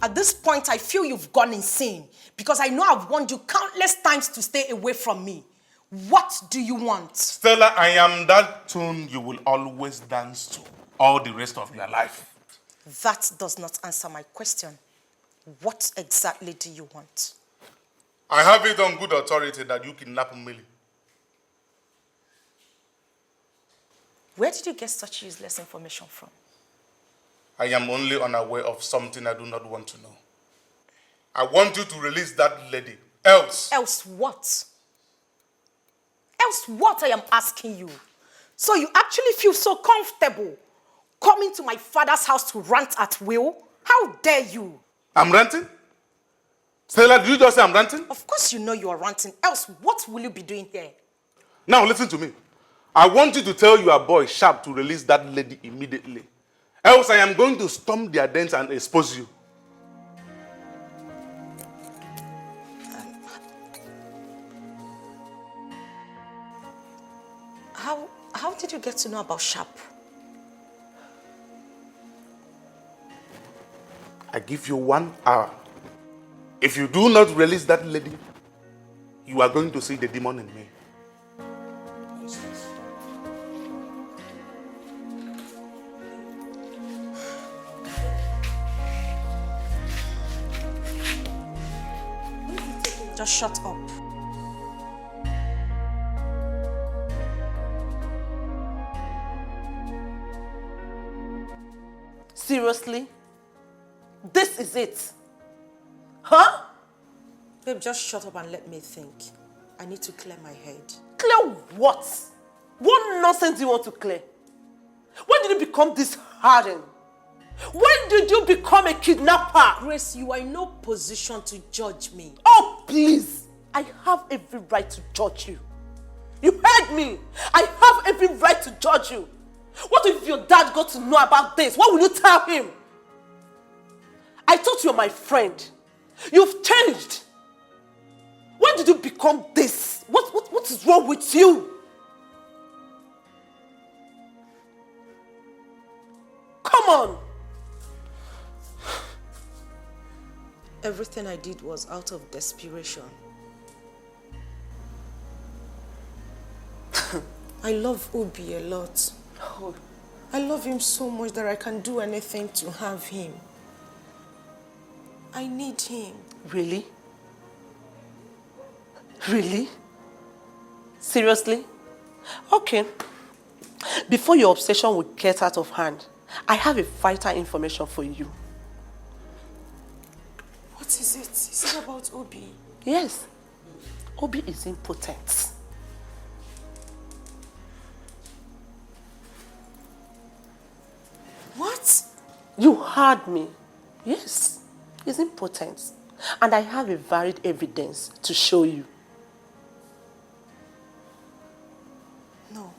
At this point, I feel you've gone insane because I know I've warned you countless times to stay away from me. What do you want? Stella, I am that tune you will always dance to all the rest of your life. That does not answer my question. What exactly do you want? I have it on good authority that you kidnapped Millie. Where did you get such useless information from? I am only unaware of something I do not want to know. I want you to release that lady. Else. Else what? Else what, I am asking you? So you actually feel so comfortable coming to my father's house to rant at will? How dare you? I'm ranting? Stella, did you just say I'm ranting? Of course you know you are ranting. Else what will you be doing here? Now listen to me. I want you to tell your boy Sharp to release that lady immediately. Else I am going to storm their dens and expose you. How did you get to know about Sharp? I give you 1 hour. If you do not release that lady, you are going to see the demon in me. Just shut up. Seriously? This is it? Huh? Babe, just shut up and let me think. I need to clear my head. Clear what? What nonsense do you want to clear? When did you become this hardened? When did you become a kidnapper? Grace, you are in no position to judge me. Oh, please. I have every right to judge you. You heard me. I have every right to judge you. What if your dad got to know about this? What will you tell him? I thought you were my friend. You've changed. When did you become this? What is wrong with you? Come on. Everything I did was out of desperation. I love Obi a lot. I love him so much that I can do anything to have him. I need him. Really? Really? Seriously? Okay. Before your obsession will get out of hand, I have a vital information for you. What is it? Is it about Obi? Yes. Obi is impotent. What? You heard me. Yes. He's impotent. And I have a varied evidence to show you. No.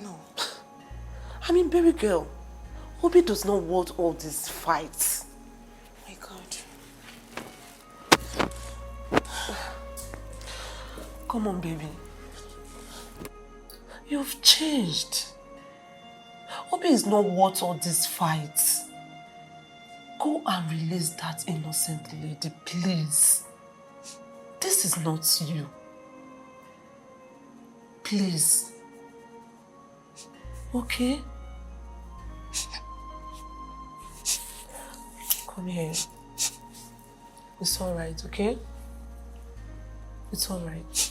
No. I mean, baby girl, Obi does not want all these fights. My God. Come on, baby. You've changed. Obi is not worth all these fights. Go and release that innocent lady, please. This is not you. Please. Okay? Come here. It's alright, okay? It's alright.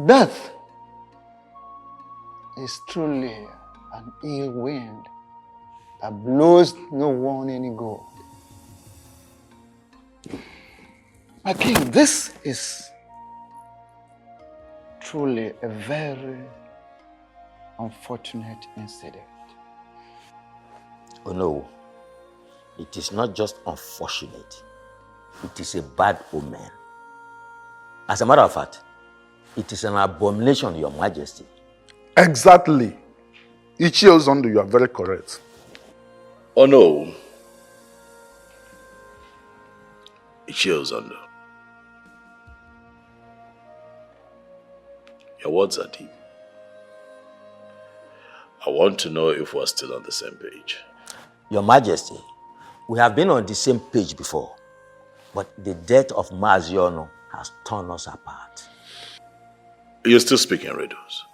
Death is truly an ill wind that blows no one any good. My king, this is truly a very unfortunate incident. Oh no, it is not just unfortunate. It is a bad omen. As a matter of fact, it is an abomination, Your Majesty. Exactly. Iyke Ozondo, you are very correct. Oh no. Iyke Ozondo. Your words are deep. I want to know if we're still on the same page. Your Majesty, we have been on the same page before, but the death of Maaziono has torn us apart. You're still speaking riddles.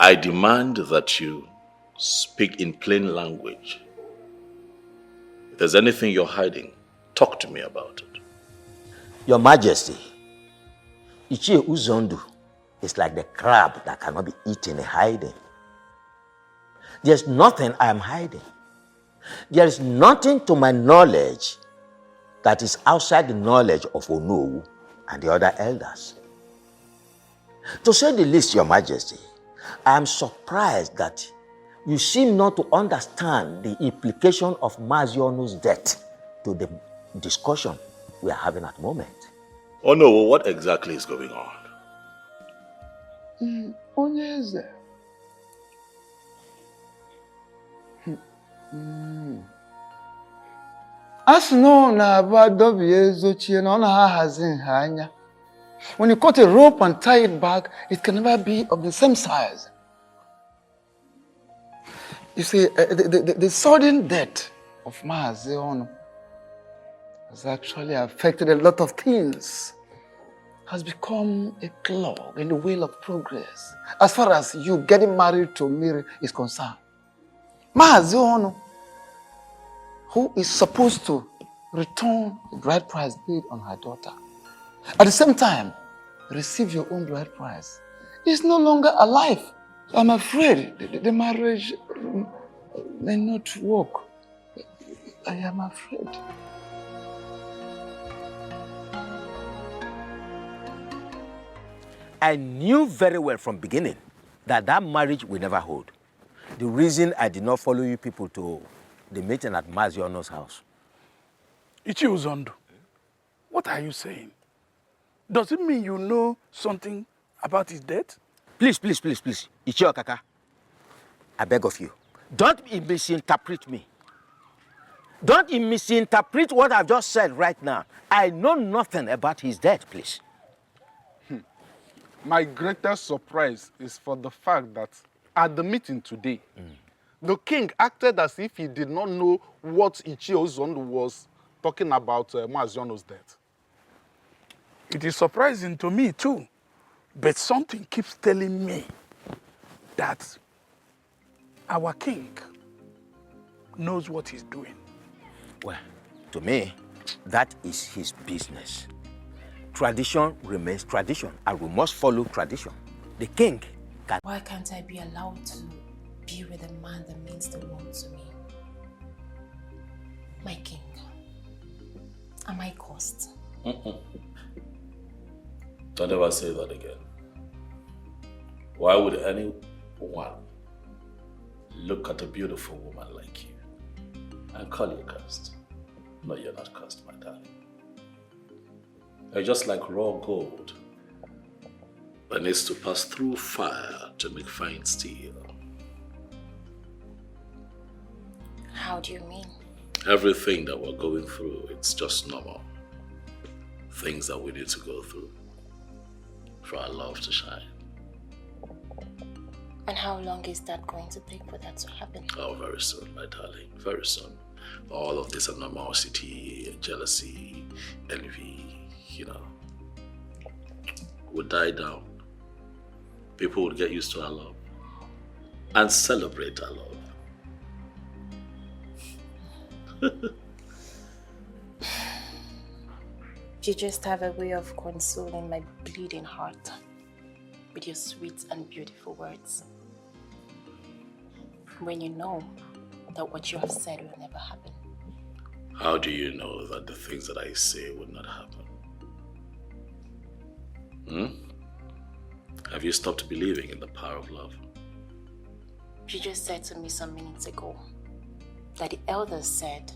I demand that you speak in plain language. If there's anything you're hiding, talk to me about it. Your Majesty, Iyke Ozondo is like the crab that cannot be eaten in hiding. There's nothing I am hiding. There is nothing to my knowledge that is outside the knowledge of Onowu and the other elders. To say the least, Your Majesty, I am surprised that you seem not to understand the implication of Maaziono's death to the discussion we are having at the moment. Oh no, what exactly is going on? Onyeze. As no na M0VIES zochie na ona ha hazin ha anya. When you cut a rope and tie it back, it can never be of the same size. You see, the sudden death of Mazi Ono has actually affected a lot of things. Has become a clog in the wheel of progress as far as you getting married to Miri is concerned. Mazi Ono, who is supposed to return the bride price paid on her daughter, at the same time receive your own bride price, is no longer alive. I'm afraid the marriage may not work. I am afraid. I knew very well from beginning that that marriage will never hold. The reason I did not follow you people to the meeting at Mazi Ono's house. Iyke Uzondu, what are you saying? Does it mean you know something about his death? Please, please, please, please. Iyke Okaka, I beg of you, don't misinterpret me. Don't misinterpret what I've just said right now. I know nothing about his death, please. My greatest surprise is for the fact that at the meeting today, the king acted as if he did not know what Iyke Uzondu was talking about Mazi Ono's death. It is surprising to me too, but something keeps telling me that our king knows what he's doing. Well, to me, that is his business. Tradition remains tradition, and we must follow tradition. The king can... Why can't I be allowed to be with a man that means the world to me? My king, am I cursed? Don't ever say that again. Why would anyone look at a beautiful woman like you and call you cursed? No, you're not cursed, my darling. You're just like raw gold that needs to pass through fire to make fine steel. How do you mean? Everything that we're going through, it's just normal. Things that we need to go through for our love to shine. And how long is that going to take for that to happen? Oh, very soon, my darling, very soon. All of this animosity, jealousy, envy, would die down. People would get used to our love and celebrate our love. You just have a way of consoling my bleeding heart with your sweet and beautiful words. When you know that what you have said will never happen. How do you know that the things that I say would not happen? Have you stopped believing in the power of love? You just said to me some minutes ago that the elders said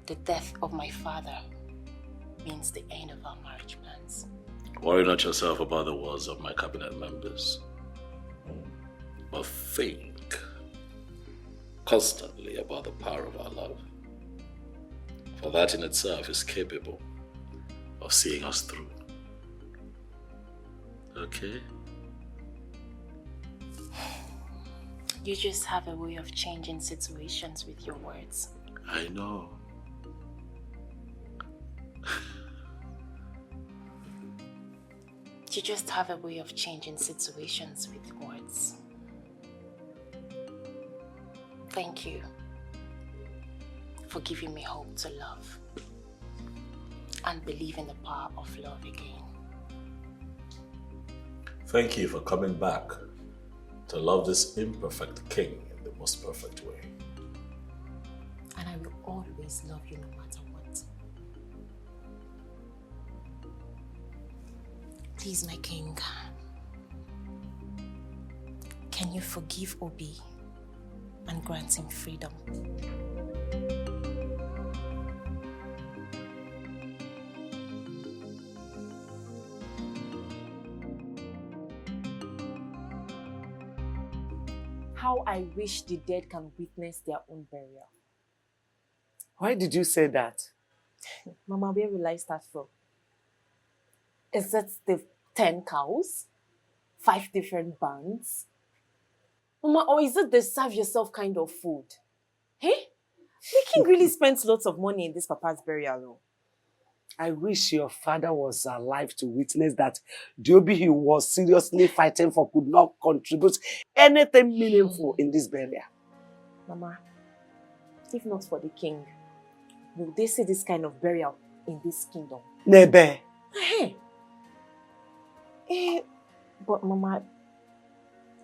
the death of my father means the end of our marriage plans. Worry not yourself about the words of my cabinet members, but think constantly about the power of our love. For that in itself is capable of seeing us through. Okay? You just have a way of changing situations with your words. I know. You just have a way of changing situations with words. Thank you for giving me hope to love and believe in the power of love again. Thank you for coming back to love this imperfect king in the most perfect way. And I will always love you no matter what. Please, my king, can you forgive Obi and grant him freedom? How I wish the dead can witness their own burial. Why did you say that? Mama, where will I start from? Is it the 10 cows? 5 different bands? Mama, or is it the serve yourself kind of food? Hey? The king really spends lots of money in this papa's burial. I wish your father was alive to witness that the Obi he was seriously fighting for could not contribute anything meaningful in this burial. Mama, if not for the king, will they see this kind of burial in this kingdom? Nebe. Hey. But Mama,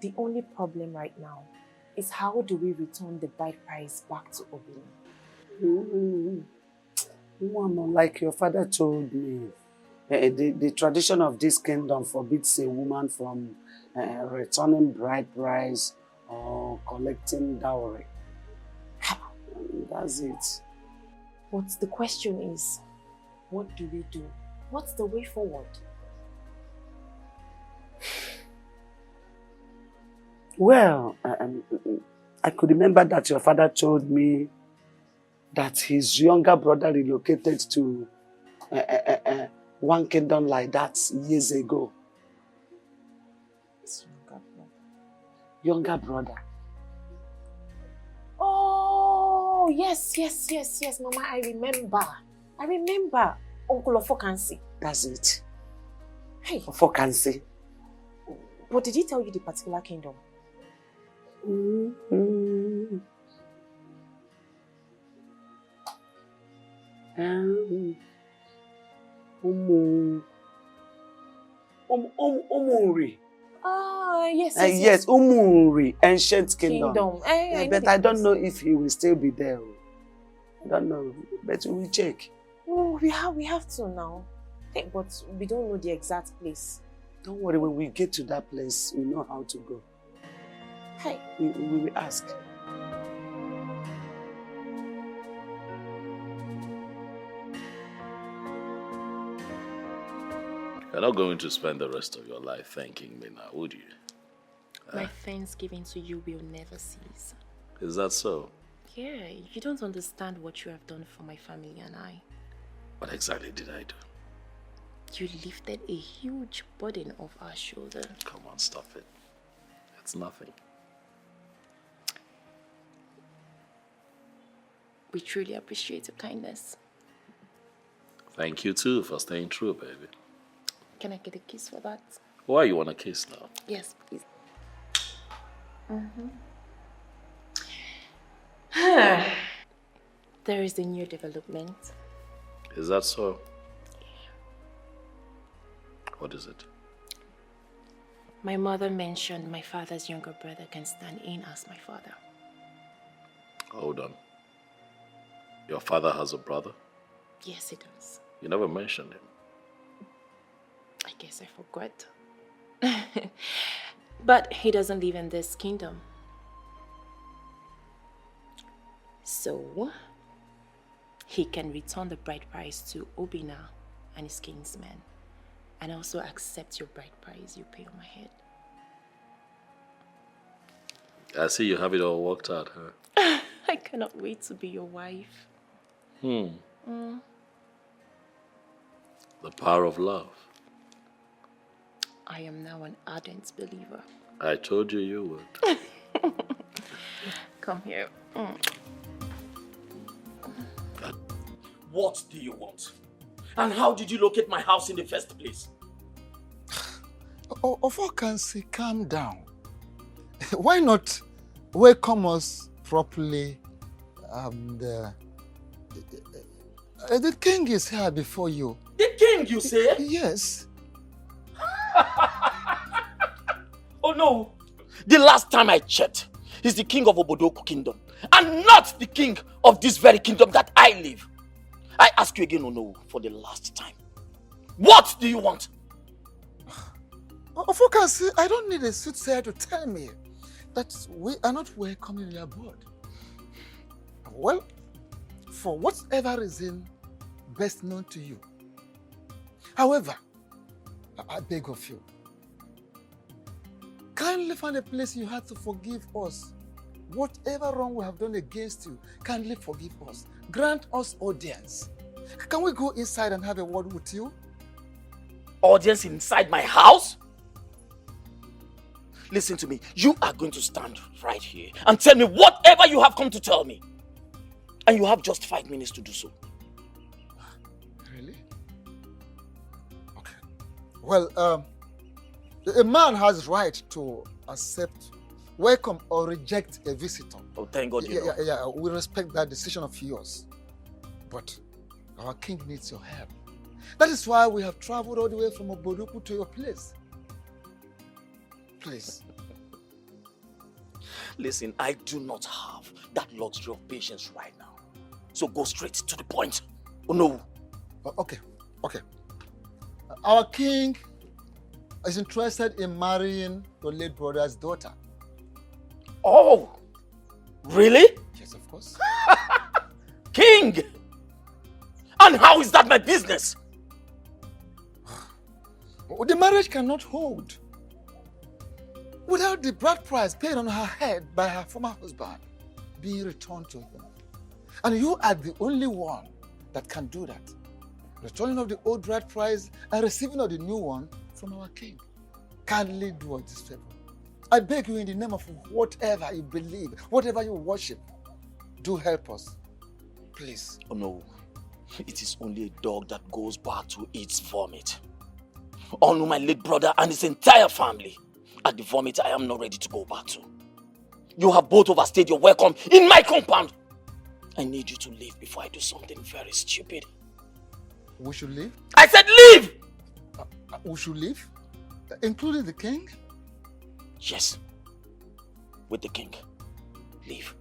the only problem right now is how do we return the bride price back to Obina? Mama, like your father told me, the tradition of this kingdom forbids a woman from returning bride price or collecting dowry. That's it. But the question is, what do we do? What's the way forward? Well, I could remember that your father told me that his younger brother relocated to one kingdom like that years ago. His Younger brother. Oh, yes, Mama, I remember. Uncle Ofokansi. That's it. Hey. Ofokansi. But did he tell you the particular kingdom? Umuri. Yes. Yes, Umuri, ancient kingdom. But I don't know if he will still be there. I don't know, but we will check. Oh, we have to now. Hey, but we don't know the exact place. Don't worry, when we get to that place, we know how to go. Hey. We will ask. You're not going to spend the rest of your life thanking me now, would you? My thanksgiving to you will never cease. Is that so? Yeah, you don't understand what you have done for my family and I. What exactly did I do? You lifted a huge burden off our shoulder. Come on, stop it. It's nothing. We truly appreciate your kindness. Thank you too for staying true, baby. Can I get a kiss for that? Why you want a kiss now? Yes, please. There is a new development. Is that so? What is it? My mother mentioned my father's younger brother can stand in as my father. Hold on. Your father has a brother? Yes, he does. You never mentioned him. I guess I forgot. But he doesn't live in this kingdom. So, he can return the bride price to Obina and his kinsmen, and also accept your bride price you pay on my head. I see you have it all worked out, huh? I cannot wait to be your wife. The power of love. I am now an ardent believer. I told you you would. Come here. What do you want? And how did you locate my house in the first place? Ofokansi, calm down. Why not welcome us properly? The king is here before you. The king, you say? Yes. Oh no! The last time I checked, he's the king of Obodoku kingdom, and not the king of this very kingdom that I live. I ask you again, no, for the last time. What do you want? Ofokansi, I don't need a soothsayer to tell me that we are not welcoming your board. Well, for whatever reason best known to you. However, I beg of you, kindly find a place you had to forgive us whatever wrong we have done against you, kindly forgive us. Grant us audience. Can we go inside and have a word with you? Audience inside my house? Listen to me. You are going to stand right here and tell me whatever you have come to tell me. And you have just 5 minutes to do so. Really? Okay. Well, a man has right to accept, welcome or reject a visitor. Oh, thank God you know. Yeah, we respect that decision of yours. But our king needs your help. That is why we have traveled all the way from Obodoku to your place. Please. Listen, I do not have that luxury of patience right now. So go straight to the point. Oh no. Okay. Our king is interested in marrying your late brother's daughter. Oh, really? Yes, of course. King! And how is that my business? The marriage cannot hold without the bride price paid on her head by her former husband being returned to him. And you are the only one that can do that. Returning of the old bride price and receiving of the new one from our king. Kindly do us this favor. I beg you in the name of whatever you believe, whatever you worship, do help us. Please. Oh no. It is only a dog that goes back to its vomit. Honor my late brother and his entire family. At the vomit I am not ready to go back to. You have both overstayed your welcome in my compound. I need you to leave before I do something very stupid. We should leave? I said leave! We should leave? Including the king? Yes. With the king. Leave.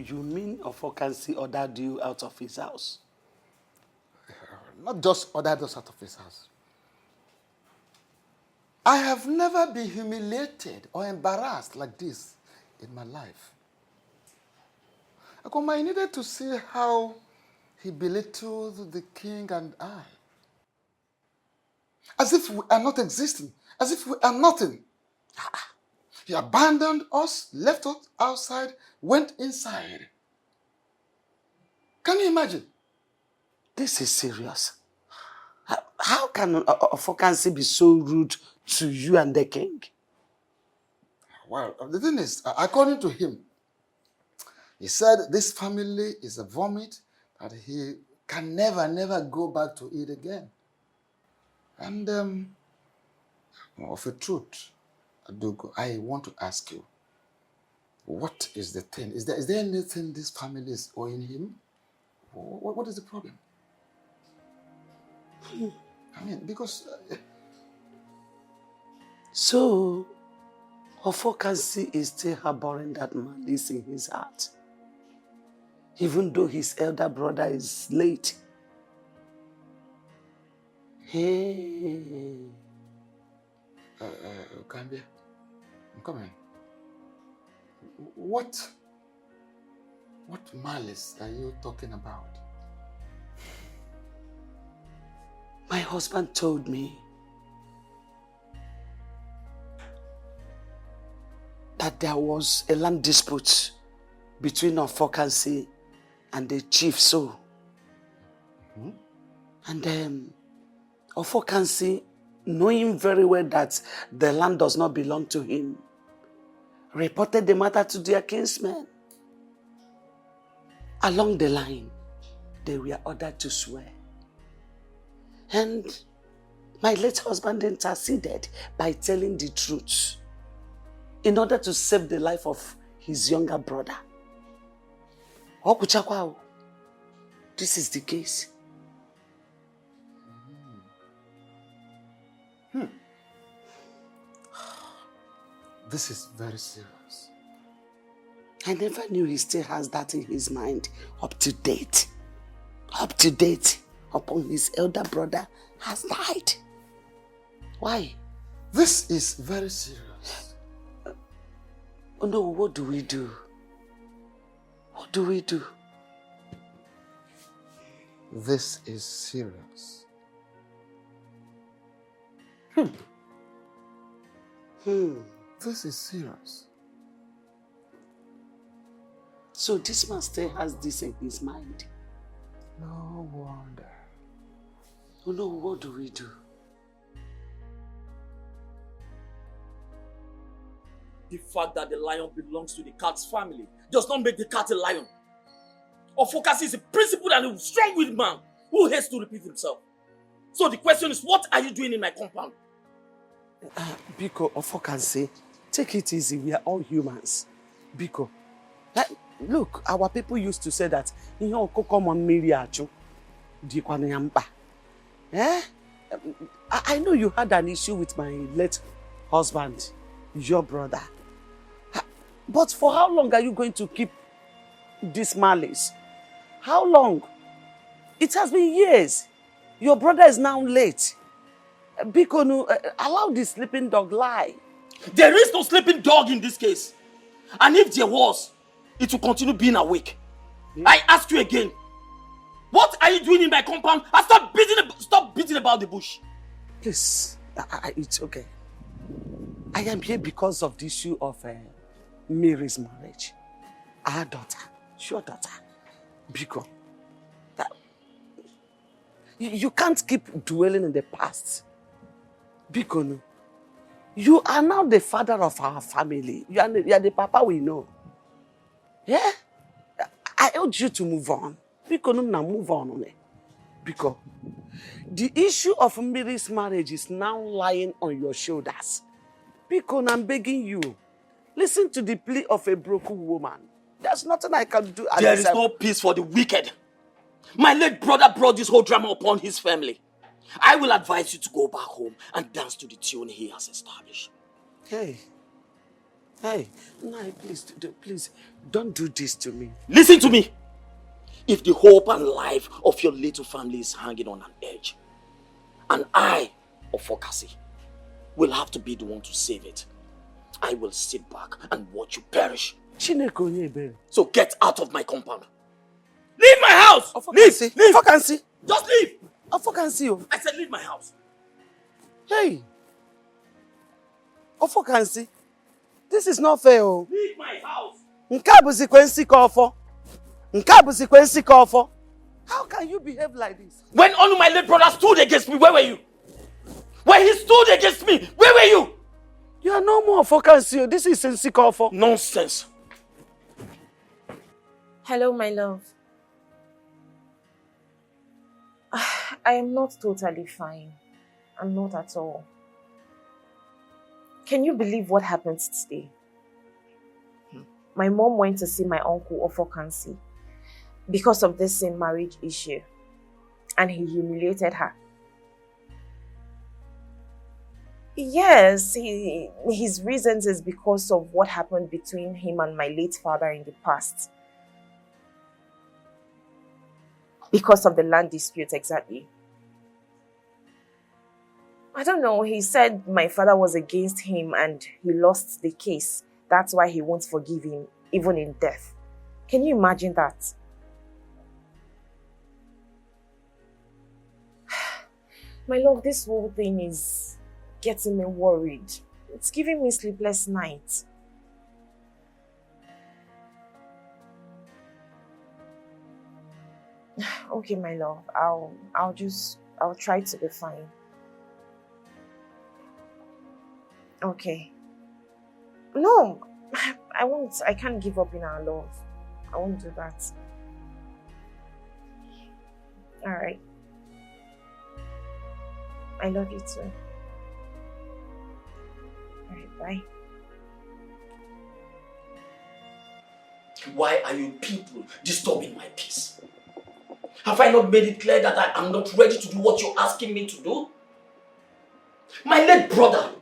You mean Ofokansi ordered you out of his house? Not just ordered us out of his house. I have never been humiliated or embarrassed like this in my life. I needed to see how he belittled the king and I. As if we are not existing, as if we are nothing. He abandoned us, left us outside, went inside. Can you imagine? This is serious. How can Ofokansi be so rude to you and the king? Well, the thing is, according to him, he said this family is a vomit that he can never go back to it again. And of a truth, Adogo, I want to ask you, what is the thing? Is there anything this family is owing him? What is the problem? I mean, because... So, Ofokansi is still harboring that malice in his heart. Even though his elder brother is late. Hey. Gambia, I'm coming. What malice are you talking about? My husband told me that there was a land dispute between Ofokansi and the chief so. And Ofokansi, knowing very well that the land does not belong to him, reported the matter to their kinsmen. Along the line, they were ordered to swear. And my late husband interceded by telling the truth in order to save the life of his younger brother. This is the case. This is very serious. I never knew he still has that in his mind. Up to date. Up to date. Upon his elder brother has died. Why? This is very serious. Oh no, what do we do? What do we do? This is serious. This is serious. So this man still has this in his mind. No wonder. Oh no, what do we do? The fact that the lion belongs to the cat's family does not make the cat a lion. Ofokasi is a principled and a strong-willed man who hates to repeat himself. So the question is, what are you doing in my compound? Biko, Ofokasi, take it easy. We are all humans. Biko, look, our people used to say that I know you had an issue with my late husband, your brother. But for how long are you going to keep this malice? How long? It has been years. Your brother is now late. Biko, allow the sleeping dog lie. There is no sleeping dog in this case. And if there was, it will continue being awake. I ask you again, what are you doing in my compound? And stop beating about the bush. Please, it's okay. I am here because of the issue of Mary's marriage. Our daughter, your daughter, Biko. You can't keep dwelling in the past. Biko, you are now the father of our family. You are the papa we know. Yeah? I urge you to move on. Biko, now move on. Biko, the issue of Mary's marriage is now lying on your shoulders. Biko, I'm begging you. Listen to the plea of a broken woman. There's nothing I can do. There is no peace for the wicked. My late brother brought this whole drama upon his family. I will advise you to go back home and dance to the tune he has established. Hey, no, please, don't do this to me. Listen to me. If the hope and life of your little family is hanging on an edge, and I, Ofokasi, will have to be the one to save it, I will sit back and watch you perish. So get out of my compound. Leave my house! Leave! Ofokasi! Just leave! Ofokasi! I said leave my house. Hey! Ofokasi! This is not fair. Leave my house! How can you behave like this? When all my late brother stood against me, where were you? When he stood against me, where were you? You are no more Ofokasi. This is Nsikofo. Nonsense. Hello, my love. I am not totally fine. I'm not at all. Can you believe what happened today? My mom went to see my uncle Ofokansi because of this same marriage issue, and he humiliated her. Yes, his reasons is because of what happened between him and my late father in the past. Because of the land dispute, exactly. I don't know, he said my father was against him and he lost the case. That's why he won't forgive him, even in death. Can you imagine that? My love, this whole thing is getting me worried. It's giving me sleepless nights. Okay, my love, I'll try to be fine. Okay. No, I won't. I can't give up in our love. I won't do that. All right. I love you too. All right, bye. Why are you people disturbing my peace? Have I not made it clear that I am not ready to do what you're asking me to do? My late brother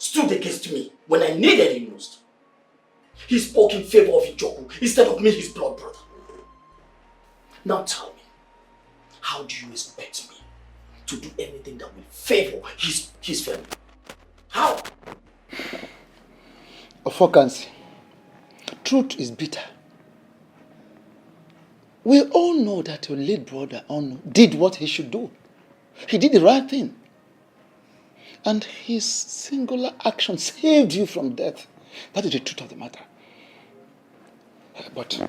stood against me when I needed him most. He spoke in favor of Ijoku instead of me, his blood brother. Now tell me, how do you expect me to do anything that will favor his family? How? Ofokansi, truth is bitter. We all know that your late brother did what he should do. He did the right thing. And his singular action saved you from death. That is the truth of the matter. But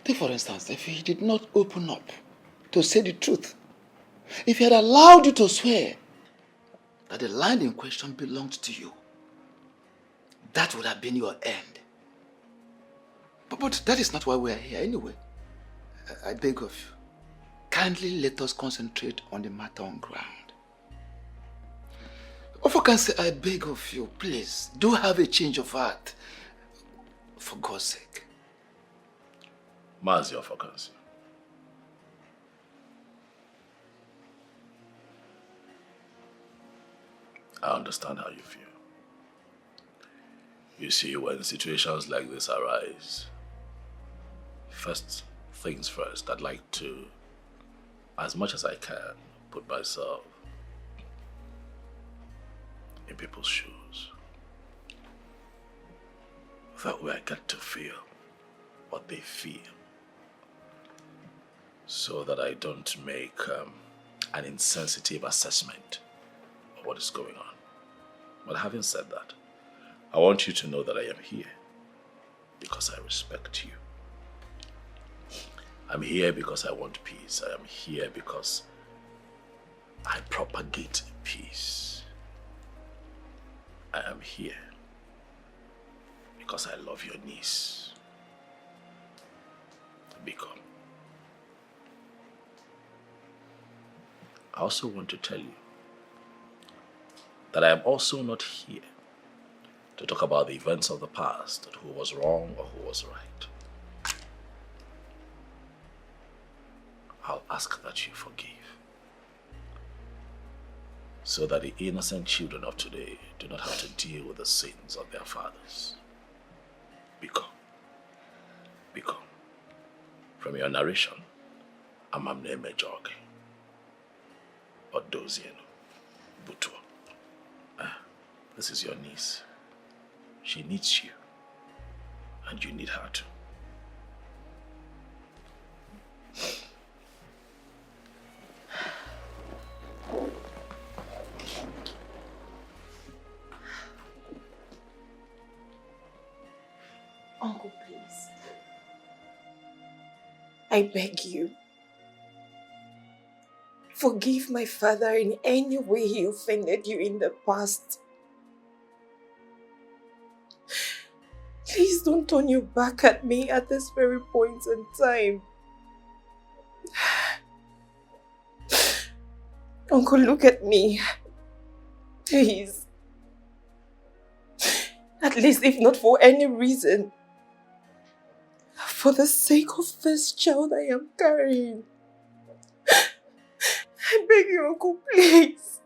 take for instance, if he did not open up to say the truth, if he had allowed you to swear that the land in question belonged to you, that would have been your end. But that is not why we are here anyway. I beg of you, kindly let us concentrate on the matter on ground. Ofokansi, I beg of you, please, do have a change of heart. For God's sake. Mazi Ofokansi. I understand how you feel. You see, when situations like this arise, first things first, I'd like to, as much as I can, put myself in people's shoes. That way I get to feel what they feel, so that I don't make an insensitive assessment of what is going on. But having said that, I want you to know that I am here because I respect you. I'm here because I want peace. I am here because I propagate peace. I am here because I love your niece. Become. I also want to tell you that I am also not here to talk about the events of the past, and who was wrong or who was right. I'll ask that you forgive, so that the innocent children of today do not have to deal with the sins of their fathers. Become. From your narration, Amamne Mejoge, Odozieno, Butua. This is your niece. She needs you, and you need her too. Uncle, please. I beg you. Forgive my father in any way he offended you in the past. Please don't turn your back at me at this very point in time. Uncle, look at me. Please. At least, if not for any reason, for the sake of this child I am carrying. I beg you, Uncle, please.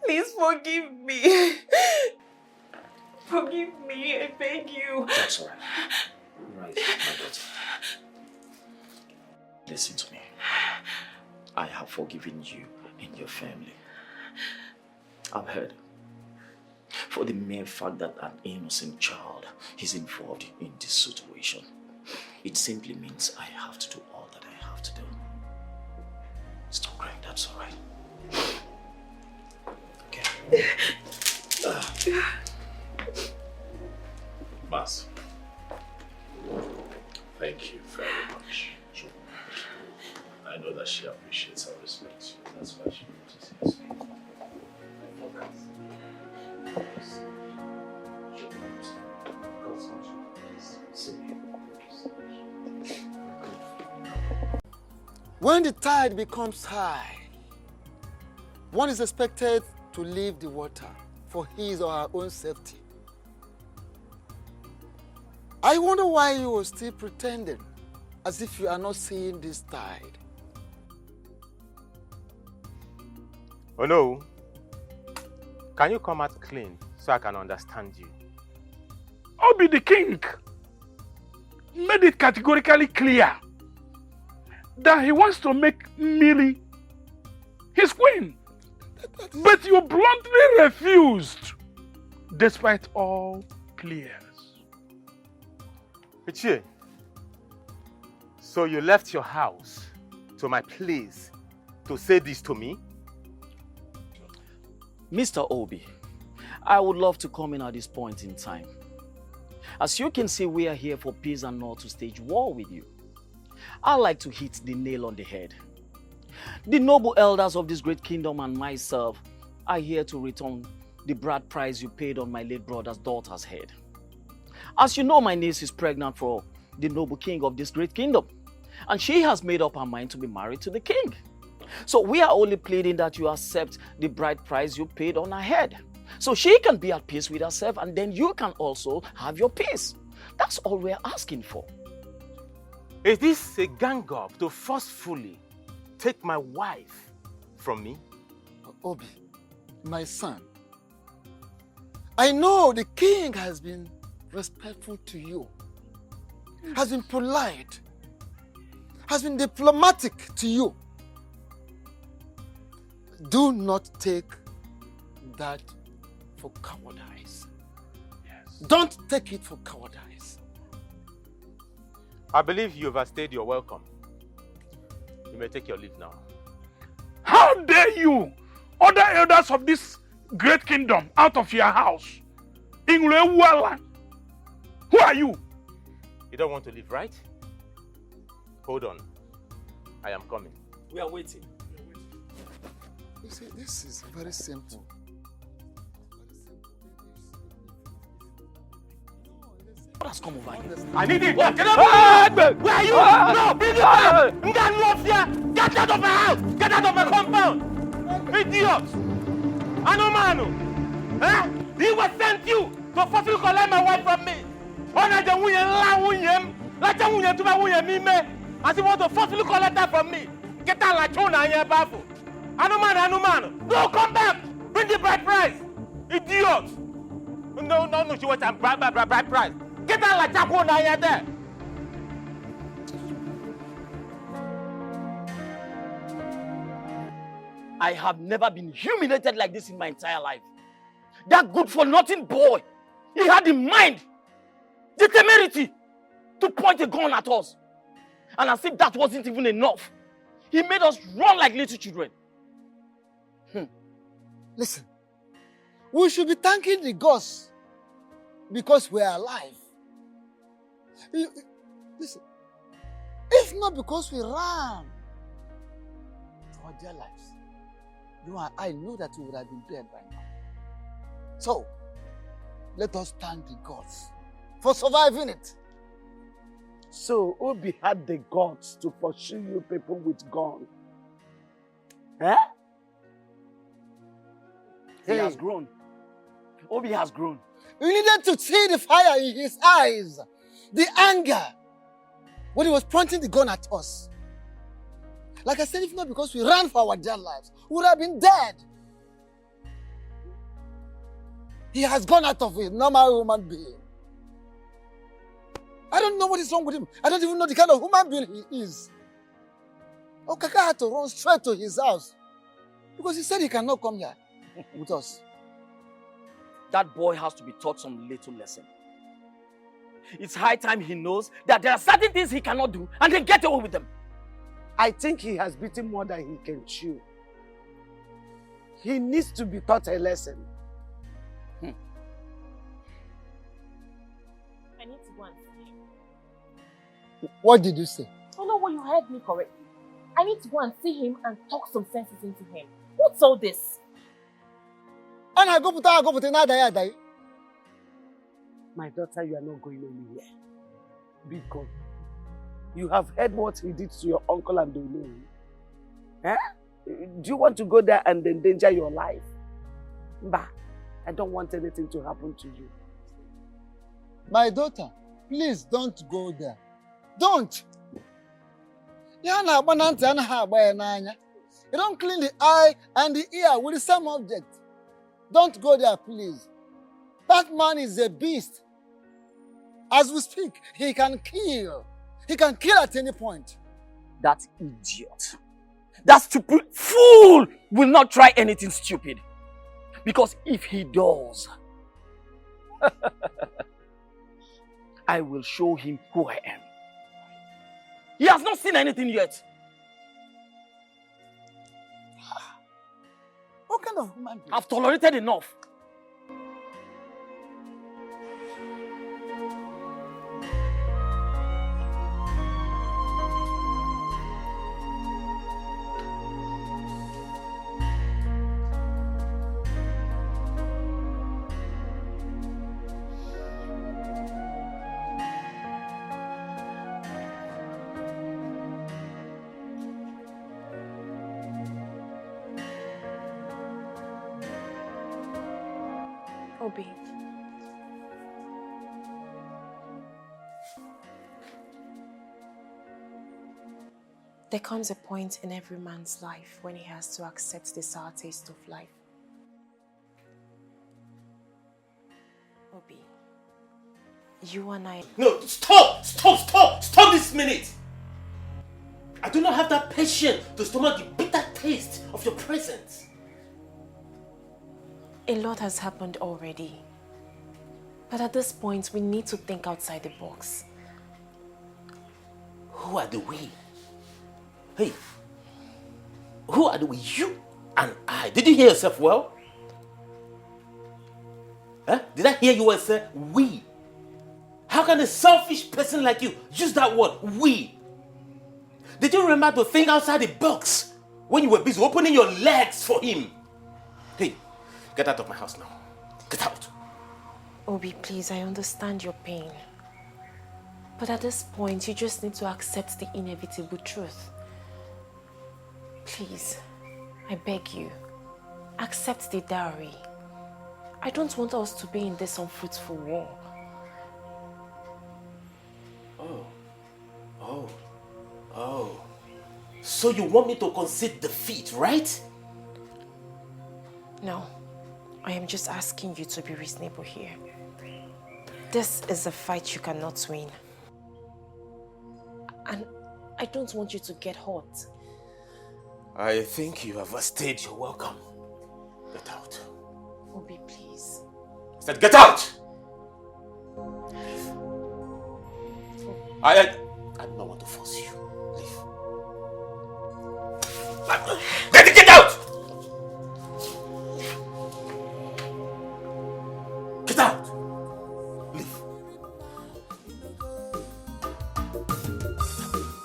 Please forgive me. Forgive me, I beg you. That's all right. Right, my daughter. Listen to me. I have forgiven you and your family. I've heard. For the mere fact that an innocent child is involved in this situation, it simply means I have to do all that I have to do. Stop crying, that's all right. Okay. Mas, thank you very much. I know that she appreciates and respects you. That's why she notices you. When the tide becomes high, one is expected to leave the water for his or her own safety. I wonder why you are still pretending as if you are not seeing this tide. Oh no, Can you come out clean so I can understand you? Obi the king made it categorically clear that he wants to make Millie his queen. But you bluntly refused, despite all pleas. Iyke, so you left your house to my place to say this to me? Mr. Obi, I would love to come in at this point in time. As you can see, we are here for peace and not to stage war with you. I like to hit the nail on the head. The noble elders of this great kingdom and myself are here to return the bride price you paid on my late brother's daughter's head. As you know, my niece is pregnant for the noble king of this great kingdom, and she has made up her mind to be married to the king. So we are only pleading that you accept the bride price you paid on her head, so she can be at peace with herself, and then you can also have your peace. That's all we're asking for. Is this a gang up to forcefully take my wife from me? Obi, my son, I know the king has been respectful to you, has been polite, has been diplomatic to you. Do not take that for cowardice. Yes. Don't take it for cowardice. I believe you overstayed your welcome. You may take your leave now. How dare you order elders of this great kingdom out of your house? Who are you? You don't want to leave, right? Hold on. I am coming. We are waiting. You see, this is very simple. What has come over here? I need it! Where are you? No! Bring it back! Get out of my house! Get out of my compound! Idiot! Anomano! Eh? He was sent you to fulfill collect my wife from me! As he want to fulfill collect her from me! Get out like Chona and your baffle! Anomano! No, come back! Bring the bride price! Idiot! No, she wants a bride price! Get out like Chona and your there! I have never been humiliated like this in my entire life. That good-for-nothing boy, he had the mind, the temerity to point a gun at us. And as if that wasn't even enough, he made us run like little children. Listen, we should be thanking the gods because we are alive. Listen, if not because we ran for dear lives, you and I know that we would have been dead by now. So, let us thank the gods for surviving it. So, Obi had the guts to pursue you people with guns. Eh? He has grown. Obi has grown. We needed to see the fire in his eyes, the anger, when he was pointing the gun at us. Like I said, if not because we ran for our dear lives, we would have been dead. He has gone out of a normal human being. I don't know what is wrong with him. I don't even know the kind of human being he is. Okaka had to run straight to his house because he said he cannot come here with us. That boy has to be taught some little lesson. It's high time he knows that there are certain things he cannot do and then get away with them. I think he has beaten more than he can chew. He needs to be taught a lesson. I need to go and see him. What did you say? Oh no, well, you heard me correctly. I need to go and see him and talk some senses into him. What's all this? My daughter, you are not going anywhere. Because you have heard what he did to your uncle and Dolo. Eh? Do you want to go there and endanger your life? Bah, I don't want anything to happen to you. My daughter, please don't go there. Don't. You don't clean the eye and the ear with the same object. Don't go there, please. That man is a beast. As we speak, he can kill. He can kill at any point. That idiot, that stupid fool will not try anything stupid. Because if he does, I will show him who I am. He has not seen anything yet. What kind of human being? I've tolerated enough. Obi. There comes a point in every man's life when he has to accept the sour taste of life. Obi, you and I... No, stop! Stop this minute! I do not have that patience to stomach the bitter taste of your presence. A lot has happened already. But at this point, we need to think outside the box. Who are the we? Hey, who are the we? You and I. Did you hear yourself well? Huh? Did I hear you well say we? How can a selfish person like you use that word, we? Did you remember to think outside the box when you were busy opening your legs for him? Hey, get out of my house now. Get out. Obi, please, I understand your pain. But at this point, you just need to accept the inevitable truth. Please, I beg you, accept the dowry. I don't want us to be in this unfruitful war. Oh. So you want me to concede defeat, right? No, I am just asking you to be reasonable here. This is a fight you cannot win. And I don't want you to get hurt. I think you have overstayed your welcome. Get out. Obi, please. I said get out! I do not want to force you. Leave. Get out! Get out! Leave.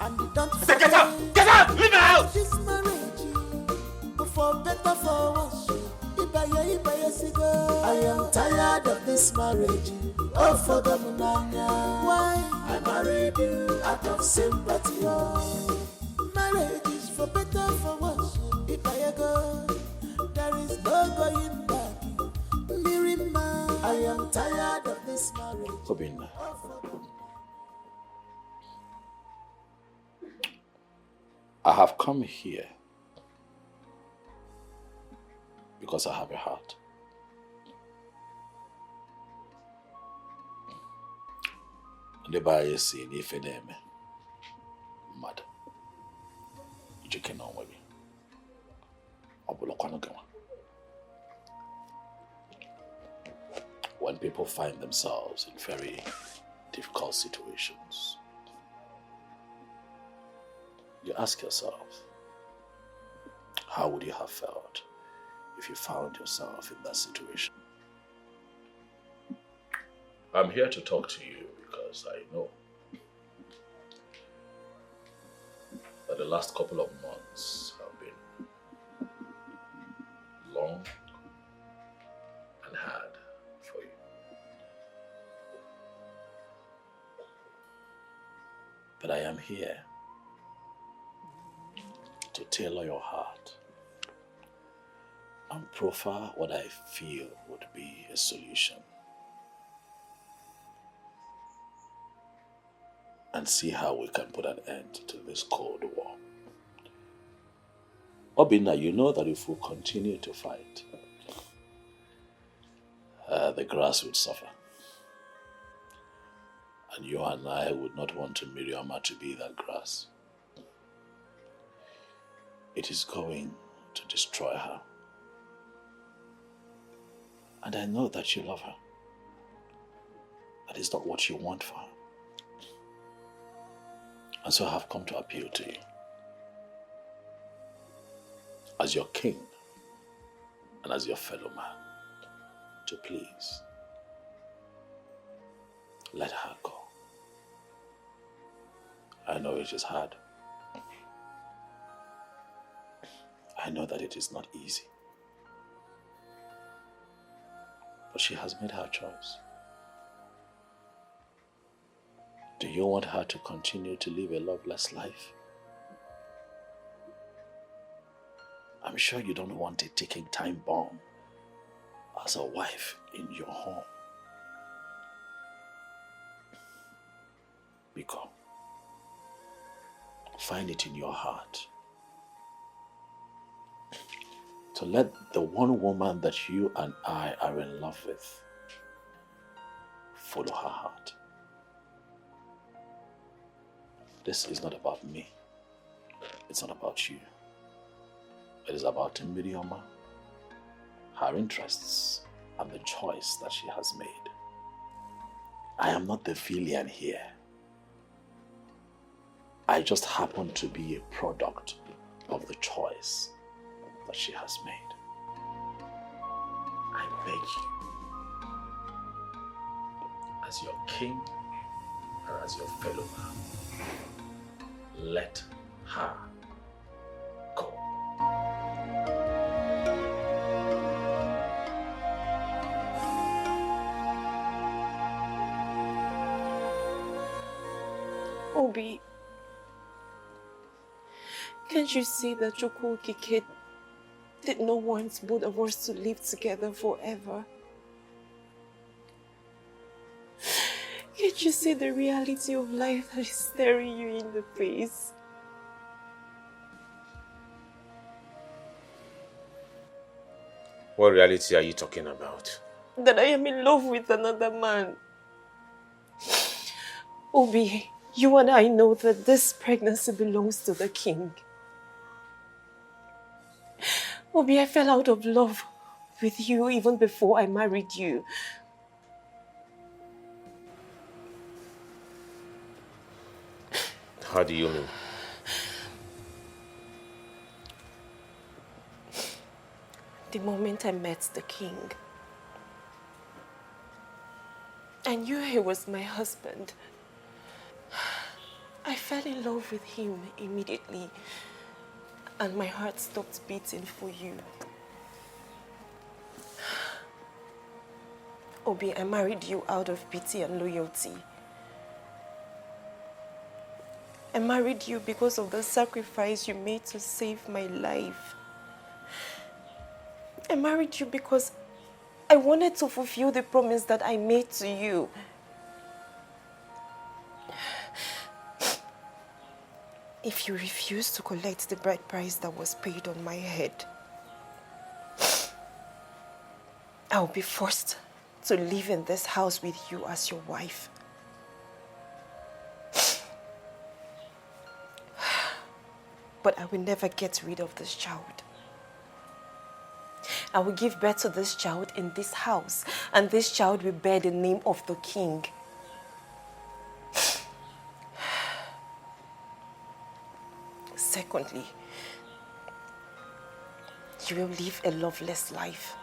I said get out! Get out! Leave my house! For better, for worse, I am tired of this marriage. Oh, for the munanya. Why? I married you out of sympathy. Oh. Marriage is for better, for worse. If I go, there is no going back. Mirima, I am tired of this marriage. Obinna. I have come here because I have a heart. The buyer see if it name mad. You can know maybe. When people find themselves in very difficult situations, you ask yourself, how would you have felt if you found yourself in that situation? I'm here to talk to you because I know that the last couple of months have been long and hard for you. But I am here to tailor your heart and proffer what I feel would be a solution. And see how we can put an end to this Cold War. Obinna, you know that if we continue to fight, the grass would suffer. And you and I would not want Miriama to be that grass. It is going to destroy her. And I know that you love her. That is not what you want for her. And so I have come to appeal to you. As your king and as your fellow man, to please let her go. I know it is hard. I know that it is not easy. But she has made her choice. Do you want her to continue to live a loveless life? I'm sure you don't want a ticking time bomb as a wife in your home. Biko, find it in your heart to let the one woman that you and I are in love with follow her heart. This is not about me. It's not about you. It is about Miriama, her interests, and the choice that she has made. I am not the villain here. I just happen to be a product of the choice that she has made. I beg you, as your king and as your fellow man, let her go. Obi, can't you see that Iyke did not want both of us to live together forever? Can't you see the reality of life that is staring you in the face? What reality are you talking about? That I am in love with another man. Obi, you and I know that this pregnancy belongs to the king. Obi, I fell out of love with you even before I married you. How do you mean? The moment I met the king, I knew he was my husband. I fell in love with him immediately, and my heart stopped beating for you. Obi, I married you out of pity and loyalty. I married you because of the sacrifice you made to save my life. I married you because I wanted to fulfill the promise that I made to you. If you refuse to collect the bride price that was paid on my head, I'll be forced to live in this house with you as your wife. But I will never get rid of this child. I will give birth to this child in this house, and this child will bear the name of the king. Secondly, you will live a loveless life.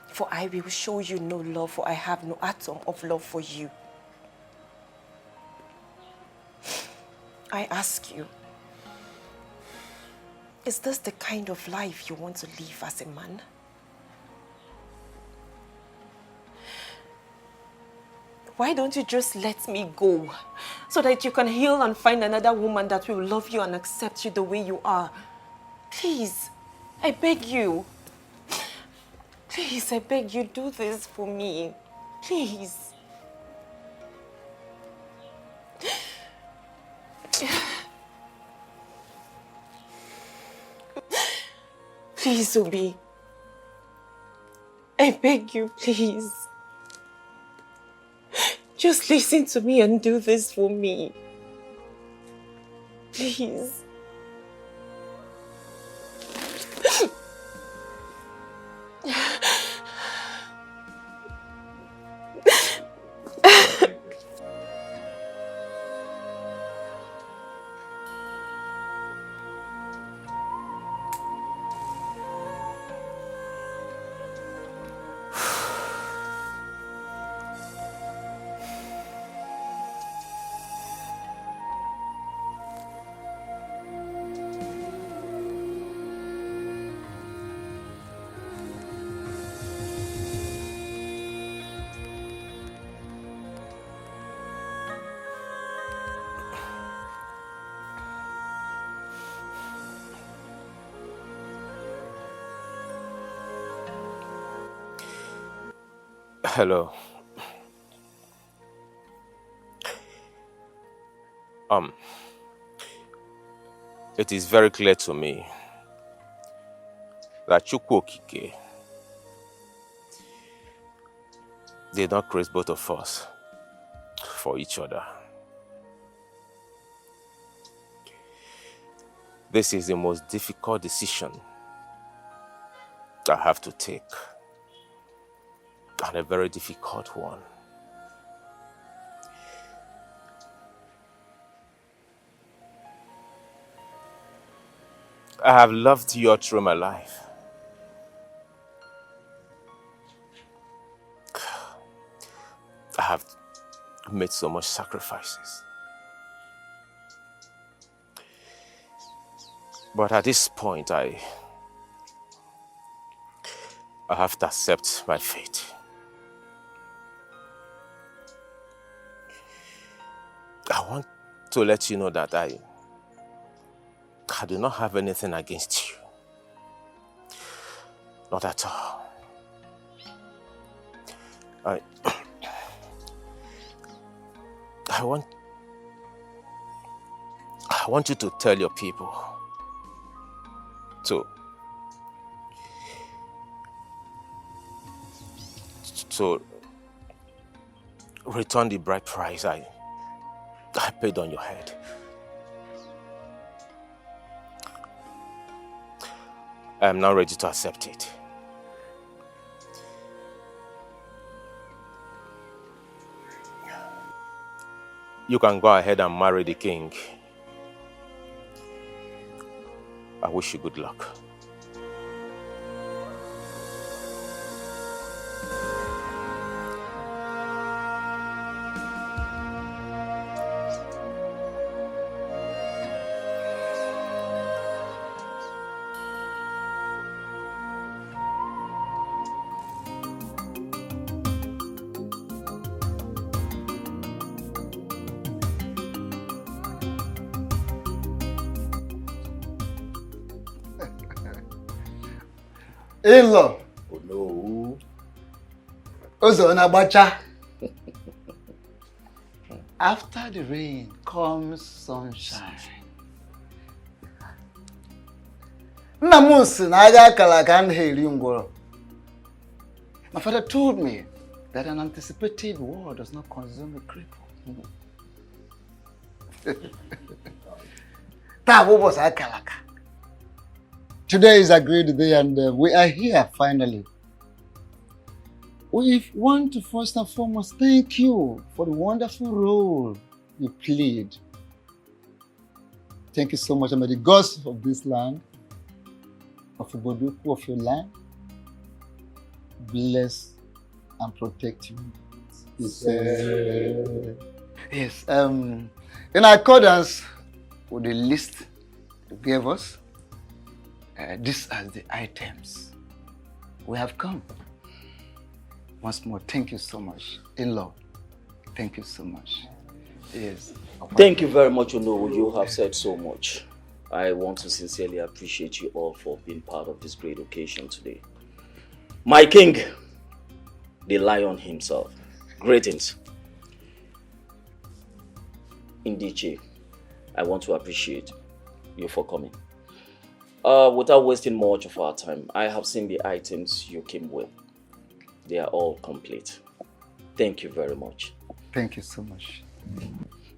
For I will show you no love, for I have no atom of love for you. I ask you, is this the kind of life you want to live as a man? Why don't you just let me go so that you can heal and find another woman that will love you and accept you the way you are? Please, I beg you. Please, I beg you, do this for me. Please. Please, Obi. I beg you, please. Just listen to me and do this for me. Please. Hello. It is very clear to me that Chukwu Okike did not create both of us for each other. This is the most difficult decision I have to take, and a very difficult one. I have loved you all through my life. I have made so much sacrifices. But at this point, I have to accept my fate. I want to let you know that I do not have anything against you. Not at all. I want you to tell your people to return the bride price I paid on your head. I am now ready to accept it. You can go ahead and marry the king. I wish you good luck. In-law. Oh no. Ozo Nabacha. After the rain comes sunshine. Namusi naga kalakan heri ngoro. My father told me that an anticipated war does not consume a cripple. Today is a great day and we are here finally. We want to first and foremost thank you for the wonderful role you played. Thank you so much, and may the gods of this land, of Uboduku, of your land, bless and protect you. Yes. In accordance with the list you gave us, these are the items we have come. Once more, thank you so much. In-law, thank you so much. Yes. Thank you very much, Onowu. You have said so much. I want to sincerely appreciate you all for being part of this great occasion today. My king, the lion himself. Greetings. Ndiche, I want to appreciate you for coming. Without wasting much of our time, I have seen the items you came with. They are all complete. Thank you very much. Thank you so much.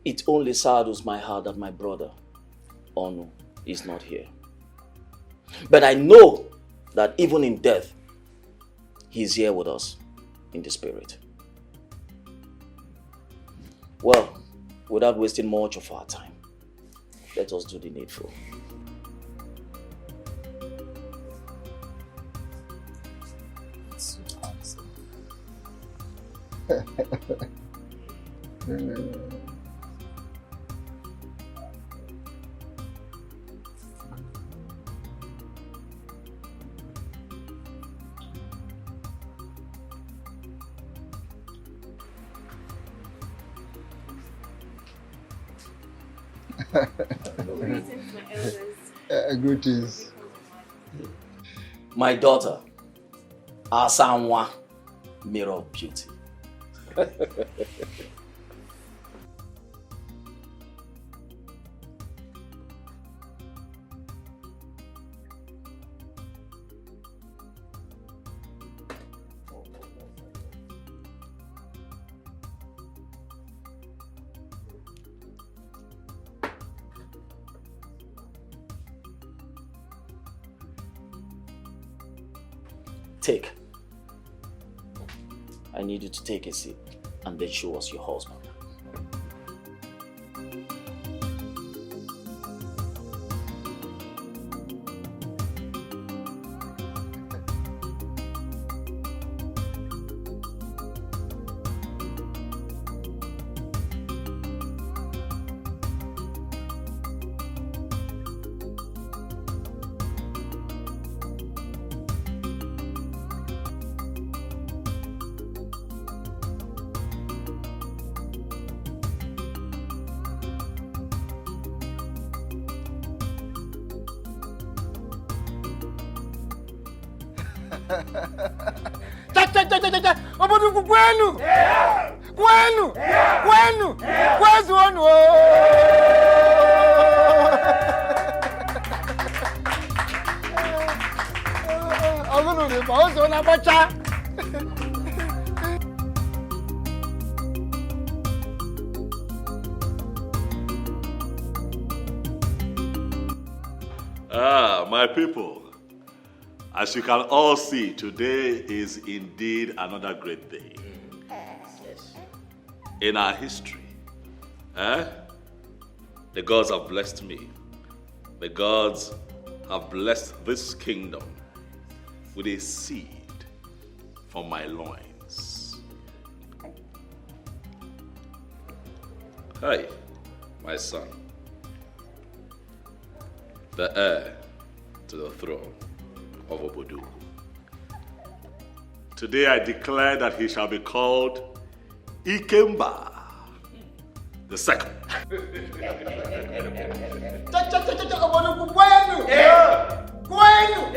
It only saddens my heart that my brother, Onu, is not here. But I know that even in death, he's here with us in the spirit. Well, without wasting much of our time, let us do the needful. Greetings. My daughter, Asanwa, mirror of beauty. Take. I need you to take a seat and then show us your husband. Oboduku kwenu! Kwenu! Kwenu! Kwezu onu! Ogunu ni ba ozo na bacha. My people, as you can all see, today is indeed another great day. Yes. In our history, the gods have blessed me. The gods have blessed this kingdom with a seed from my loins. Hey, my son, the heir to the throne of Obodu. Today I declare that he shall be called Ikemba the second. Kwenu! Kwenu!